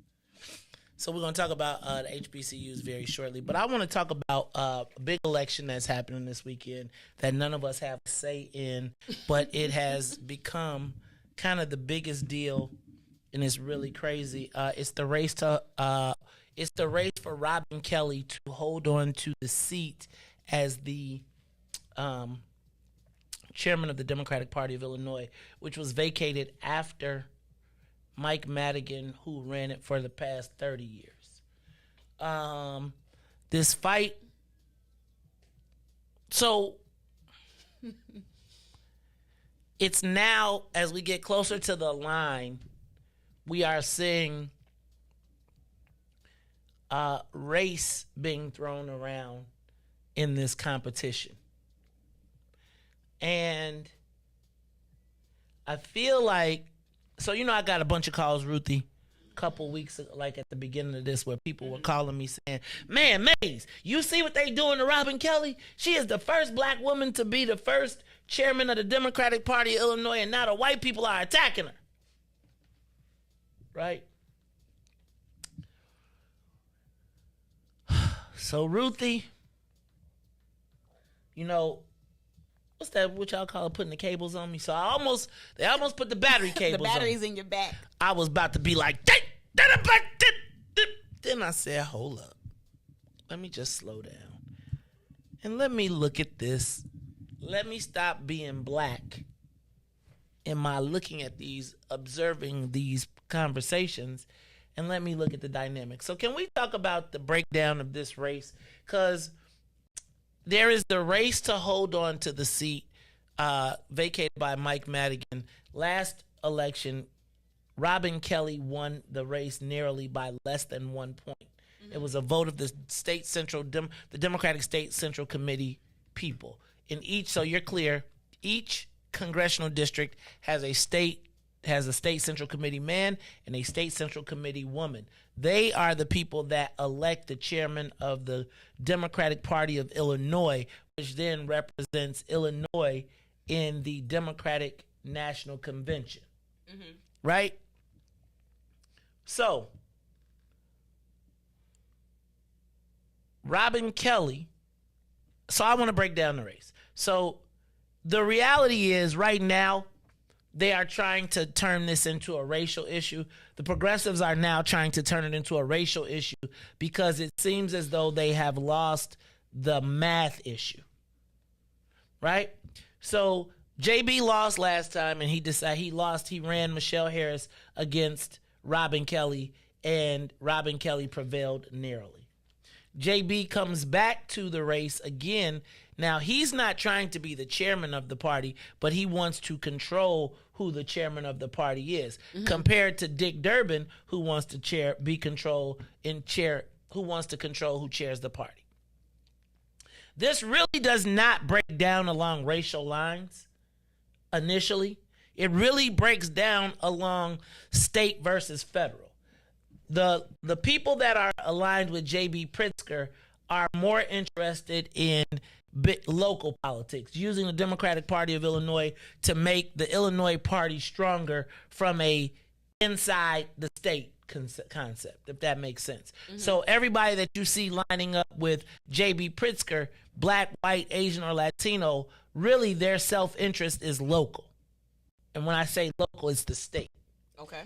J: So we're going to talk about the HBCUs very shortly. But I want to talk about a big election that's happening this weekend that none of us have a say in, but it has become kind of the biggest deal, and it's really crazy. It's the race for Robin Kelly to hold on to the seat as the chairman of the Democratic Party of Illinois, which was vacated after Mike Madigan, who ran it for the past 30 years. This fight, so it's now, as we get closer to the line, we are seeing race being thrown around in this competition. And I feel like, so I got a bunch of calls, Ruthie, couple weeks ago, like at the beginning of this, where people were calling me saying, man, Maze, you see what they doing to Robin Kelly? She is the first black woman to be the first chairman of the Democratic Party of Illinois, and now the white people are attacking her. Right? So Ruthie, you know, what's that? What y'all call it? Putting the cables on me. So they almost put the battery cables.
L: The battery's
J: on.
L: in your back.
J: I was about to be like, then I said, hold up, let me just slow down and let me look at this. Let me stop being black in my looking at these, observing these conversations, and let me look at the dynamics. So can we talk about the breakdown of this race? Because there is the race to hold on to the seat vacated by Mike Madigan. Last election, Robin Kelly won the race narrowly by less than 1 point. Mm-hmm. It was a vote of the state central, the Democratic State Central Committee people. In each, so you're clear, each congressional district has a state central committee man and a state central committee woman. They are the people that elect the chairman of the Democratic Party of Illinois, which then represents Illinois in the Democratic National Convention. Mm-hmm. Right? So, Robin Kelly, so I want to break down the race. So, the reality is right now, they are trying to turn this into a racial issue. The progressives are now trying to turn it into a racial issue because it seems as though they have lost the math issue. Right? So JB lost last time, and he ran Michelle Harris against Robin Kelly, and Robin Kelly prevailed narrowly. JB comes back to the race again. Now, he's not trying to be the chairman of the party, but he wants to control who the chairman of the party is, compared to Dick Durbin, who wants to control who chairs the party. This really does not break down along racial lines initially. It really breaks down along state versus federal. The people that are aligned with J.B. Pritzker are more interested in local politics, using the Democratic Party of Illinois to make the Illinois party stronger from a inside the state concept, if that makes sense. Mm-hmm. So everybody that you see lining up with J.B. Pritzker, black, white, Asian, or Latino, really their self-interest is local. And when I say local, it's the state. Okay.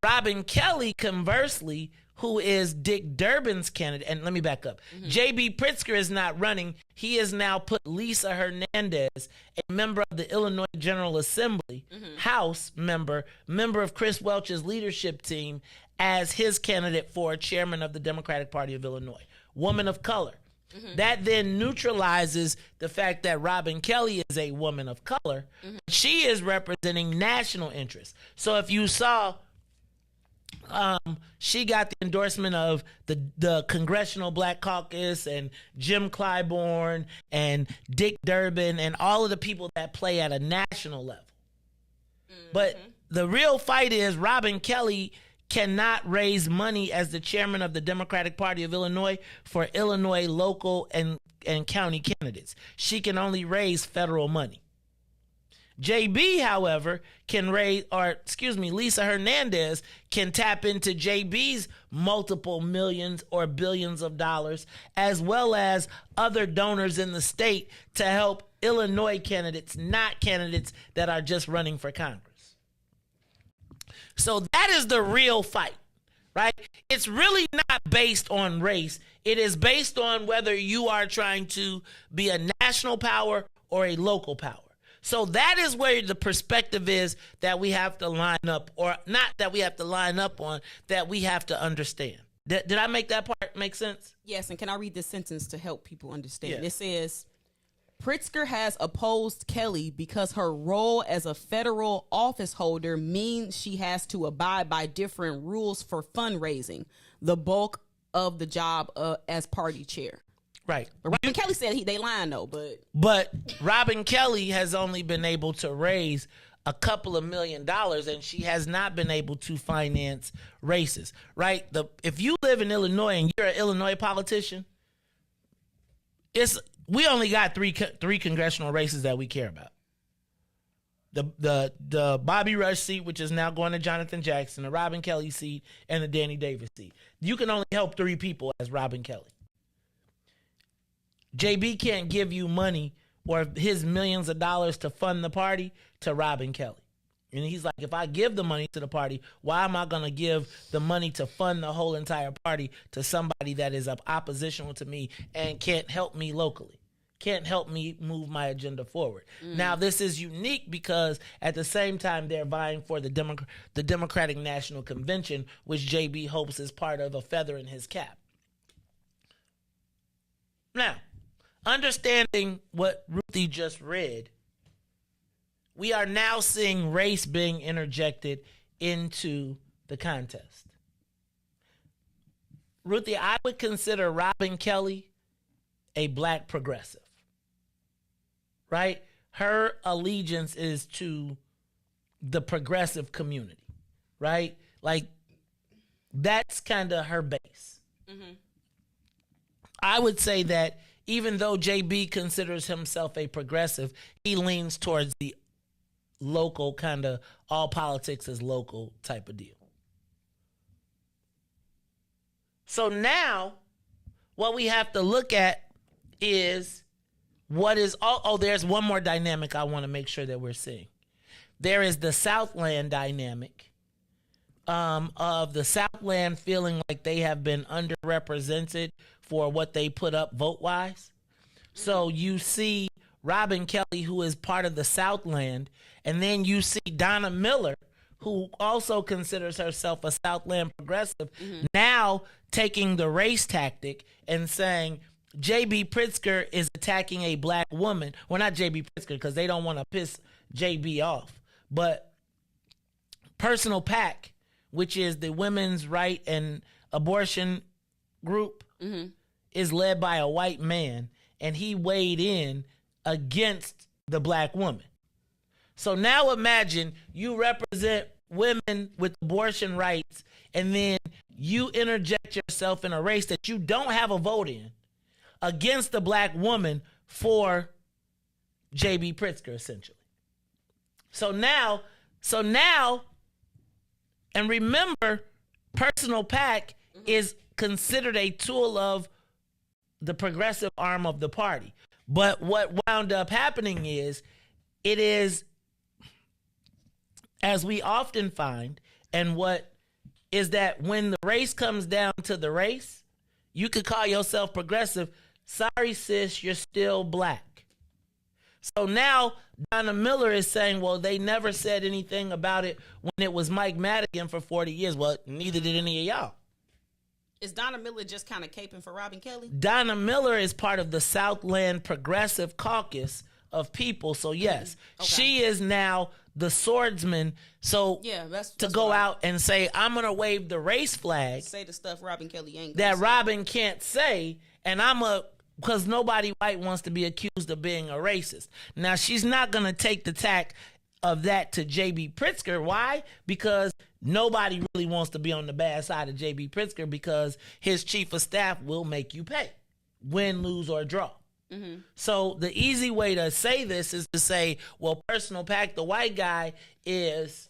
J: Robin Kelly, conversely, who is Dick Durbin's candidate, and let me back up. Mm-hmm. J.B. Pritzker is not running. He has now put Lisa Hernandez, a member of the Illinois General Assembly, House member of Chris Welch's leadership team, as his candidate for chairman of the Democratic Party of Illinois. Woman of color. Mm-hmm. That then neutralizes the fact that Robin Kelly is a woman of color. Mm-hmm. She is representing national interests. So if you saw, she got the endorsement of the Congressional Black Caucus and Jim Clyburn and Dick Durbin and all of the people that play at a national level. Mm-hmm. But the real fight is Robin Kelly cannot raise money as the chairman of the Democratic Party of Illinois for Illinois local and county candidates. She can only raise federal money. JB, however, Lisa Hernandez can tap into JB's multiple millions or billions of dollars, as well as other donors in the state to help Illinois candidates, not candidates that are just running for Congress. So that is the real fight, right? It's really not based on race. It is based on whether you are trying to be a national power or a local power. So that is where the perspective is that we have to line up, or not that we have to line up on, that we have to understand. Did I make that part make sense?
L: Yes, and can I read this sentence to help people understand?
J: Yes.
L: It says, Pritzker has opposed Kelly because her role as a federal office holder means she has to abide by different rules for fundraising, the bulk of the job as party chair.
J: Right.
L: But Robin Kelly said they lying though,
J: but Robin Kelly has only been able to raise a couple of $1 million, and she has not been able to finance races, right? If you live in Illinois and you're an Illinois politician, we only got three congressional races that we care about. The Bobby Rush seat, which is now going to Jonathan Jackson, the Robin Kelly seat, and the Danny Davis seat. You can only help 3 people as Robin Kelly. JB can't give you money or his millions of dollars to fund the party to Robin Kelly. And he's like, if I give the money to the party, why am I going to give the money to fund the whole entire party to somebody that is oppositional to me and can't help me locally, can't help me move my agenda forward? Now, this is unique because at the same time, they're vying for the Democratic National Convention, which JB hopes is part of a feather in his cap. Now, understanding what Ruthie just read, we are now seeing race being interjected into the contest. Ruthie, I would consider Robin Kelly a black progressive, right? Her allegiance is to the progressive community, right? Like, that's kind of her base. I would say that even though JB considers himself a progressive, he leans towards the local kind of all politics is local type of deal. So now what we have to look at is there's one more dynamic I want to make sure that we're seeing. There is the Southland dynamic of the Southland feeling like they have been underrepresented for what they put up vote-wise. So you see Robin Kelly, who is part of the Southland, and then you see Donna Miller, who also considers herself a Southland progressive, now taking the race tactic and saying J.B. Pritzker is attacking a black woman. Well, not J.B. Pritzker, because they don't want to piss J.B. off. But Personal PAC, which is the women's right and abortion group, is led by a white man, and he weighed in against the black woman. So now imagine you represent women with abortion rights, and then you interject yourself in a race that you don't have a vote in against the black woman for J.B. Pritzker, essentially. So now, and remember, Personal PAC is considered a tool of the progressive arm of the party. But what wound up happening is, it is, as we often find, and what is that when the race comes down to the race, you could call yourself progressive. Sorry, sis, you're still black. So now Donna Miller is saying, well, they never said anything about it when it was Mike Madigan for 40 years. Well, neither did any of y'all.
L: Is Donna Miller just kind of caping for Robin Kelly?
J: Donna Miller is part of the Southland Progressive Caucus of people. So yes, she is now the swordsman. So that's go out and say, I'm going to wave the race flag.
L: Say the stuff Robin Kelly ain't
J: that Robin can't say. And because nobody white wants to be accused of being a racist. Now, she's not going to take the tack of that to J.B. Pritzker. Why? Because nobody really wants to be on the bad side of J.B. Pritzker, because his chief of staff will make you pay, win, lose, or draw. So the easy way to say this is to say, well, Personal PAC, the white guy, is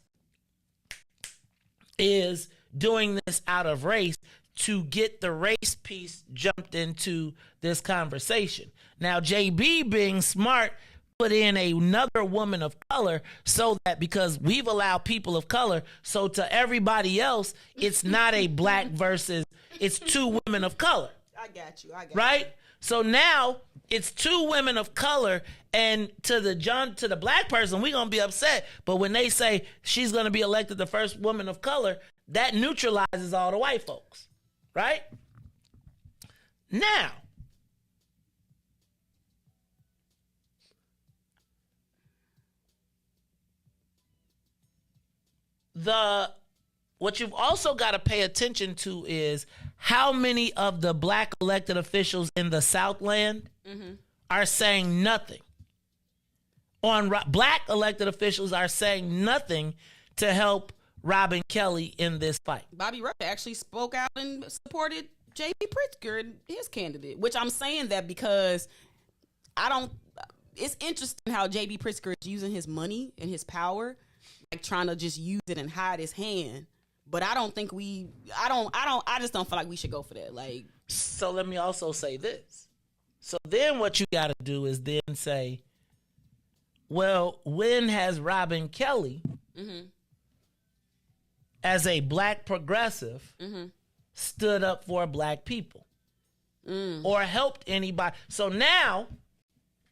J: doing this out of race to get the race piece jumped into this conversation. Now, JB, being smart, put in another woman of color, so that, because we've allowed people of color, so to everybody else, it's not a black versus, it's 2 women of color.
L: I got you.
J: Right? So now it's 2 women of color, and to the black person, we're going to be upset. But when they say she's going to be elected the first woman of color, that neutralizes all the white folks. Right? Now, what you've also got to pay attention to is how many of the black elected officials in the Southland are saying nothing
E: black elected officials are saying nothing to help Robin Kelly in this fight.
L: Bobby Rush actually spoke out and supported J.B. Pritzker and his candidate, which I'm saying that because it's interesting how J.B. Pritzker is using his money and his power, like trying to just use it and hide his hand. But I just don't feel like we should go for that. Like,
E: so let me also say this. So then what you got to do is then say, well, when has Robin Kelly, as a black progressive, stood up for black people or helped anybody? So now,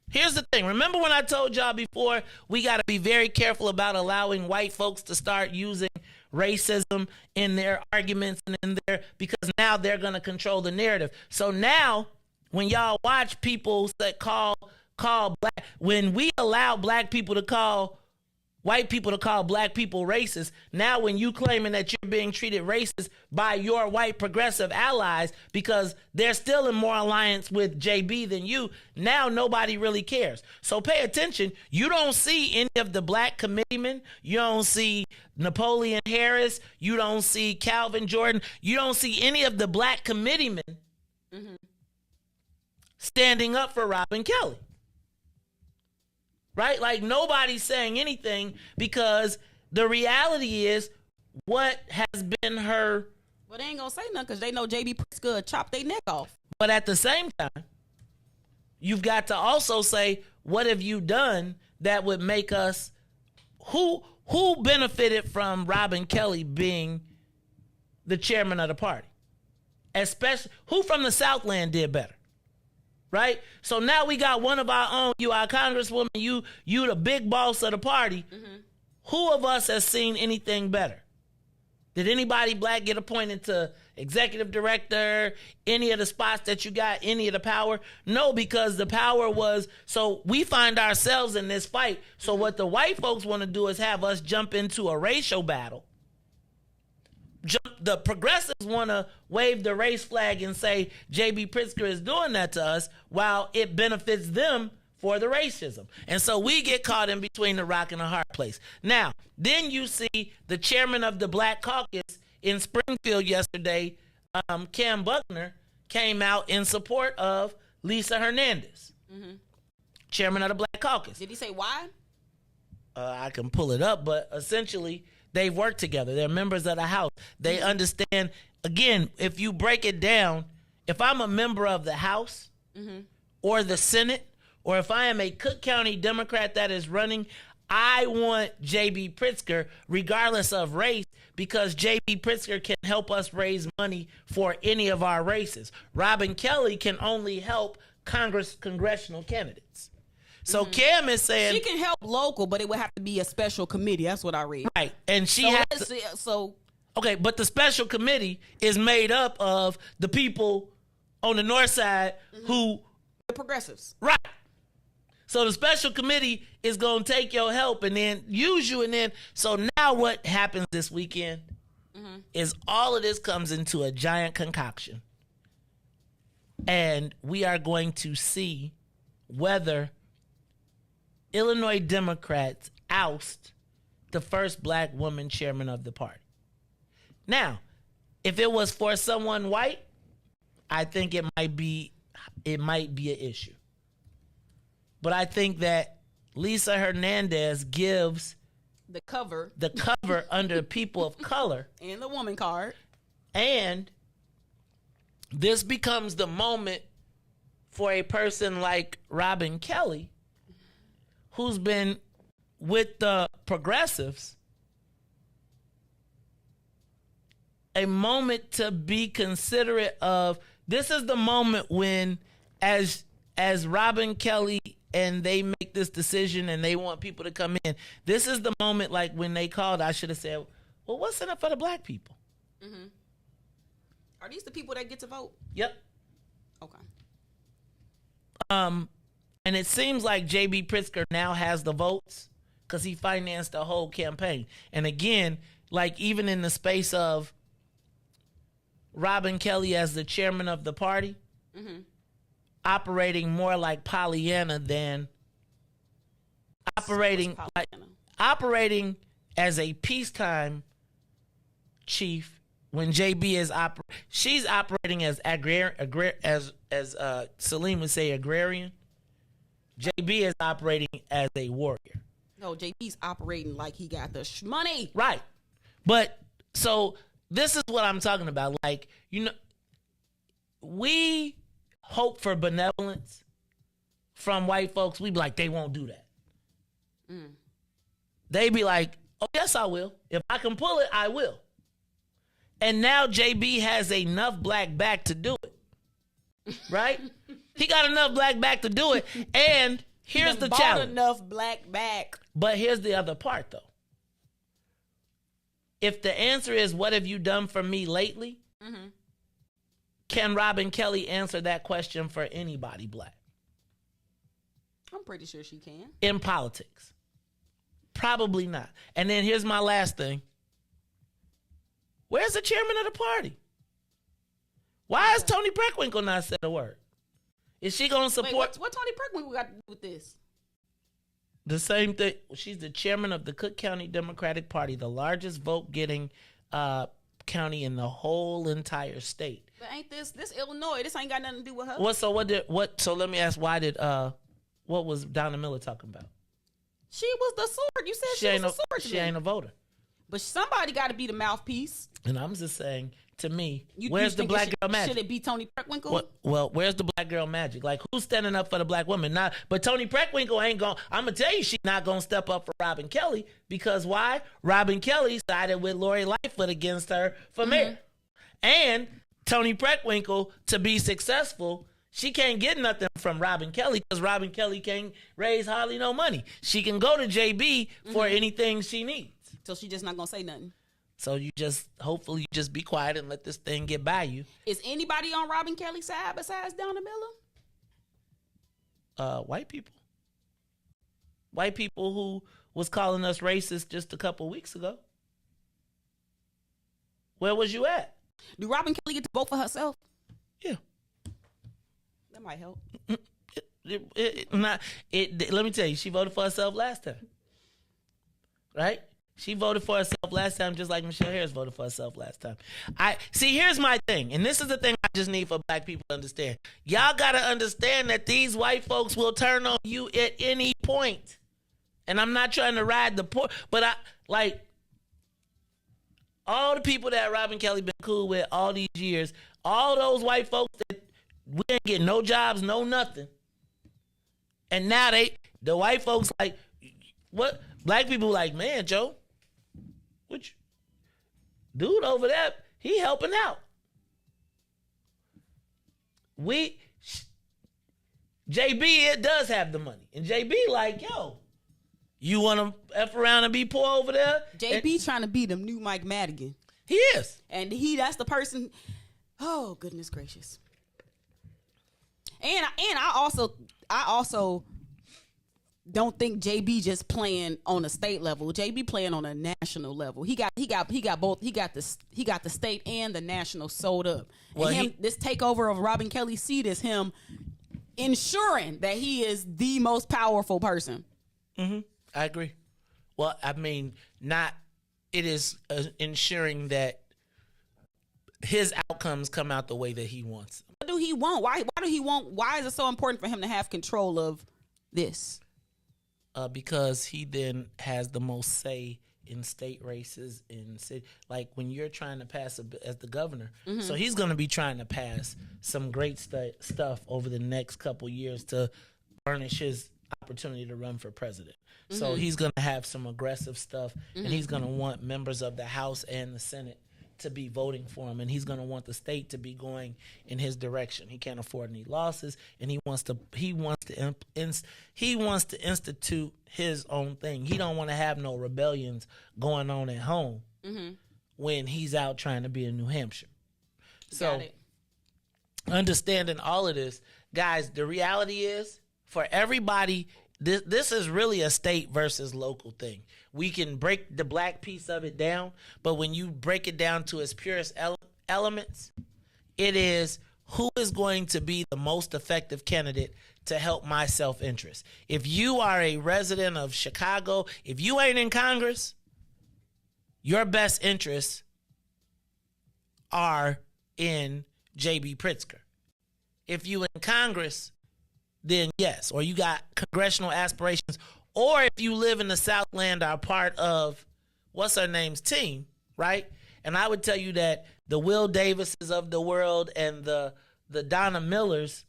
E: here's the thing. Remember when I told y'all before, we got to be very careful about allowing white folks to start using racism in their arguments and in their, because now they're going to control the narrative. So now when y'all watch people that call black, when we allow black people to call white people to call black people racist, now when you claiming that you're being treated racist by your white progressive allies because they're still in more alliance with JB than you, now nobody really cares. So pay attention. You don't see any of the black committeemen. You don't see Napoleon Harris. You don't see Calvin Jordan. You don't see any of the black committeemen standing up for Robin Kelly. Right? Like nobody's saying anything because the reality is what has been her.
L: Well, they ain't gonna say nothing because they know J.B. Pritzker chop their neck off.
E: But at the same time, you've got to also say, what have you done that would make us, who benefited from Robin Kelly being the chairman of the party? Especially, who from the Southland did better? Right? So now we got one of our own, you our congresswoman, you the big boss of the party. Who of us has seen anything better? Did anybody black get appointed to executive director, any of the spots that you got, any of the power? No, because the power was, so we find ourselves in this fight. So what the white folks want to do is have us jump into a racial battle. The progressives want to wave the race flag and say J.B. Pritzker is doing that to us while it benefits them for the racism. And so we get caught in between the rock and the hard place. Now, then you see the chairman of the Black Caucus in Springfield yesterday, Cam Buckner, came out in support of Lisa Hernandez, chairman of the Black Caucus.
L: Did he say why?
E: I can pull it up, but essentially they've worked together. They're members of the House. They understand. Again, if you break it down, if I'm a member of the House or the Senate, or if I am a Cook County Democrat that is running, I want J.B. Pritzker, regardless of race, because J.B. Pritzker can help us raise money for any of our races. Robin Kelly can only help congressional candidates. So Cam is saying
L: she can help local, but it would have to be a special committee. That's what I read.
E: Right, and she okay, but the special committee is made up of the people on the north side who
L: the progressives.
E: Right. So the special committee is going to take your help and then use you, and then so now what happens this weekend is all of this comes into a giant concoction, and we are going to see whether Illinois Democrats oust the first black woman chairman of the party. Now, if it was for someone white, I think it might be an issue. But I think that Lisa Hernandez gives
L: the cover
E: under people of color
L: and the woman card.
E: And this becomes the moment for a person like Robin Kelly, who's been with the progressives, a moment to be considerate of. This is the moment when, as Robin Kelly and they make this decision and they want people to come in, this is the moment, like when they called, I should have said, well, what's in it for the black people?
L: Are these the people that get to vote?
E: Yep.
L: Okay.
E: And it seems like J.B. Pritzker now has the votes because he financed the whole campaign. And again, like even in the space of Robin Kelly as the chairman of the party, operating more like Pollyanna than
J: operating as a peacetime chief when JB is she's operating as as Salim would say, agrarian. JB is operating as a warrior.
L: No, JB's operating like he got the money.
J: Right. But so this is what I'm talking about. Like, we hope for benevolence from white folks. We be like, they won't do that. They be like, oh, yes, I will. If I can pull it, I will. And now JB has enough black back to do it. Right? He got enough black back to do it. And here's the challenge.
L: Enough black back.
J: But here's the other part, though. If the answer is, what have you done for me lately? Can Robin Kelly answer that question for anybody black?
L: I'm pretty sure she can.
J: In politics. Probably not. And then here's my last thing. Where's the chairman of the party? Why is Tony Preckwinkle not said a word? Is she going to support?
L: Wait, what Tony Preckwinkle got to do with this?
J: The same thing. She's the chairman of the Cook County Democratic Party, the largest vote-getting county in the whole entire state.
L: But ain't this Illinois? This ain't got nothing to do with her.
J: So let me ask, what was Donna Miller talking about?
L: She was the sword. You said she was the sword.
J: She ain't a voter.
L: But somebody got to be the mouthpiece.
J: And I'm just saying, to me, where's the black girl magic?
L: Should it be Tony Preckwinkle?
J: Well, where's the black girl magic? Like, who's standing up for the black woman? But Tony Preckwinkle ain't going. I'm gonna tell you, she's not gonna step up for Robin Kelly because why? Robin Kelly sided with Lori Lightfoot against her for mayor, and Tony Preckwinkle, to be successful, she can't get nothing from Robin Kelly because Robin Kelly can't raise hardly no money. She can go to JB for anything she needs.
L: So she just not gonna say nothing.
J: So hopefully you just be quiet and let this thing get by you.
L: Is anybody on Robin Kelly's side besides Donna Miller?
J: White people. White people who was calling us racist just a couple weeks ago. Where was you at?
L: Do Robin Kelly get to vote for herself?
J: Yeah.
L: That might help.
J: Let me tell you, she voted for herself last time. Right? She voted for herself last time just like Michelle Harris voted for herself last time. Here's my thing, and this is the thing I just need for black people to understand. Y'all got to understand that these white folks will turn on you at any point. And I'm not trying to ride the poor, but all the people that Robin Kelly been cool with all these years, all those white folks that we ain't get no jobs, no nothing. And now the white folks like, what? Black people like, man, Joe, dude over there, he helping out. JB, it does have the money. And JB like, yo, you want to F around and be poor over there?
L: JB trying to be the new Mike Madigan.
J: He is.
L: And that's the person. Oh, goodness gracious. And I also don't think JB just playing on a state level. JB playing on a national level. He got both. He got the state and the national sold up. Well, and this takeover of Robin Kelly's seat is him ensuring that he is the most powerful person.
J: I agree. Well, I mean, it is ensuring that his outcomes come out the way that he wants.
L: What do he want? Why is it so important for him to have control of this?
J: Because he then has the most say in state races in city. Like when you're trying to pass as the governor. So he's going to be trying to pass some great stuff over the next couple years to furnish his opportunity to run for president. So he's going to have some aggressive stuff, and he's going to want members of the House and the Senate to be voting for him, and he's going to want the state to be going in his direction. He can't afford any losses, and he wants to institute his own thing. He don't want to have no rebellions going on at home when he's out trying to be in New Hampshire. So understanding all of this, guys, the reality is for everybody, this is really a state versus local thing. We can break the black piece of it down, but when you break it down to its purest elements, it is who is going to be the most effective candidate to help my self-interest. If you are a resident of Chicago, if you ain't in Congress, your best interests are in J.B. Pritzker. If you in Congress, then yes, or you got congressional aspirations, or if you live in the Southland, are part of what's her name's team, right? And I would tell you that the Will Davises of the world and the Donna Millers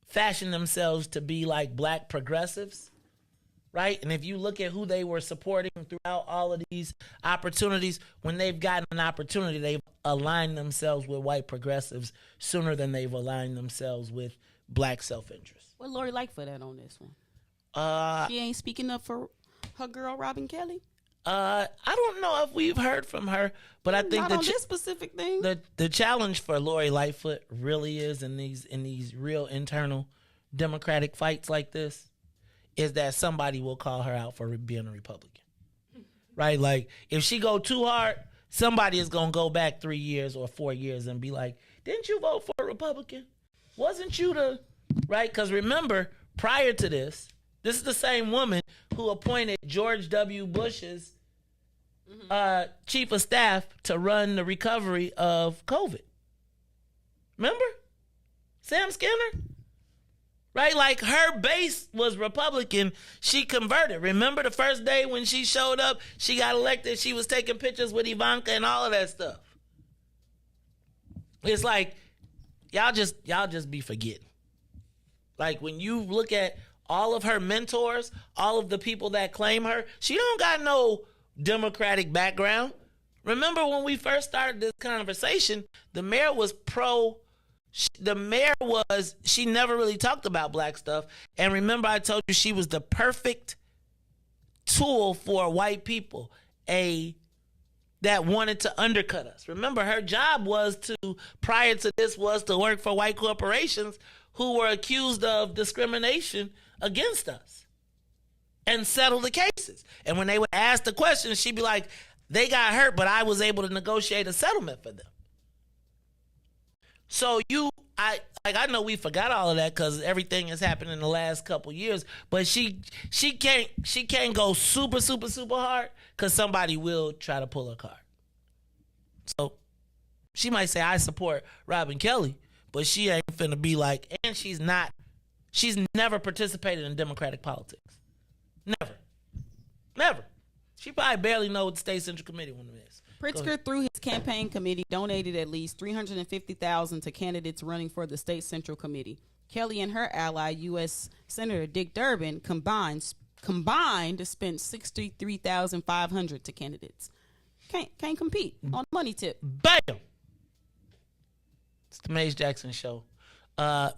J: fashion themselves to be like black progressives, right? And if you look at who they were supporting throughout all of these opportunities, when they've gotten an opportunity, they've aligned themselves with white progressives sooner than they've aligned themselves with black self-interest.
L: What Lori Lightfoot at on this one? She ain't speaking up for her girl Robin Kelly?
J: I don't know if we've heard from her, but I think
L: Not on this specific thing.
J: The challenge for Lori Lightfoot really is in these real internal Democratic fights like this is that somebody will call her out for being a Republican, right? Like if she go too hard, somebody is gonna go back 3 years or 4 years and be like, "Didn't you vote for a Republican? Wasn't you the right?" Because remember, prior to this is the same woman who appointed George W. Bush's chief of staff to run the recovery of COVID. Remember? Sam Skinner? Right? Like her base was Republican. She converted. Remember the first day when she showed up, she got elected, she was taking pictures with Ivanka and all of that stuff. It's like, y'all just be forgetting. Like when you look at all of her mentors, all of the people that claim her, she don't got no Democratic background. Remember when we first started this conversation, the mayor she never really talked about black stuff. And remember I told you she was the perfect tool for white people, that wanted to undercut us. Remember her job prior to this was to work for white corporations who were accused of discrimination against us and settle the cases. And when they would ask the questions, she'd be like, they got hurt, but I was able to negotiate a settlement for them. So I know we forgot all of that because everything has happened in the last couple years, but she can't go super, super, super hard because somebody will try to pull her card. So she might say, I support Robin Kelly, but she ain't finna be like, and she's never participated in Democratic politics. Never. She probably barely knows what the State Central Committee one is.
L: Pritzker, through his campaign committee, donated at least $350,000 to candidates running for the State Central Committee. Kelly and her ally, U.S. Senator Dick Durbin, combined spent $63,500 to candidates. Can't compete on money tip.
J: Bam! It's the Maze Jackson Show.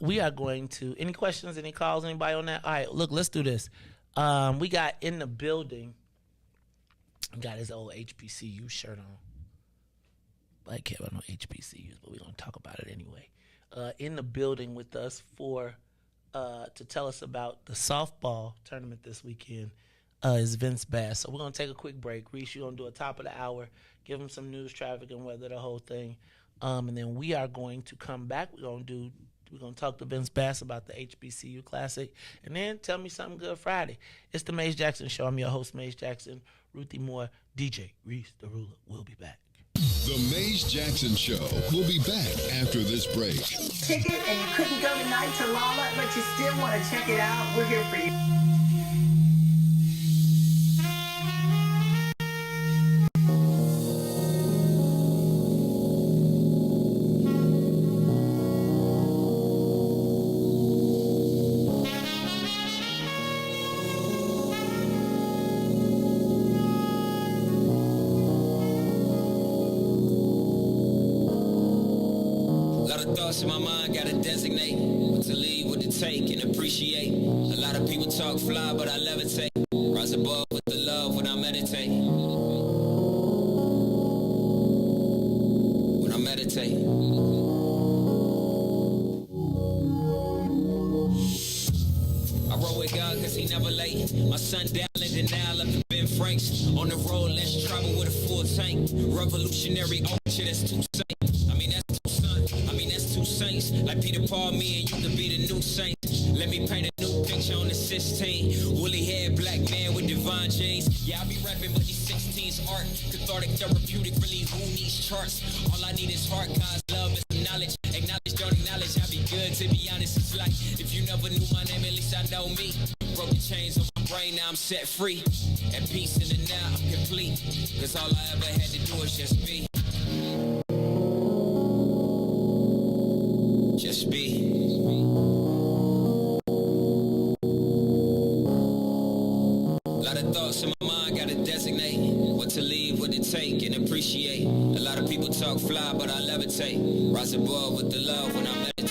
J: We are going to, any questions, any calls, anybody on that? All right, look, let's do this. We got in the building, got his old HBCU shirt on. I can't about no HBCUs, but we're going to talk about it anyway. In the building with us to tell us about the softball tournament this weekend is Vince Bass. So we're going to take a quick break. Riis, you're going to do a top of the hour, give him some news, traffic, and weather, the whole thing. And then we are going to come back. We're going to talk to Vince Bass about the HBCU Classic. And then tell me something good Friday. It's the Maze Jackson Show. I'm your host, Maze Jackson. Ruthie Moore, DJ Riis the Ruler. We'll be back.
I: The Maze Jackson Show will be back after this break.
T: Ticket and you couldn't go tonight to Lolla, but you still want to check it out? We're here for you.
F: In my mind, gotta designate what to leave, what to take, and appreciate. A lot of people talk fly, but I levitate. Rise above with the love when I meditate. When I meditate. I roll with God cause he never late. My son down in denial up in Ben Franks. On the road, let's travel with a full tank. Revolutionary shit, that's too safe. Saints, like Peter Paul, me and you could be the new saints. Let me paint 16. Woolly haired black man with divine genes. Yeah, I be rapping, but these 16's art. Cathartic, therapeutic, really who needs charts? All I need is heart, cause love is some knowledge. Acknowledge, don't acknowledge, I be good, to be honest. It's like, if you never knew my name, at least I know me. Broken chains on my brain, now I'm set free. At peace in the now, I'm complete. Cause all I ever had to do is just be. Just be. Lot of thoughts in my mind, gotta designate what to leave, what to take, and appreciate. A lot of people talk fly, but I levitate. Rise above with the love when I meditate.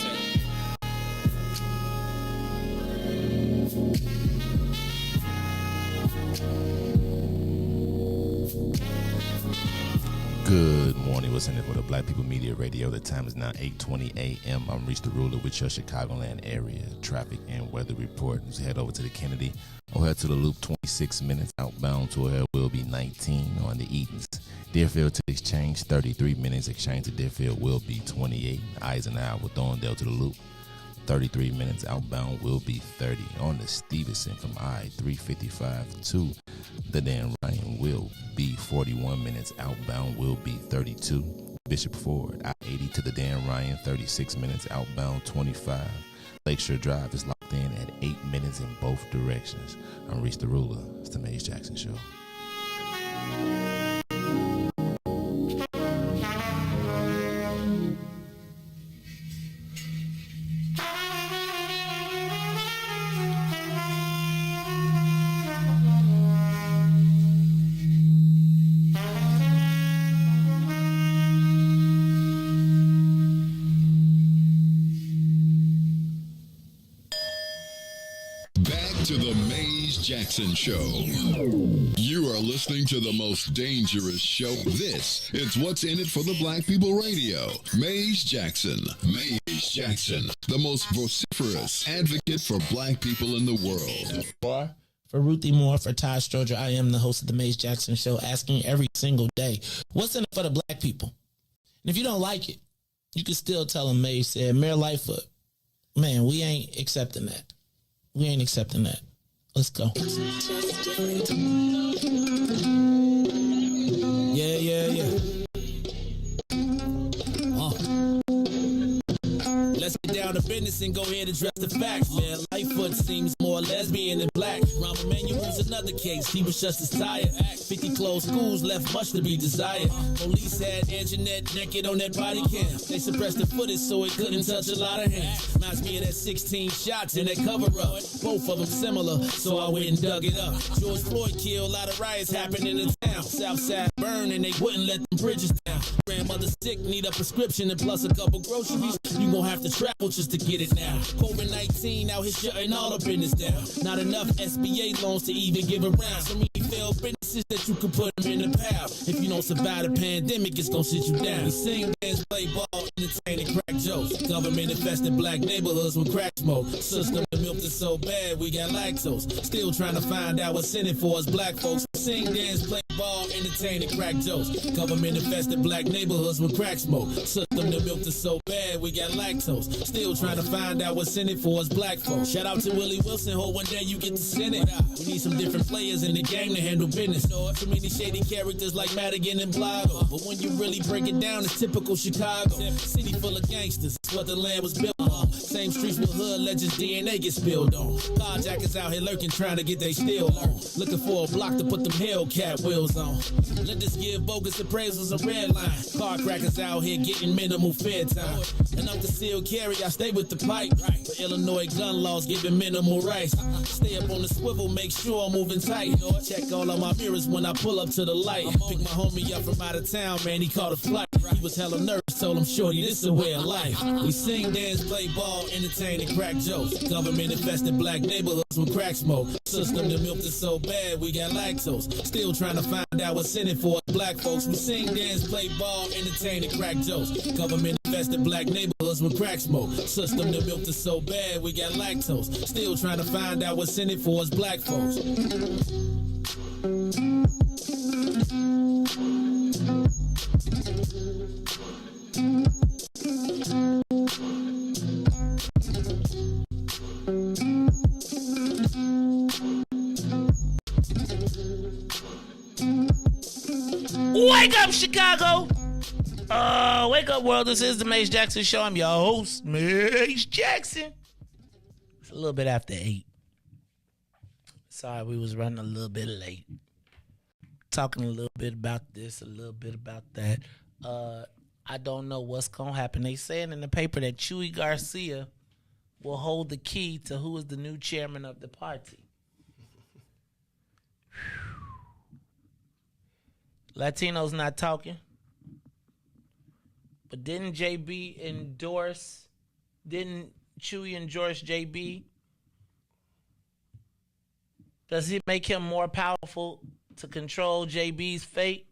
K: Good morning. What's in it for the Black People Media Radio? The time is now 8:20 a.m. I'm Riis the Ruler with your Chicagoland area traffic and weather report. Let's head over to the Kennedy. O'Hare to the Loop, 26 minutes. Outbound to O'Hare will be 19 on the Edens. Deerfield to the Exchange, 33 minutes. Exchange to Deerfield will be 28. Eisenhower with Thorndale to the Loop, 33 minutes. Outbound will be 30. On the Stevenson from I-355 to the Dan Ryan will be 41 minutes. Outbound will be 32. Bishop Ford, I-80 to the Dan Ryan, 36 minutes. Outbound 25. Lakeshore Drive is locked in at 8 minutes in both directions. I'm Riis the Ruler. It's the Maze Jackson Show.
I: To the Maze Jackson Show. You are listening to the most dangerous show. This is What's in It for the Black People Radio. Maze Jackson. Maze Jackson, the most vociferous advocate for black people in the world.
E: For Ruthie Moore, for Todd Stroger, I am the host of the Maze Jackson Show, asking every single day, what's in it for the black people? And if you don't like it, you can still tell them Maze said, Mayor Lightfoot, man, we ain't accepting that. We ain't accepting that. Let's go. Yeah. Let's get down to business and go ahead and address the facts, man. Lightfoot seems more lesbian than black. Rahm Emanuel's another case. He was just as tired. 50 closed schools left much to be desired. Police had Anjanette naked on that body cam. They suppressed the footage so it couldn't touch a lot of hands. Reminds me of that 16 shots in that cover-up. Both of them similar, so I went and dug it up. George Floyd killed, a lot of riots happened in the town. Southside burned and they wouldn't let them bridges down. Grandmother sick, need a prescription and plus a couple groceries. You gon' have to travel just to get it now. COVID-19 out here shutting all the business down. Not enough SBA loans to even give around. So many failed businesses that you can put them in the pile. If you don't survive the pandemic, it's gon' sit you down. We sing, dance, play ball, entertain, and crack jokes. Government infested black neighborhoods with crack smoke. System the milk is so bad, we got lactose. Still trying to find out what's in it for us black folks. Sing, dance, play ball, entertain, and crack jokes. Government infested black neighborhoods with crack smoke. System the milk is so bad, we got lactose. Still trying to find out what's in it for us black folks. Shout out to Willie Wilson, hope one day you get to send it. We need some different players in the game to handle business. Too many shady characters like Madigan and Blago. But when you really break it down, it's typical Chicago. City full of gangsters, it's what the land was built on. Same streets with hood legends, DNA get spilled on. Carjackers out here lurking, trying to get they steal on. Looking for a block to put them Hellcat wheels on. Lenders give bogus appraisals a red line. Car crackers out here getting minimal fair time. And I'm concealed carry, I stay with the pipe. But Illinois gun laws giving minimal rights. Stay up on the swivel, make sure I'm moving tight. Check all of my mirrors when I pull up to the light. Pick my homie up from out of town, man, he caught a flight. He was hella nervous, told him, shorty, this is a way of life. We sing, dance, play ball, entertain, and crack jokes. Government infested black neighborhoods with crack smoke. System the milk is so bad, we got lactose. Still trying to find out what's in it for us black folks. We sing, dance, play ball, entertain, and crack jokes. Government infested black neighborhoods with crack smoke. System the milk is so bad, we got lactose. Still trying to find out what's in it for us black folks.
J: Wake up, Chicago! Wake up, world. This is the Mace Jackson Show. I'm your host, Mace Jackson. It's a little bit after 8. Sorry, we was running a little bit late. Talking a little bit about this, a little bit about that. I don't know what's going to happen. They saying in the paper that Chewy Garcia will hold the key to who is the new chairman of the party. Latinos not talking. But didn't Chewy endorse JB? Does it make him more powerful to control JB's fate?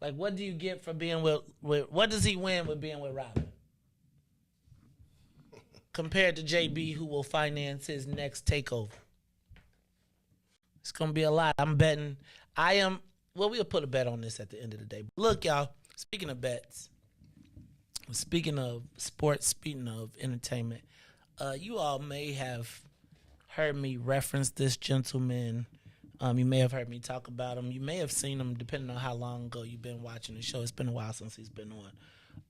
J: Like, what do you get for being with what does he win with being with Robin? Compared to JB, who will finance his next takeover. It's going to be a lot. I'm betting. We'll put a bet on this at the end of the day. But look, y'all, speaking of bets, speaking of sports, speaking of entertainment, you all may have heard me reference this gentleman. You may have heard me talk about him. You may have seen him, depending on how long ago you've been watching the show. It's been a while since he's been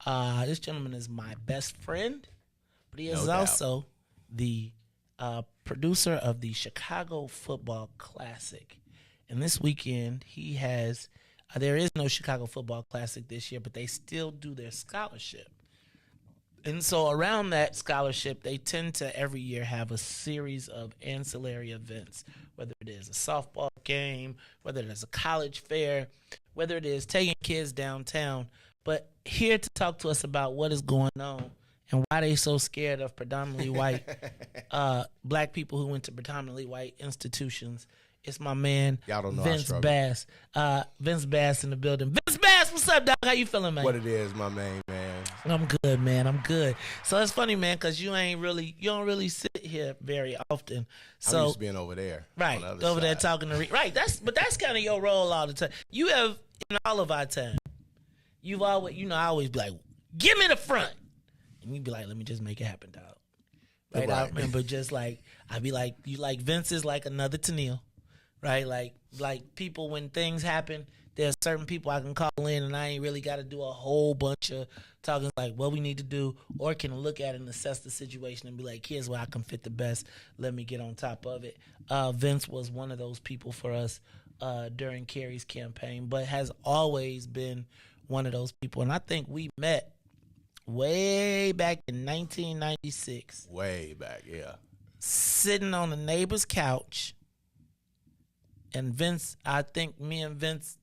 J: on. This gentleman is my best friend, but he is also the producer of the Chicago Football Classic. And this weekend, he has, there is no Chicago Football Classic this year, but they still do their scholarship. And so around that scholarship, they tend to every year have a series of ancillary events, whether it is a softball game, whether it is a college fair, whether it is taking kids downtown. But here to talk to us about what is going on and why they so scared of predominantly white black people who went to predominantly white institutions, it's my man, Vince Bass. Vince Bass in the building. Vince Bass, what's up, dog? How you feeling, man?
K: What it is, my main man.
J: I'm good, man. I'm good. So it's funny, man, because you don't really sit here very often. So
K: I'm used to being over there.
J: Right. Over there talking to Riis. Right. That's kind of your role all the time. You have, in all of our time, you've always, I always be like, give me the front. And you'd be like, let me just make it happen, dog. Right. I remember just like, I'd be like, you like Vince is like another Tennille. Right, like people, when things happen, there's certain people I can call in and I ain't really got to do a whole bunch of talking like what we need to do, or can look at it and assess the situation and be like, here's where I can fit the best. Let me get on top of it. Vince was one of those people for us during Kerry's campaign, but has always been one of those people. And I think we met way back in 1996.
K: Way back, yeah.
J: Sitting on a neighbor's couch. And Vince, I think me and Vince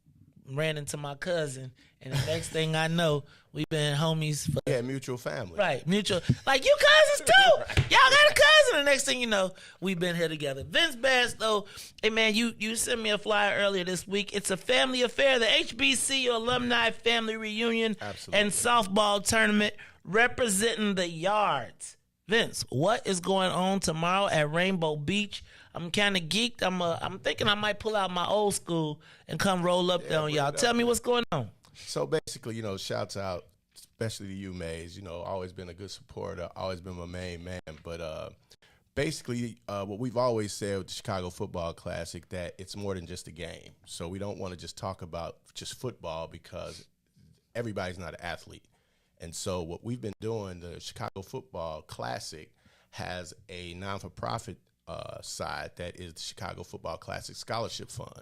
J: ran into my cousin, and the next thing I know, we've been homies for...
K: Yeah, mutual family.
J: Right, mutual. Like, you cousins too? Y'all got a cousin? The next thing you know, we've been here together. Vince Bass, though, hey, man, you sent me a flyer earlier this week. It's a family affair, the HBCU Alumni Family Reunion and Softball Tournament representing the Yards. Vince, what is going on tomorrow at Rainbow Beach? I'm kind of geeked. I'm thinking I might pull out my old school and come roll up there on y'all. Tell me what's going on.
K: So basically, shouts out, especially to you, Maze. Always been a good supporter, always been my main man. But basically, what we've always said with the Chicago Football Classic, that it's more than just a game. So we don't want to just talk about just football because everybody's not an athlete. And so what we've been doing, the Chicago Football Classic has a non-for-profit side that is the Chicago Football Classic Scholarship Fund.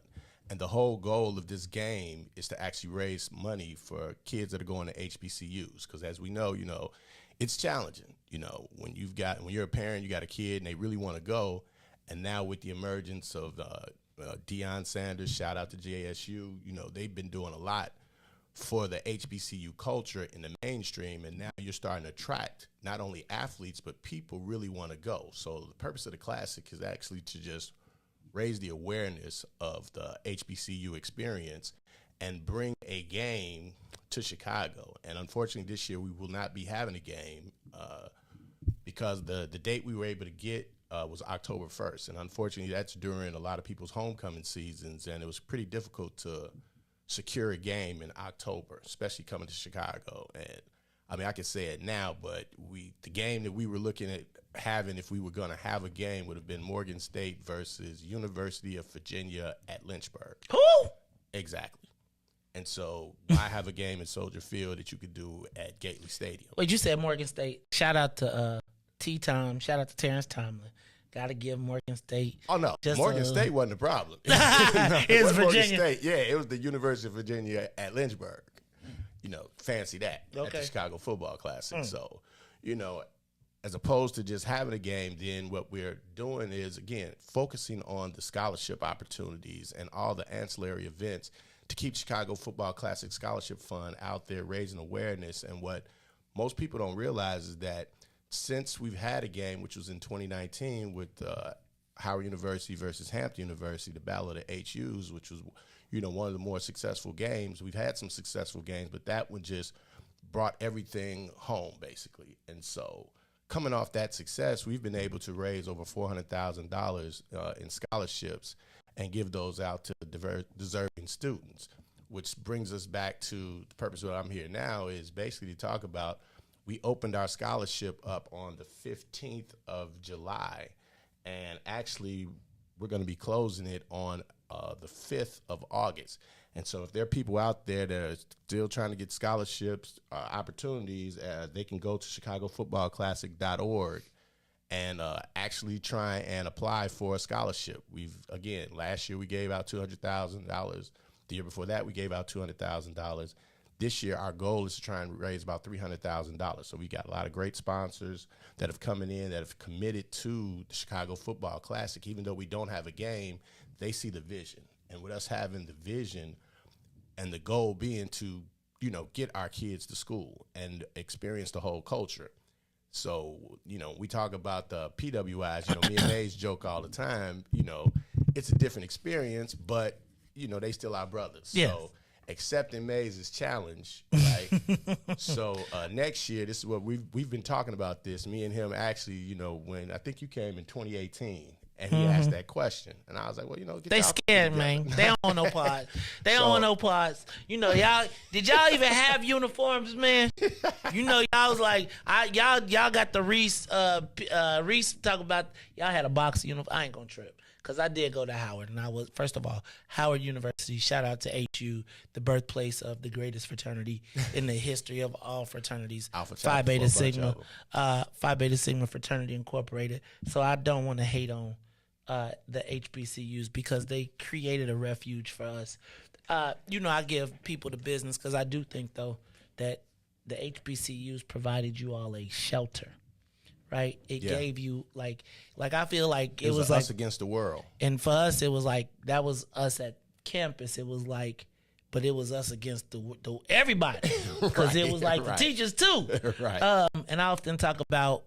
K: And the whole goal of this game is to actually raise money for kids that are going to HBCUs. Because as we know, it's challenging. When you're a parent, you got a kid and they really want to go. And now with the emergence of Deion Sanders, shout out to JSU, they've been doing a lot for the HBCU culture in the mainstream, and now you're starting to attract not only athletes, but people really want to go. So the purpose of the Classic is actually to just raise the awareness of the HBCU experience and bring a game to Chicago. And unfortunately, this year we will not be having a game because the date we were able to get was October 1st. And unfortunately, that's during a lot of people's homecoming seasons, and it was pretty difficult to secure a game in October, especially coming to Chicago. And I mean, I can say it now, but the game that we were looking at having, if we were going to have a game, would have been Morgan State versus University of Virginia at Lynchburg.
J: Who?
K: Exactly. And so I have a game in Soldier Field that you could do at Gately Stadium.
J: Wait, you said Morgan State. Shout out to T-Tom. Shout out to Terrence Tomlin. Got to give Morgan State.
K: Oh, no. Morgan State wasn't the problem.
J: It's Virginia.
K: Morgan State, yeah, it was the University of Virginia at Lynchburg. You know, fancy that at the Chicago Football Classic. So, you know, as opposed to just having a game, then what we're doing is, again, focusing on the scholarship opportunities and all the ancillary events to keep Chicago Football Classic Scholarship Fund out there raising awareness. And what most people don't realize is that since we've had a game, which was in 2019 with Howard University versus Hampton University, the Battle of the HUs, which was, you know, one of the more successful games. We've had some successful games, but that one just brought everything home, basically. And so coming off that success, we've been able to raise over $400,000 in scholarships and give those out to deserving students, which brings us back to the purpose of what I'm here now is basically to talk about we opened our scholarship up on the 15th of July, and actually we're going to be closing it on the 5th of August. And so if there are people out there that are still trying to get scholarships, opportunities, they can go to chicagofootballclassic.org and actually try and apply for a scholarship. Last year we gave out $200,000. The year before that we gave out $200,000. This year, our goal is to try and raise about $300,000. So we got a lot of great sponsors that have come in that have committed to the Chicago Football Classic. Even though we don't have a game, they see the vision. And with us having the vision and the goal being to, you know, get our kids to school and experience the whole culture. So, you know, we talk about the PWIs, you know, me and Maze joke all the time, you know, it's a different experience, but, you know, they still our brothers.
J: Yes.
K: So accepting Maze's challenge, right? So next year, this is what we've been talking about this. Me and him actually, you know, when I think you came in 2018 and he asked that question, and I was like, well, you know,
J: they scared, man. They don't want no pods. They don't want no pods. You know, did y'all even have uniforms, man? You know, y'all was like, y'all got the Riis. Riis talk about y'all had a box of uniform. I ain't gonna trip. Because I did go to Howard, and I was, first of all, Howard University, shout out to HU, the birthplace of the greatest fraternity in the history of all fraternities, Phi Beta Sigma Fraternity Incorporated. So I don't want to hate on the HBCUs because they created a refuge for us. You know, I give people the business because I do think, though, that the HBCUs provided you all a shelter. Right, it gave you like I feel like it was like
K: us against the world,
J: and for us it was like that was us at campus. It was like, but it was us against the everybody because it was like the teachers too.
K: Right.
J: And I often talk about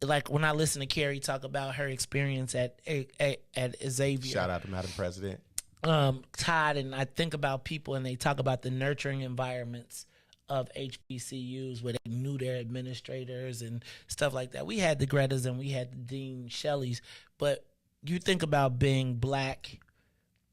J: like when I listen to Carrie talk about her experience at Xavier.
K: Shout out to Madam President.
J: Todd, and I think about people and they talk about the nurturing environments of HBCUs where they knew their administrators and stuff like that. We had the Gretas and we had the Dean Shelleys, but you think about being black,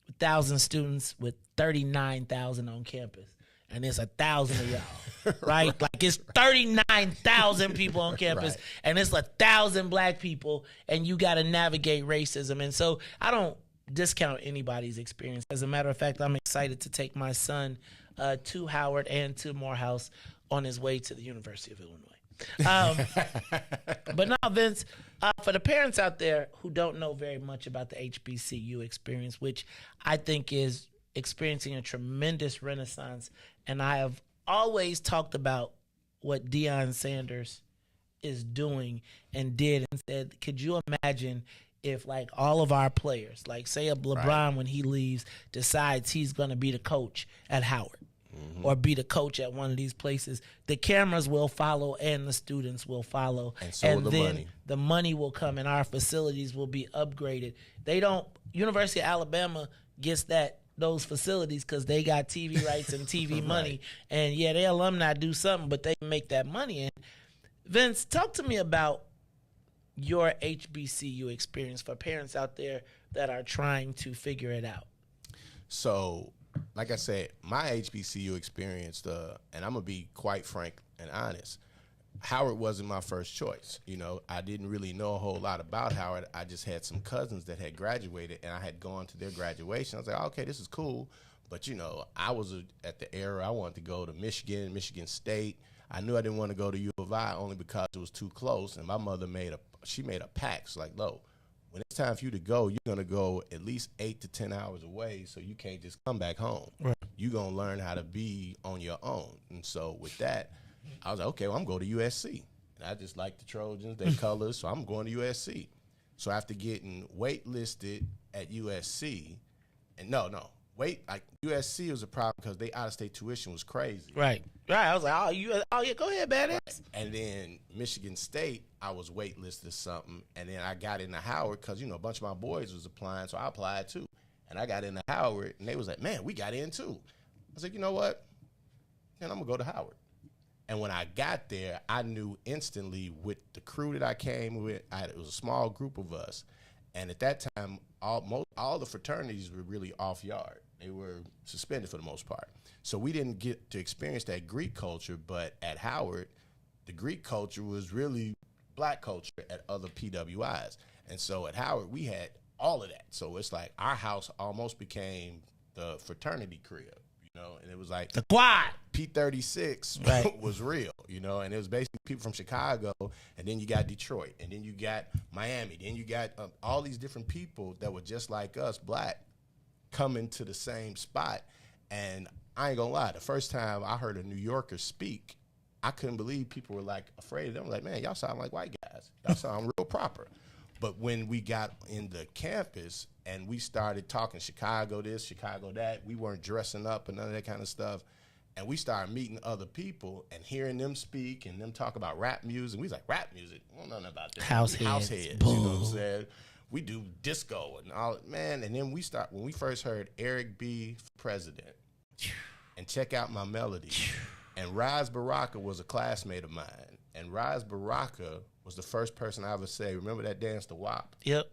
J: 1,000 students with 39,000 on campus, and it's 1,000 of y'all, right? Like it's 39,000 people on campus, and it's 1,000 black people, and you got to navigate racism. And so I don't discount anybody's experience. As a matter of fact, I'm excited to take my son to Howard and to Morehouse on his way to the University of Illinois. But now, Vince, for the parents out there who don't know very much about the HBCU experience, which I think is experiencing a tremendous renaissance, and I have always talked about what Deion Sanders is doing and did and said, could you imagine if like all of our players, like say a LeBron when he leaves, decides he's going to be the coach at Howard or be the coach at one of these places, the cameras will follow and the students will follow.
K: And so will the
J: then
K: money.
J: The money will come and our facilities will be upgraded. University of Alabama gets those facilities because they got TV rights and TV money. And yeah, their alumni do something, but they make that money. And Vince, talk to me about your HBCU experience for parents out there that are trying to figure it out.
K: So, like I said, my HBCU experience, and I'm going to be quite frank and honest, Howard wasn't my first choice. You know, I didn't really know a whole lot about Howard. I just had some cousins that had graduated, and I had gone to their graduation. I was like, okay, this is cool,
C: But, you know, I was at the era I wanted to go to Michigan State. I knew I didn't want to go to U of I only because it was too close. And my mother made a pact. She's like, "Lo, when it's time for you to go, you're going to go at least 8 to 10 hours away, so you can't just come back home.
J: Right.
C: You're going to learn how to be on your own." And so with that, I was like, okay, well, I'm going to USC. And I just like the Trojans, their colors, so I'm going to USC. So after getting waitlisted at USC, and USC was a problem because they out-of-state tuition was crazy.
J: Right. I was like, oh yeah, go ahead, badass.
C: Right. And then Michigan State, I was waitlisted or something, and then I got into Howard because, you know, a bunch of my boys was applying, so I applied too. And I got into Howard, and they was like, "Man, we got in too." I was like, "You know what? Then I'm going to go to Howard." And when I got there, I knew instantly with the crew that I came with, it was a small group of us. And at that time, all the fraternities were really off yard. They were suspended for the most part. So we didn't get to experience that Greek culture, but at Howard, the Greek culture was really black culture at other PWIs. And so at Howard, we had all of that. So it's like our house almost became the fraternity crib. You know, and it was like
J: the quad.
C: P36 was real, you know, and it was basically people from Chicago, and then you got Detroit, and then you got Miami, then you got all these different people that were just like us, black, coming to the same spot. And I ain't gonna lie, the first time I heard a New Yorker speak, I couldn't believe people were like afraid of them. Like, man, y'all sound like white guys. Y'all sound real proper. But when we got in the campus and we started talking Chicago this, Chicago that, we weren't dressing up and none of that kind of stuff. And we started meeting other people and hearing them speak and them talk about rap music. We was like, rap music? We don't know nothing about that.
J: House heads.
C: You know what I'm saying? We do disco and all, man. And then when we first heard Eric B. for president, and Check Out My Melody. And Riis Baraka was a classmate of mine. And Riis Baraka was the first person I ever say, remember that dance, the WAP?
J: Yep.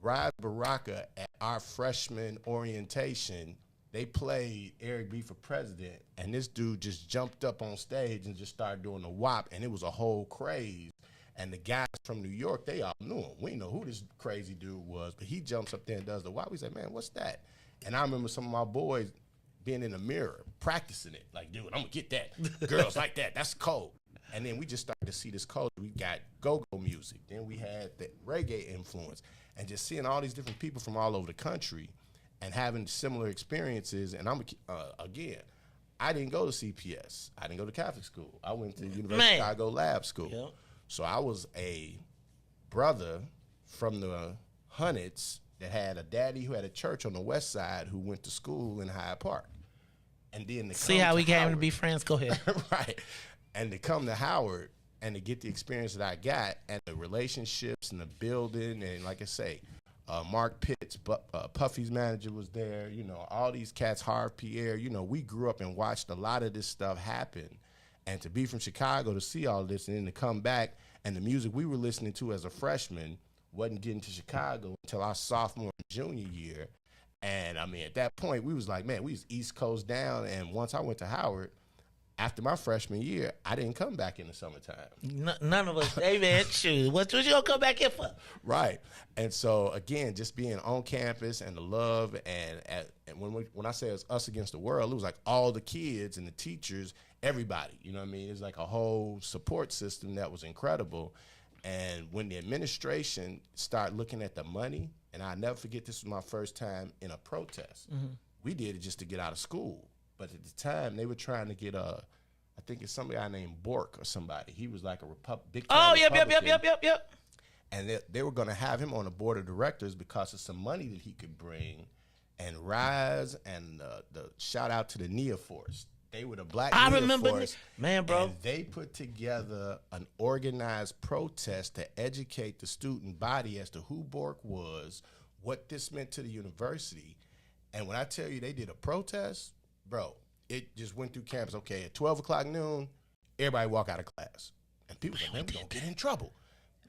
C: Riis Baraka, at our freshman orientation, they played Eric B. for president, and this dude just jumped up on stage and just started doing the WAP, and it was a whole craze. And the guys from New York, they all knew him. We didn't know who this crazy dude was, but he jumps up there and does the WAP. We said, man, what's that? And I remember some of my boys being in the mirror, practicing it. Like, dude, I'm going to get that. Girls like that. That's cold. And then we just started to see this culture. We got go-go music. Then we had the reggae influence. And just seeing all these different people from all over the country and having similar experiences. And I'm, again, I didn't go to CPS. I didn't go to Catholic school. I went to University of Chicago Lab School. Yep. So I was a brother from the Hunnits that had a daddy who had a church on the west side who went to school in Hyde Park. And then
J: see how we came to be friends? Go ahead.
C: Right. And to come to Howard and to get the experience that I got and the relationships and the building, and like I say, Mark Pitts, Puffy's manager was there, you know, all these cats, Harv Pierre, you know, we grew up and watched a lot of this stuff happen. And to be from Chicago to see all this and then to come back and the music we were listening to as a freshman wasn't getting to Chicago until our sophomore and junior year. And I mean, at that point, we was like, man, we was East Coast down. And once I went to Howard, after my freshman year, I didn't come back in the summertime.
J: None of us. Hey, man, shoot. What you gonna come back here for?
C: Right. And so, again, just being on campus and the love. And when I say it's us against the world, it was like all the kids and the teachers, everybody. You know what I mean? It's like a whole support system that was incredible. And when the administration started looking at the money, and I'll never forget, this was my first time in a protest. Mm-hmm. We did it just to get out of school. But at the time, they were trying to get I think it's some guy named Bork or somebody. He was like a big Republican.
J: Yep.
C: And they were going to have him on the board of directors because of some money that he could bring. And Riis and the shout out to the Nia Force. They were the black Nia Force.
J: Man, bro.
C: And they put together an organized protest to educate the student body as to who Bork was, what this meant to the university. And when I tell you they did a protest, bro, it just went through campus. Okay, at 12 o'clock noon, everybody walk out of class. And people said, man, we don't get in trouble.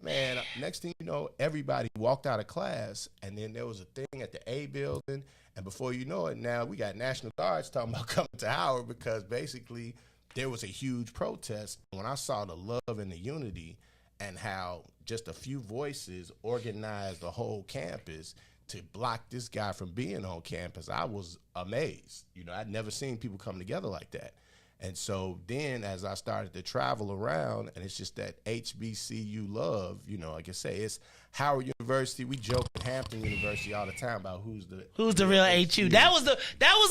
C: Man, next thing you know, everybody walked out of class, and then there was a thing at the A building, and before you know it, now we got National Guards talking about coming to Howard because basically there was a huge protest. When I saw the love and the unity and how just a few voices organized the whole campus to block this guy from being on campus, I was amazed. I'd never seen people come together like that. And so then as I started to travel around, and it's just that HBCU love, like I say, it's Howard University. We joke at Hampton University all the time about who's the
J: real HU. That was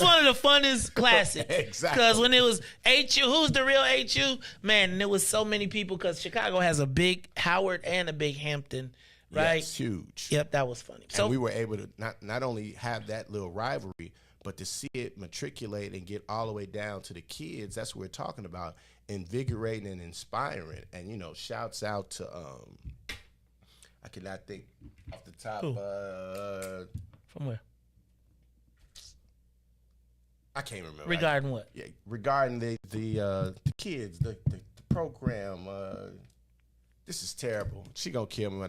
J: one of the funnest classics.
C: Exactly.
J: Because when it was HU, who's the real HU? Man, and there was so many people because Chicago has a big Howard and a big Hampton, right?
C: Yes, huge.
J: Yep, that was funny.
C: So we were able to not only have that little rivalry, but to see it matriculate and get all the way down to the kids, that's what we're talking about, invigorating and inspiring. And, shouts out to, I cannot think off the top.
J: Who? From where?
C: I can't remember.
J: Regarding what?
C: Yeah, regarding the kids, the program. This is terrible. She gonna kill me.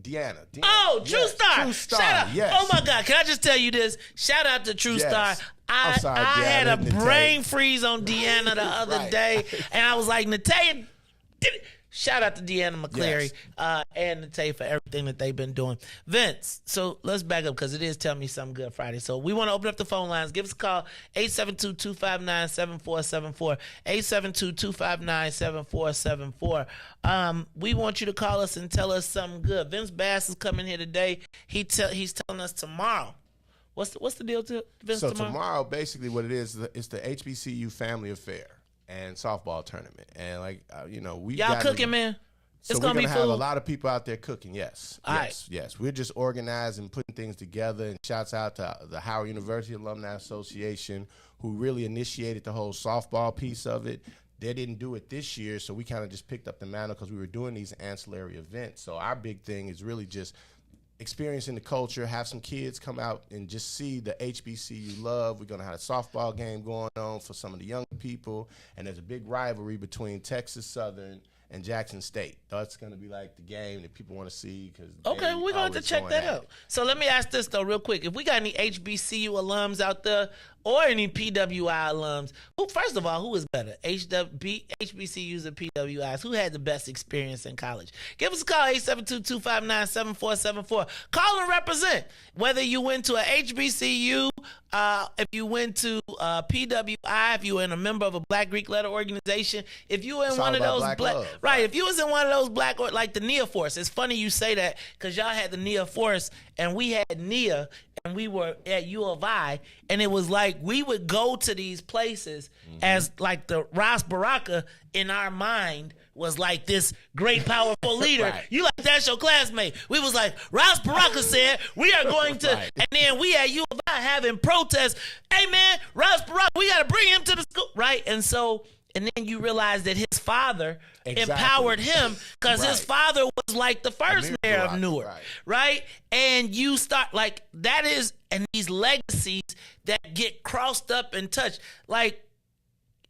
C: Deanna.
J: Oh, True Star.
C: True Star.
J: Shout out.
C: Yes.
J: Oh my God. Can I just tell you this? Shout out to True Star.
C: I'm sorry,
J: I had a
C: Deanna,
J: brain freeze on Deanna the other day, and I was like, Nataya did it. Shout out to Deanna McCleary and Nataya for everything that they've been doing. Vince, so let's back up because it is Tell Me Something Good Friday. So we want to open up the phone lines. Give us a call, 872-259-7474, 872-259-7474. We want you to call us and tell us something good. Vince Bass is coming here today. He's telling us tomorrow. What's the deal to Vince tomorrow?
C: So tomorrow, basically what it is, it's the HBCU Family Affair and softball tournament, and
J: y'all cooking, man.
C: So
J: it's
C: we're
J: gonna be
C: have
J: full.
C: a lot of people out there cooking. Yes,
J: All
C: yes. We're just organizing, putting things together. And shouts out to the Howard University Alumni Association, who really initiated the whole softball piece of it. They didn't do it this year, so we kind of just picked up the mantle because we were doing these ancillary events. So our big thing is really just experiencing the culture, have some kids come out and just see the HBCU love. We're going to have a softball game going on for some of the young people, and there's a big rivalry between Texas Southern and Jackson State. That's going to be like the game that people want to see.
J: Okay, we're going to check that out. So let me ask this, though, real quick. If we got any HBCU alums out there or any PWI alums, first of all, who is better, HBCUs or PWIs? Who had the best experience in college? Give us a call, 872-259-7474. Call and represent. Whether you went to a HBCU, if you went to PWI, if you were a member of a Black Greek letter organization, if you were in one of those Right, if you was in one of those black, like the NIA Force. It's funny you say that because y'all had the NIA Force and we had NIA and we were at U of I, and it was like we would go to these places as like the Ras Baraka in our mind was like this great powerful leader.
C: Right.
J: You like that's your classmate. We was like, Ras Baraka said we are going to, and then we at U of I having protests. Hey man, Ras Baraka, we got to bring him to the school, right? And so. And then you realize that his father empowered him because his father was like the first mayor of Newark, right? And you start like that is, and these legacies that get crossed up and touched. Like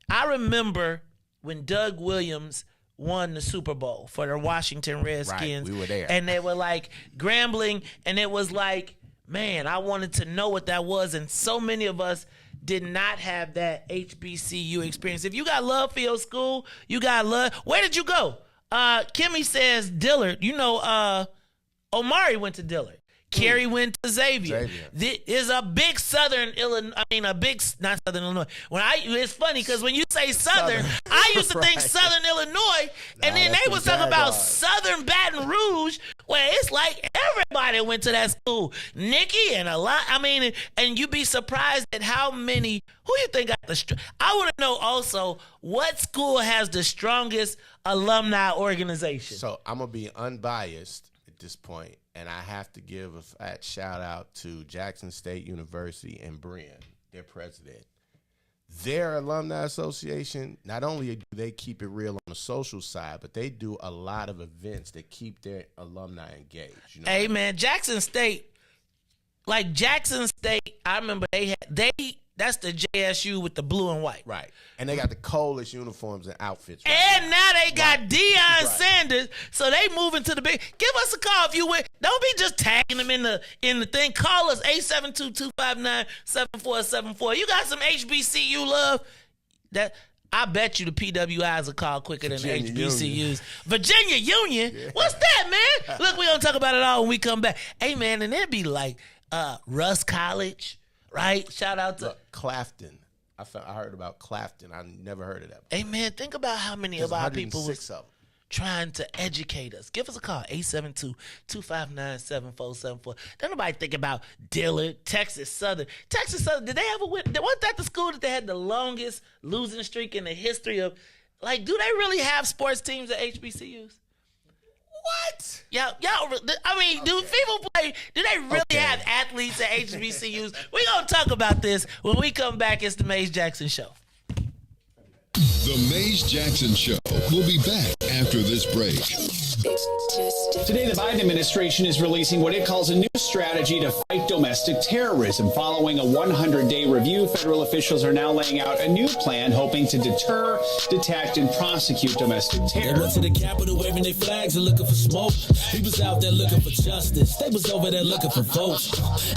J: I remember when Doug Williams won the Super Bowl for the Washington Redskins.
C: Right, we were there.
J: And they were like grambling, and it was like, man, I wanted to know what that was. And so many of us did not have that HBCU experience. If you got Love Field School, you got love. Where did you go? Kimmy says Dillard. You know, Omari went to Dillard. Kerry went to Xavier. There's a big Southern Illinois. I mean, not Southern Illinois. It's funny because when you say Southern, I used to think Southern Illinois, and then they was talking about Southern Baton Rouge, where it's like everybody went to that school. Nikki and a lot. I mean, and you'd be surprised at how many. Who you think got the? I want to know also what school has the strongest alumni organization.
C: So I'm gonna be unbiased at this point, and I have to give a fat shout out to Jackson State University and Brian, their president. Their alumni association, not only do they keep it real on the social side, but they do a lot of events that keep their alumni engaged. You know
J: hey man, Jackson State, I remember that's the JSU with the blue and white.
C: Right. And they got the coldest uniforms and outfits.
J: And now they got Deion Sanders, so they moving to the big. Give us a call if you win. Don't be just tagging them in the thing. Call us 872-259-7474. You got some HBCU love. That I bet you the PWIs will call quicker than the HBCUs. Union. Virginia Union? Yeah. What's that, man? Look, we're going to talk about it all when we come back. Hey, man, and it'd be like, Russ College, right? Shout out to
C: Look, Clafton. I heard about Clafton. I never heard of that.
J: Hey, man, think about how many
C: There's
J: of our people
C: 106
J: was
C: of them.
J: trying to educate us. Give us a call, 872-259-7474. Don't nobody think about Dillard, Texas Southern. Texas Southern, did they ever win? Wasn't that the school that they had the longest losing streak in the history of? Like, do they really have sports teams at HBCUs?
C: What?
J: Yeah, I mean, do people play? Do they really have athletes at HBCUs? We're going to talk about this when we come back. It's the Maze Jackson Show.
I: The Maze Jackson Show will be back after this break.
H: Today, the Biden administration is releasing what it calls a new strategy to fight domestic terrorism. Following a 100-day review, federal officials are now laying out a new plan hoping to deter, detect, and prosecute domestic terror.
E: They went to the Capitol waving their flags and looking for smoke. He was out there looking for justice. They was over there looking for votes.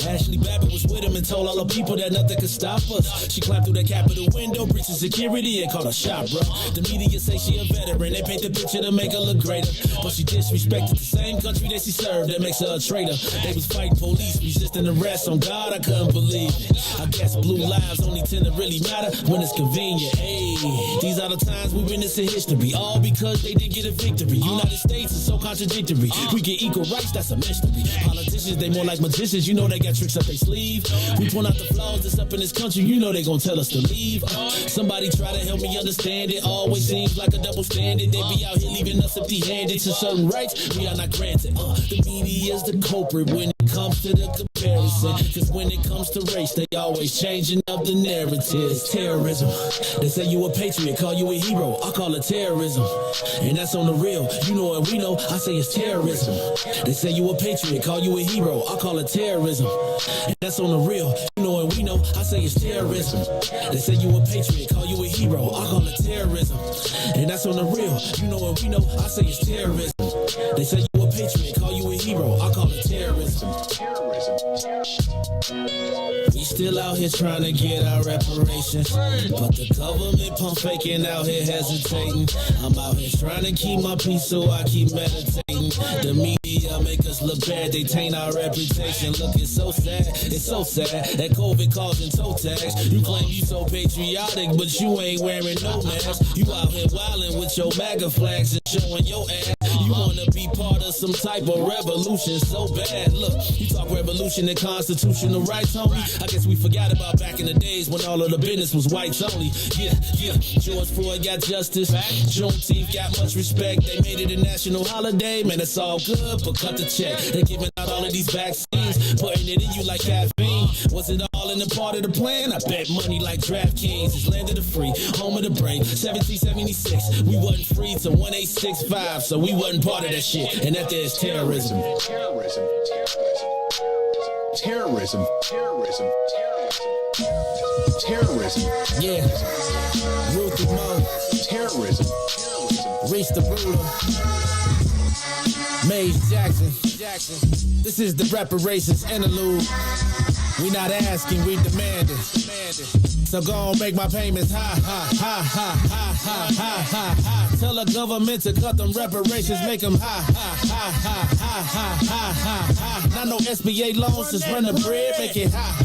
E: Ashley Babbitt was with him and told all the people that nothing could stop us. She climbed through the Capitol window, breached security, and called a shot, bro. The media say she a veteran. They paint the picture to make her look greater. But she disrespected the same country that she served. That makes her a traitor. They was fighting police, resisting arrest. On God, I couldn't believe it. I guess blue lives only tend to really matter when it's convenient. Hey, these are the times we witness in history. All because they didn't get a victory. United States is so contradictory. We get equal rights, that's a mystery. Politicians, they more like magicians. You know they got tricks up their sleeve. We point out the flaws that's up in this country. You know they gonna tell us to leave. Somebody try to help me understand it. Always seems like a double standard. They be out here leaving us empty-handed to certain rights we are not granted. The media is the culprit when it comes to the comparison. Cause when it comes to race, they always changing up the narrative. Terrorism. They say you a patriot, call you a hero. I call it terrorism. And that's on the real. You know what we know. I say it's terrorism. They say you a patriot, call you a hero. I call it terrorism. And that's on the real. You know what we know. I say it's terrorism. They say you a patriot, call you a hero. I call it terrorism. And that's on the real. You know what we know. I say it's terrorism. They say you a patriot, call you a hero. I call it terrorism. We still out here trying to get our reparations, but the government pump faking out here hesitating. I'm out here trying to keep my peace, so I keep meditating. The media make us look bad, they taint our reputation. Look, it's so sad that COVID causing toe tags. You claim you so patriotic, but you ain't wearing no mask. You out here wilding with your MAGA flags and showing your ass. You wanna be part of some type of revolution so bad. Look, you talk revolution and constitutional rights, homie. I guess we forgot about back in the days when all of the business was whites only. Yeah. George Floyd got justice. Juneteenth got much respect. They made it a national holiday. Man, it's all good, but cut the check. They're giving out all of these vaccines, putting it in you like caffeine. Was it all in the part of the plan? I bet money like DraftKings. It's land of the free, home of the brave. 1776, we wasn't free till 1865, so we wasn't part of that shit. And that there is terrorism.
H: Terrorism. Yeah.
E: Ruthie Mo.
H: Terrorism.
E: Riis the Ruler. Maze Jackson. This is the reparations interlude. We not asking, we demanding. So go on, make my payments. Ha. Tell the government to cut them reparations, make them ha. Not no SBA loans, just run the bread, make it ha.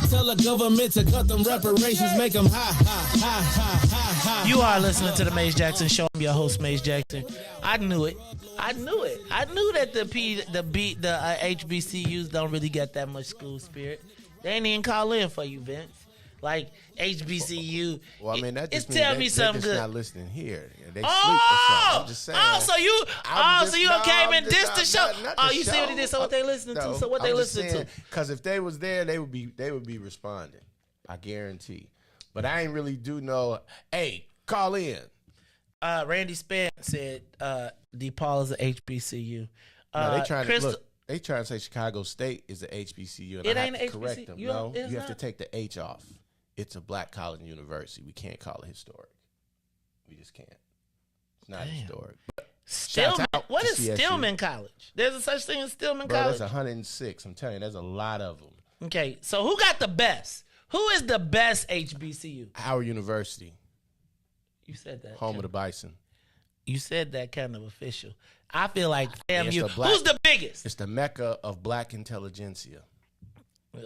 E: Tell the government to cut them reparations, make them ha.
J: You are listening to the Maze Jackson Show. I'm your host, Maze Jackson. I knew it. I knew that the HBCUs don't really get that much school spirit. They ain't even call in for you, Vince. Like HBCU.
C: Well, I mean, that just
J: tell me something
C: good.
J: good.
C: Not listening here. They sleep or something. I'm just saying.
J: So you came and dissed the show. You see what he did? So what they listening to? So what they listening to?
C: Because if they was there, they would be responding. I guarantee. But I ain't really do know. Hey, call in.
J: Randy Spann said DePaul is an HBCU.
C: No, they trying to look. They trying to say Chicago State is an HBCU, and I have to correct them. No, you have to take the H off. It's a black college university. We can't call it historic. We just can't. It's not historic.
J: Stillman. What is Stillman College? There's a such thing as Stillman College?
C: There's 106. I'm telling you, there's a lot of them.
J: Okay, so who got the best? Who is the best HBCU?
C: Howard University.
J: You said that.
C: Home of the Bison.
J: You said that kind of official. I feel like
C: It's
J: FAMU.
C: the black-
J: Who's the biggest?
C: It's the mecca of black intelligentsia.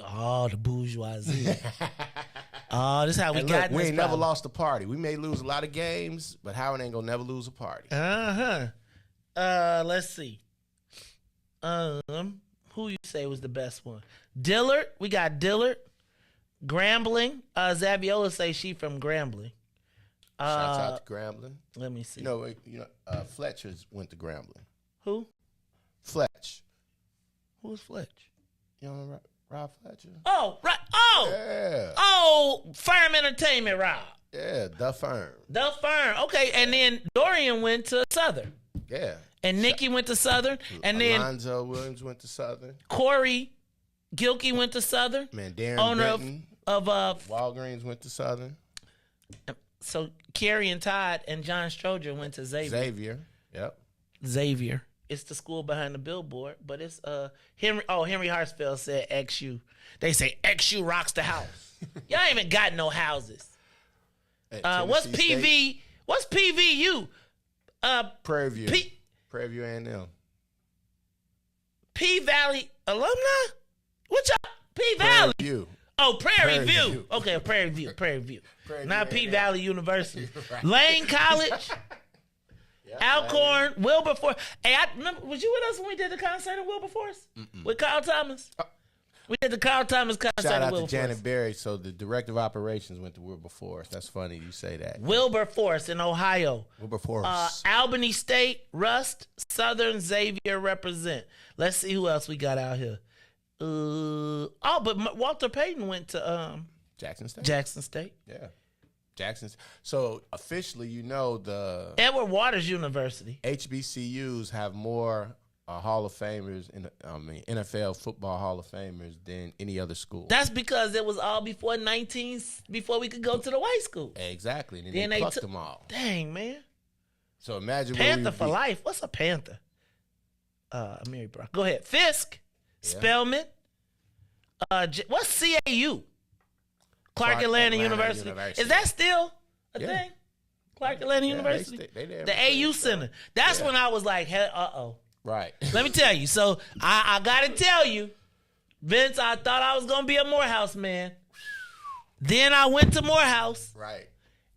J: Oh, the bourgeoisie. Oh, this is how we
C: And
J: got
C: look,
J: in
C: we
J: this
C: ain't never
J: problem.
C: lost a party. We may lose a lot of games, but Howard ain't gonna never lose a party.
J: Let's see. Who you say was the best one? Dillard. We got Dillard. Grambling. Zaviola say she from Grambling.
C: Shouts out to Grambling.
J: Let me see.
C: You know, Fletcher's went to Grambling.
J: Who?
C: Fletch.
J: Who's Fletch?
C: You know Rob Fletcher?
J: Oh, right. Oh.
C: Yeah.
J: Oh, Firm Entertainment, Rob.
C: Yeah, the firm.
J: The Firm. Okay, and then Dorian went to Southern.
C: Yeah.
J: And Nikki went to Southern. And then
C: Alonzo Williams went to Southern.
J: Corey Gilkey went to Southern.
C: Man, Darren
J: owner
C: Britton
J: of
C: Walgreens went to Southern.
J: So Carrie and Todd and John Stroger went to Xavier.
C: Yep.
J: Xavier. It's the school behind the billboard, but it's Henry Hartsfield said XU. They say XU rocks the house. Y'all ain't even got no houses. What's
C: Tennessee
J: PV?
C: State.
J: What's PVU?
C: Prairie View. Prairie View A&M.
J: P Valley alumni? What y'all? P Valley.
C: Prairie View.
J: Oh, Prairie
C: Prairie
J: View.
C: View.
J: Okay, Prairie View.
C: Prairie
J: Not
C: View
J: P
C: A&M.
J: Valley University.
C: Right.
J: Lane College. Alcorn, Wilberforce. Hey, I remember. Was you with us when we did the concert in Wilberforce with Kyle Thomas? We did the Kyle Thomas concert
C: Shout
J: in
C: out to
J: Wilberforce.
C: Janet Berry. So the director of operations went to Wilberforce. That's funny you say that.
J: Wilberforce in Ohio.
C: Wilberforce.
J: Albany State, Rust, Southern Xavier represent. Let's see who else we got out here. But Walter Payton went to
C: Jackson State.
J: Jackson State.
C: Yeah. Jackson's. So officially, the
J: Edward Waters University.
C: HBCUs have more Hall of Famers NFL football Hall of Famers than any other school.
J: That's because it was all before we could go to the white school.
C: Exactly. And
J: Then
C: they
J: they
C: plucked
J: took-
C: them all.
J: Dang, man.
C: So imagine where we
J: Panther
C: would
J: for
C: be.
J: life. What's a Panther? Mary Brock. Go ahead. Fisk. Spelman. What's CAU? Clark Atlanta University. Is that still a thing? Clark Atlanta University?
C: They there.
J: The AU Center. That's when I was like,
C: Right.
J: Let me tell you. So I got to tell you, Vince, I thought I was going to be a Morehouse man. Then I went to Morehouse.
C: Right.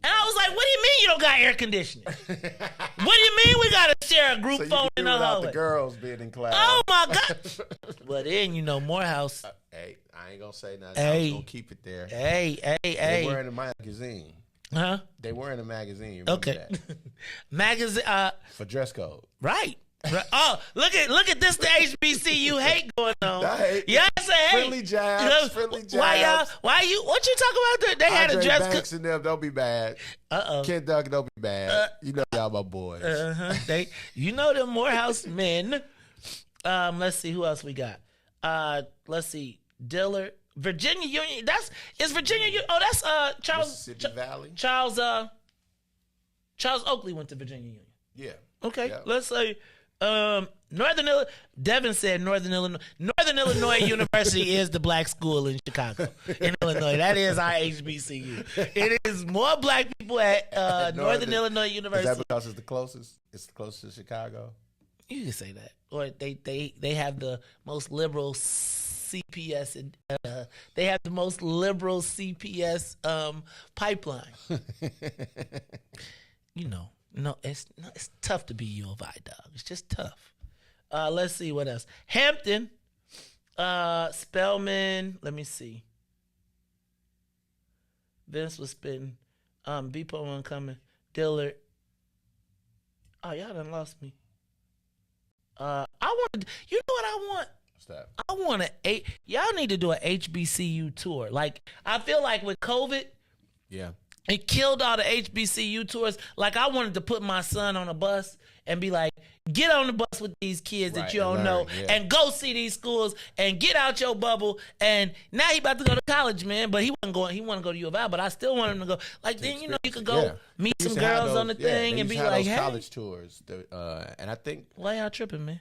J: And I was like, what do you mean you don't got air conditioning? What do you mean we got to share a group
C: So you
J: phone
C: can
J: in
C: do
J: the
C: without
J: hallway?
C: the girls being in class.
J: Oh, my God. Well, then, Morehouse.
C: Hey, I ain't gonna say nothing.
J: Hey.
C: I was gonna keep it there.
J: Hey.
C: They were in a magazine.
J: Huh?
C: They were in a magazine. You remember
J: Okay.
C: that?
J: Magazine.
C: For dress code.
J: Right. Oh, look at this the HBCU hate going on.
C: I hate
J: Yeah, I say hey.
C: Friendly jabs. Friendly jabs.
J: What you talking about? They had a
C: Andre
J: dress
C: Banks and them, don't be bad. Ken Duncan, don't be bad. You know y'all my boys.
J: They, them Morehouse men. Let's see who else we got. Let's see, Dillard, Virginia Union. Is Virginia Union? Oh, that's Charles
C: Mississippi Valley.
J: Charles Oakley went to Virginia Union.
C: Yeah.
J: Okay,
C: Yeah.
J: let's say Northern Illinois. Devin said Northern Illinois University is the black school in Chicago, in Illinois. That is our HBCU. It is more black people at Northern Illinois University.
C: Is that because it's the closest? It's the closest to Chicago.
J: You can say that, or they have the most liberal CPS. They have the most liberal CPS pipeline. No, it's tough to be U of I, dog. It's just tough. Let's see what else. Hampton, Spelman. Let me see. Vince was spitting. Beepo one coming. Dillard. Oh, y'all done lost me. I want. You know what I want?
C: What's that?
J: I want y'all need to do an HBCU tour. Like, I feel like with COVID,
C: Yeah.
J: it killed all the HBCU tours. Like, I wanted to put my son on a bus and be like, get on the bus with these kids that
C: Right,
J: you don't
C: and
J: know
C: learn, yeah.
J: and go see these schools and get out your bubble. And now he about to go to college, man. But he wasn't going. He wanted to go to U of I, but I still want him to go. Like, then, you could go
C: Yeah.
J: meet
C: They used
J: some
C: to have
J: girls
C: those-
J: on the
C: yeah,
J: thing
C: they
J: and
C: used
J: be
C: to have
J: like,
C: those
J: hey.
C: college tours. And I think
J: Why y'all tripping, man?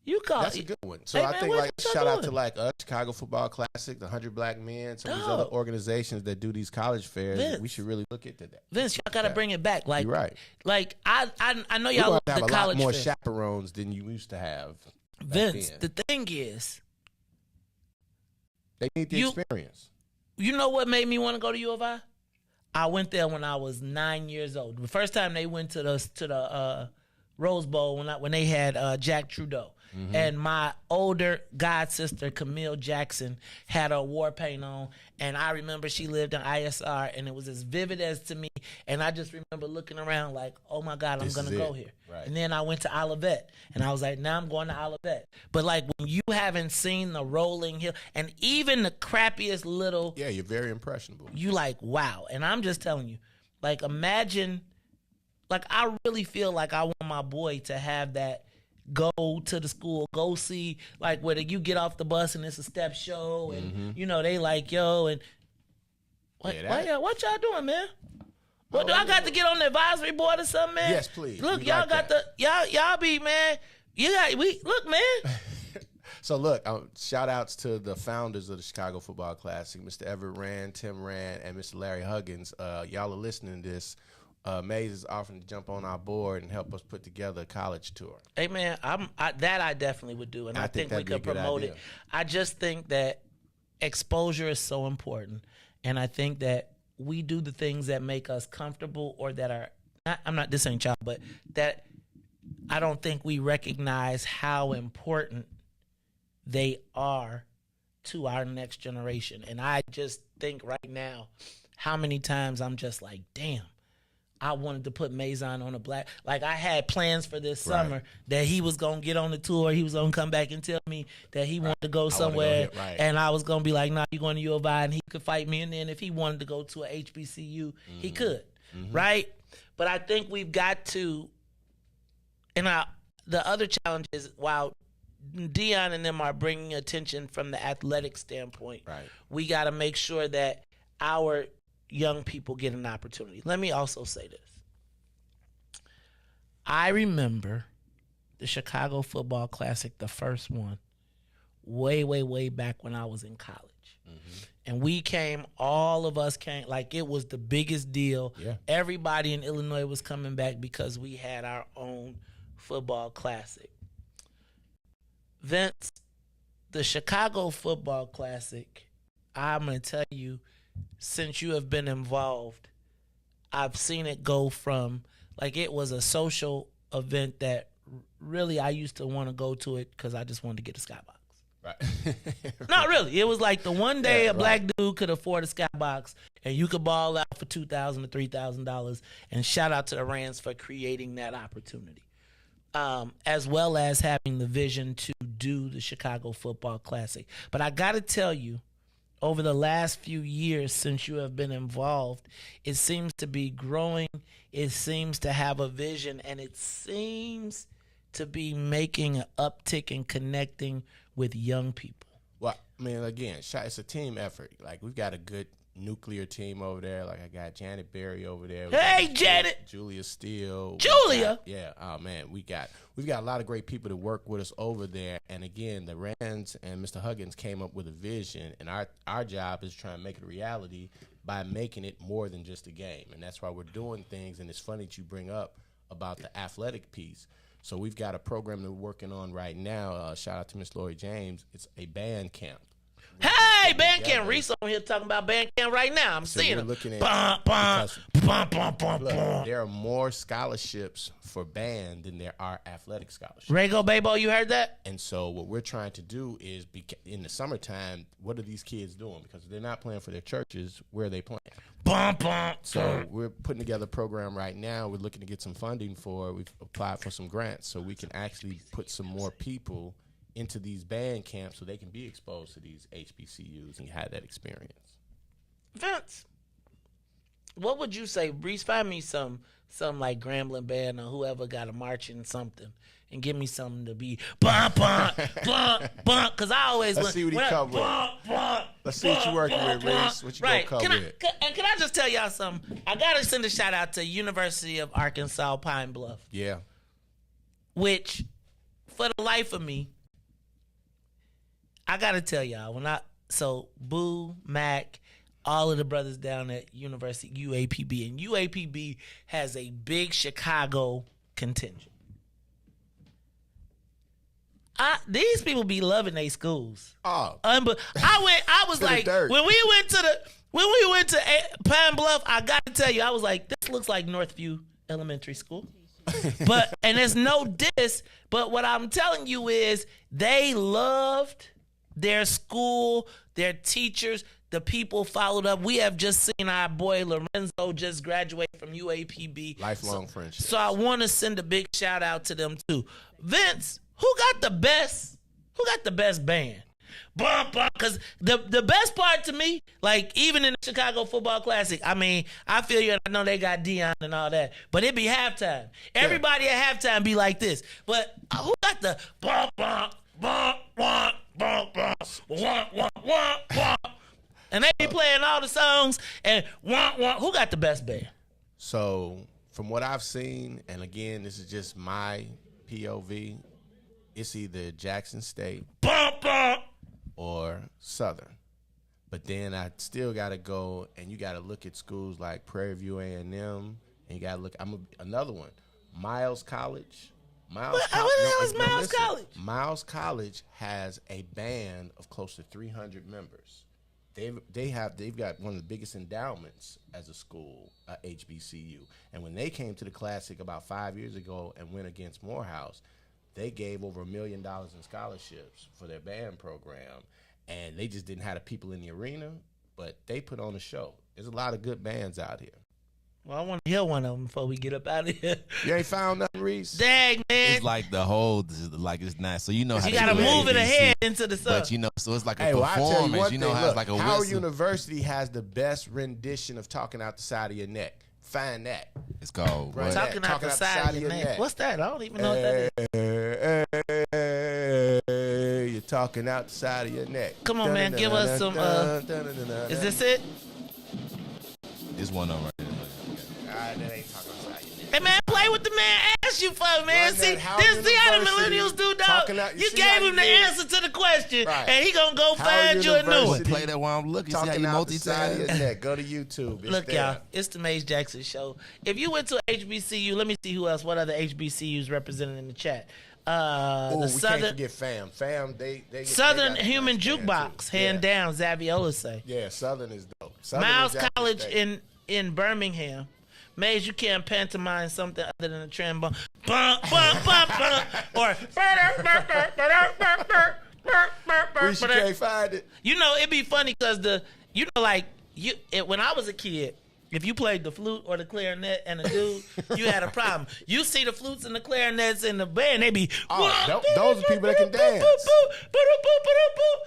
J: You call
C: That's a good one. So
J: Hey,
C: I
J: man,
C: think
J: what
C: like
J: y'all
C: shout out to
J: doing?
C: like Chicago Football Classic, the 100 Black Men, some of these
J: Dog.
C: other organizations that do these college fairs.
J: Vince.
C: We should really look into that.
J: Vince, y'all gotta bring it back. Like,
C: You're right.
J: Like I know
C: We're
J: y'all
C: gonna
J: love
C: have
J: the
C: a lot
J: college
C: more
J: fair.
C: chaperones than you used to have. back
J: Vince,
C: then.
J: the thing is,
C: They need the experience.
J: you know what made me want to go to U of I? I went there when I was 9 years old. The first time they went to the Rose Bowl when they had Jack Trudeau.
C: Mm-hmm.
J: And my older god sister, Camille Jackson, had a war paint on. And I remember she lived in ISR, and it was as vivid as to me. And I just remember looking around like, oh my God, I'm going to go here.
C: Right.
J: And then I went to Olivet, and I was like, now I'm going to Olivet. But like when you haven't seen the rolling hill, and even the crappiest little,
C: Yeah, you're very impressionable.
J: you like, wow. And I'm just telling you, like, imagine, like, I really feel like I want my boy to have that. Go to the school, go see, like, whether you get off the bus and it's a step show, and you know they like, yo, and what y'all doing, man? What do I got to get on the advisory board or something, man?
C: Yes, please.
J: Look,
C: We
J: y'all
C: like
J: got
C: that.
J: y'all be, man. Look, man.
C: So look, shout outs to the founders of the Chicago Football Classic, Mr. Everett Rand, Tim Rand, and Mr. Larry Huggins. Y'all are listening to this. Mays is offering to jump on our board and help us put together a college tour.
J: Hey man, I definitely would do, and I think we
C: that'd be a
J: could
C: good
J: promote
C: idea.
J: it. I just think that exposure is so important, and I think that we do the things that make us comfortable or that are not. I'm not this ain't child, but that I don't think we recognize how important they are to our next generation. And I just think right now, how many times I'm just like, damn. I wanted to put Mazon on a black. Like, I had plans for this summer that he was going to get on the tour. He was going to come back and tell me that he wanted to go somewhere. And I was going to be like, nah, you're going to U of I, and he could fight me. And then if he wanted to go to a HBCU, he could. Right? But I think we've got to, and the other challenge is, while Dion and them are bringing attention from the athletic standpoint, we got to make sure that our young people get an opportunity. Let me also say this. I remember the Chicago Football Classic, the first one, way back when I was in college. And we came, all of us came, like it was the biggest deal.
C: Yeah.
J: Everybody in Illinois was coming back because we had our own football classic. Vince, the Chicago Football Classic, I'm going to tell you, since you have been involved, I've seen it go from, like, it was a social event that really I used to want to go to it because I just wanted to get a skybox.
C: Right.
J: Not really. It was like the one day a black dude could afford a skybox and you could ball out for $2,000 to $3,000. And shout out to the Rands for creating that opportunity. As well as having the vision to do the Chicago Football Classic. But I got to tell you, over the last few years since you have been involved, it seems to be growing. It seems to have a vision, and it seems to be making an uptick in connecting with young people.
C: Well, I mean, again, it's a team effort. Like, we've got a good nuclear team over there. Like, I got Janet Berry over there.
J: Hey, Janet.
C: Julia Steele.
J: Julia.
C: Yeah. Oh man, we've got a lot of great people to work with us over there. And again, the Rands and Mr. Huggins came up with a vision, and our job is trying to make it a reality by making it more than just a game. And that's why we're doing things. And it's funny that you bring up about the athletic piece. So we've got a program that we're working on right now. Shout out to Miss Lori James. It's a band camp.
J: Hey, band camp. Reese on here talking about band camp right now. I'm seeing him.
C: Looking at there are more scholarships for band than there are athletic scholarships.
J: Rego Babo, you heard that?
C: And so what we're trying to do is, in the summertime, what are these kids doing? Because they're not playing for their churches. Where are they playing? So we're putting together a program right now. We're looking to get some funding for. We've applied for some grants so we can actually put some more people into these band camps so they can be exposed to these HBCUs and have that experience.
J: Vince, what would you say? Reese, find me some like Grambling band or whoever got a marching something and give me something to be because I always
C: Let's see what he come with. Let's see what you're working with, Reese. What you gonna come with?
J: And can I just tell y'all something? I gotta send a shout out to University of Arkansas Pine Bluff.
C: Yeah.
J: Which, for the life of me, I gotta tell y'all, Boo, Mac, all of the brothers down at University UAPB, and UAPB has a big Chicago contingent. These people be loving their schools.
C: Oh,
J: but I was like, when we went to Pine Bluff, I got to tell you, I was like, this looks like Northview Elementary School. And there's no diss, but what I'm telling you is they loved their school, their teachers, the people followed up. We have just seen our boy Lorenzo just graduate from UAPB.
C: Lifelong friendship.
J: So I want to send a big shout out to them too. Vince, who got the best band? Because the best part to me, like even in the Chicago Football Classic, I mean, I feel you, and I know they got Dion and all that, but it be halftime. Everybody at halftime be like this. But who got the and they be playing all the songs and who got the best band?
C: So from what I've seen, and again, this is just my POV, it's either Jackson State or Southern. But then I still got to go, and you got to look at schools like Prairie View A&M, and you got to look. Another one, Miles College.
J: What the hell is Miles College?
C: Miles College has a band of close to 300 members. They've got one of the biggest endowments as a school, HBCU. And when they came to the Classic about 5 years ago and went against Morehouse, they gave over $1 million in scholarships for their band program, and they just didn't have the people in the arena, but they put on a show. There's a lot of good bands out here.
J: Well, I want to hear one of them before we get up out of here.
C: You ain't found nothing, Riis?
J: Dang, man.
K: It's like the whole, like it's nice. So you know how
J: you got to move it ahead into the song.
K: But you know, so it's like a
C: Hey, well,
K: performance. You know how it's like a
C: Howard
K: whistle.
C: University has the best rendition of Talking Out the Side of Your Neck. Find that.
K: It's called
C: Right.
J: Talking Out the Side of Your Neck. What's that? I don't even know what that is.
C: Hey, you're talking out the side of your neck.
J: Come on, man. Give us some. Is this it?
K: This one on right there.
C: That ain't talking outside your neck.
J: Hey, man, play with the man asked you for, man. See how the millennials do, dog. You gave him the answer to the question, and he going to go find you a new one.
K: Play that while I'm looking. See how
C: Talking
K: you
C: out the side of your
K: multitask?
C: neck. Go to YouTube. It's
J: Look,
C: there.
J: y'all, it's the Maze Jackson Show. If you went to HBCU, let me see who else, what other HBCUs represented in the chat.
C: Oh,
J: The
C: we
J: Southern
C: can't forget FAM. FAM, they
J: Southern
C: got
J: Human
C: nice band,
J: Jukebox,
C: too.
J: hand down, Zaviola say.
C: Yeah, Southern is dope. Southern
J: Miles
C: is Jackson
J: College
C: State.
J: in Birmingham. Maze, you can't pantomime something other than a trombone. Bum, bum, bum, bum, or
C: Reese, you can't find it.
J: You know, it'd be funny because when I was a kid, if you played the flute or the clarinet and a dude, you had a problem. You see the flutes and the clarinets in the band, they be.
C: Those are people that can dance.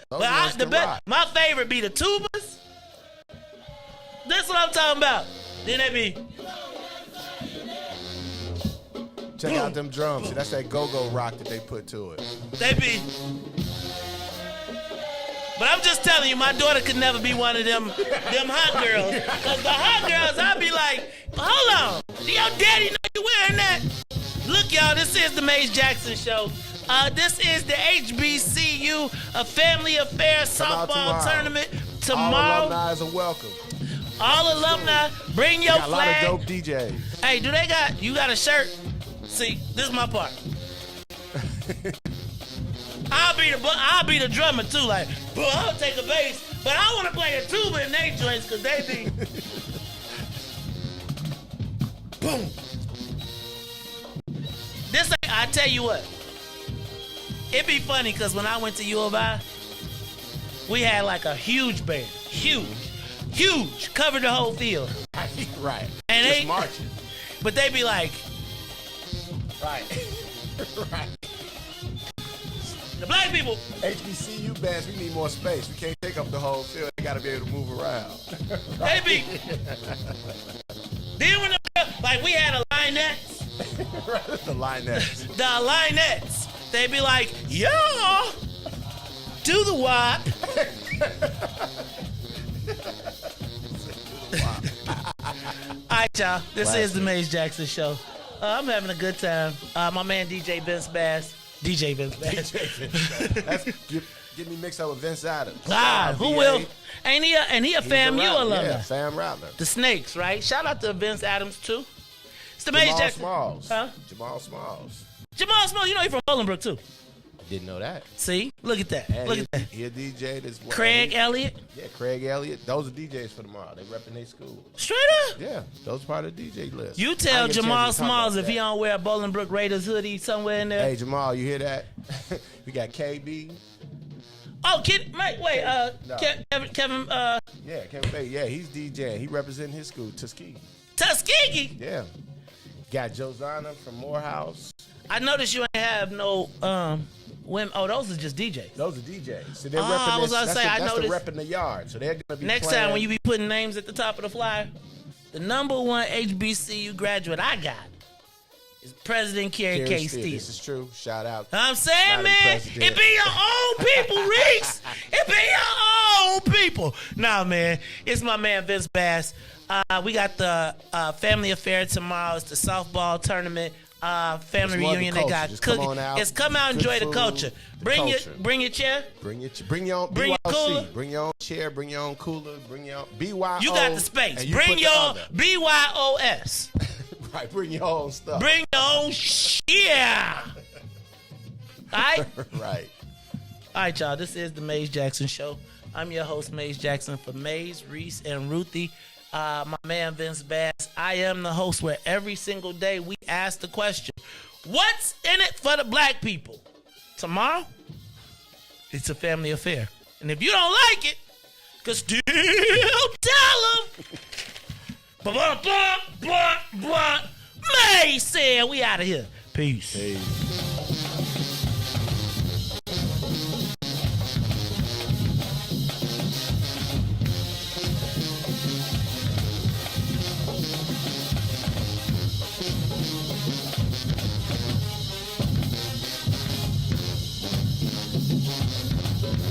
C: Those ones can rock.
J: My favorite be the tubas. That's what I'm talking about. Then they be.
C: Check out them drums. See, that's that go-go rock that they put to it.
J: They be. But I'm just telling you, my daughter could never be one of them hot girls. Because the hot girls, I'll be like, hold on. Do your daddy know you wearing that? Look, y'all, this is the Maze Jackson Show. This is the HBCU, a family affair softball tournament tomorrow.
C: All alumni are welcome.
J: All alumni, bring your
C: got
J: flag.
C: a lot of dope DJs.
J: Hey, you got a shirt? See, this is my part. I'll be the drummer too. Like, bro, I'll take a bass, but I want to play a tuba in they joints because they be. Boom. I tell you what, it'd be funny because when I went to U of I, we had like a huge band, huge, covered the whole field.
C: Right.
J: And
C: just
J: they
C: marching.
J: But they be like,
C: right.
J: The black people.
C: HBCU bands, we need more space. We can't take up the whole field. They got to be able to move around.
J: They be. Then when we had a linettes.
C: The linettes.
J: The linettes. They be like, yeah, do the WAP. All right, y'all. This is the Maze Jackson Show. I'm having a good time. My man DJ Vince Bass.
C: That's, give get me mixed up with Vince Adams.
J: God, who will? Ain't he a fam you alumni?
C: Yeah, fam Rattler.
J: The Snakes, right? Shout out to Vince Adams too. It's the
C: Jamal
J: Jamal
C: Smalls.
J: Huh?
C: Jamal Smalls.
J: Jamal Smalls, you know he from Bolingbrook too.
C: Didn't know that.
J: See? Look at that.
C: And
J: Look at that.
C: He a DJ this
J: Craig Elliott.
C: Yeah, Craig Elliott. Those are DJs for tomorrow. They repping their school.
J: Straight up?
C: Yeah, those part of the DJ list.
J: You
C: I
J: tell
C: get a
J: Jamal
C: chance to talk
J: Smalls
C: about
J: if he
C: that.
J: don't wear a Bolingbrook Raiders hoodie somewhere in there.
C: Hey, Jamal, you hear that? We got KB.
J: Oh, wait,
C: No.
J: Kevin,
C: Yeah, Kevin Bay. Yeah, he's DJing. He representing his school, Tuskegee.
J: Tuskegee.
C: Yeah. Got Josana from Morehouse.
J: I noticed you ain't have no women. Oh, those are just DJs.
C: Those are DJs. So they're
J: Oh,
C: repping
J: I was
C: this,
J: gonna say,
C: that's
J: I
C: the
J: noticed.
C: repping the yard. So they're gonna be
J: Next
C: playing.
J: time when you be putting names at the top of the flyer, the number one HBCU graduate I got is President Kerry K. Steele.
C: This is true. Shout out.
J: I'm saying,
C: Madam
J: man,
C: President.
J: it be your own people, Reeks. It be your own people. Nah, man, it's my man Vince Bass. We got the family affair tomorrow. It's the softball tournament. Family
C: It's more
J: reunion.
C: the
J: They
C: culture.
J: got
C: Just
J: cookies.
C: come on out.
J: It's come out and
C: Good
J: enjoy the
C: food,
J: culture.
C: the
J: Bring
C: culture.
J: your chair.
C: Bring your own
J: Bring your
C: BYOC.
J: cooler.
C: Bring your own chair. Bring your own cooler. Bring your own BYO.
J: You got the space.
C: and you
J: Bring
C: put the
J: your
C: other.
J: BYOS.
C: Right. Bring your own stuff.
J: Bring your own yeah. All right.
C: Right.
J: All right, y'all. This is the Maze Jackson Show. I'm your host, Maze Jackson, for Maze, Riis, and Ruthie. My man, Vince Bass. I am the host where every single day we ask the question, what's in it for the black people? Tomorrow, it's a family affair. And if you don't like it, cause still tell them. Blah, blah, blah, blah. Maze said we out of here. Peace.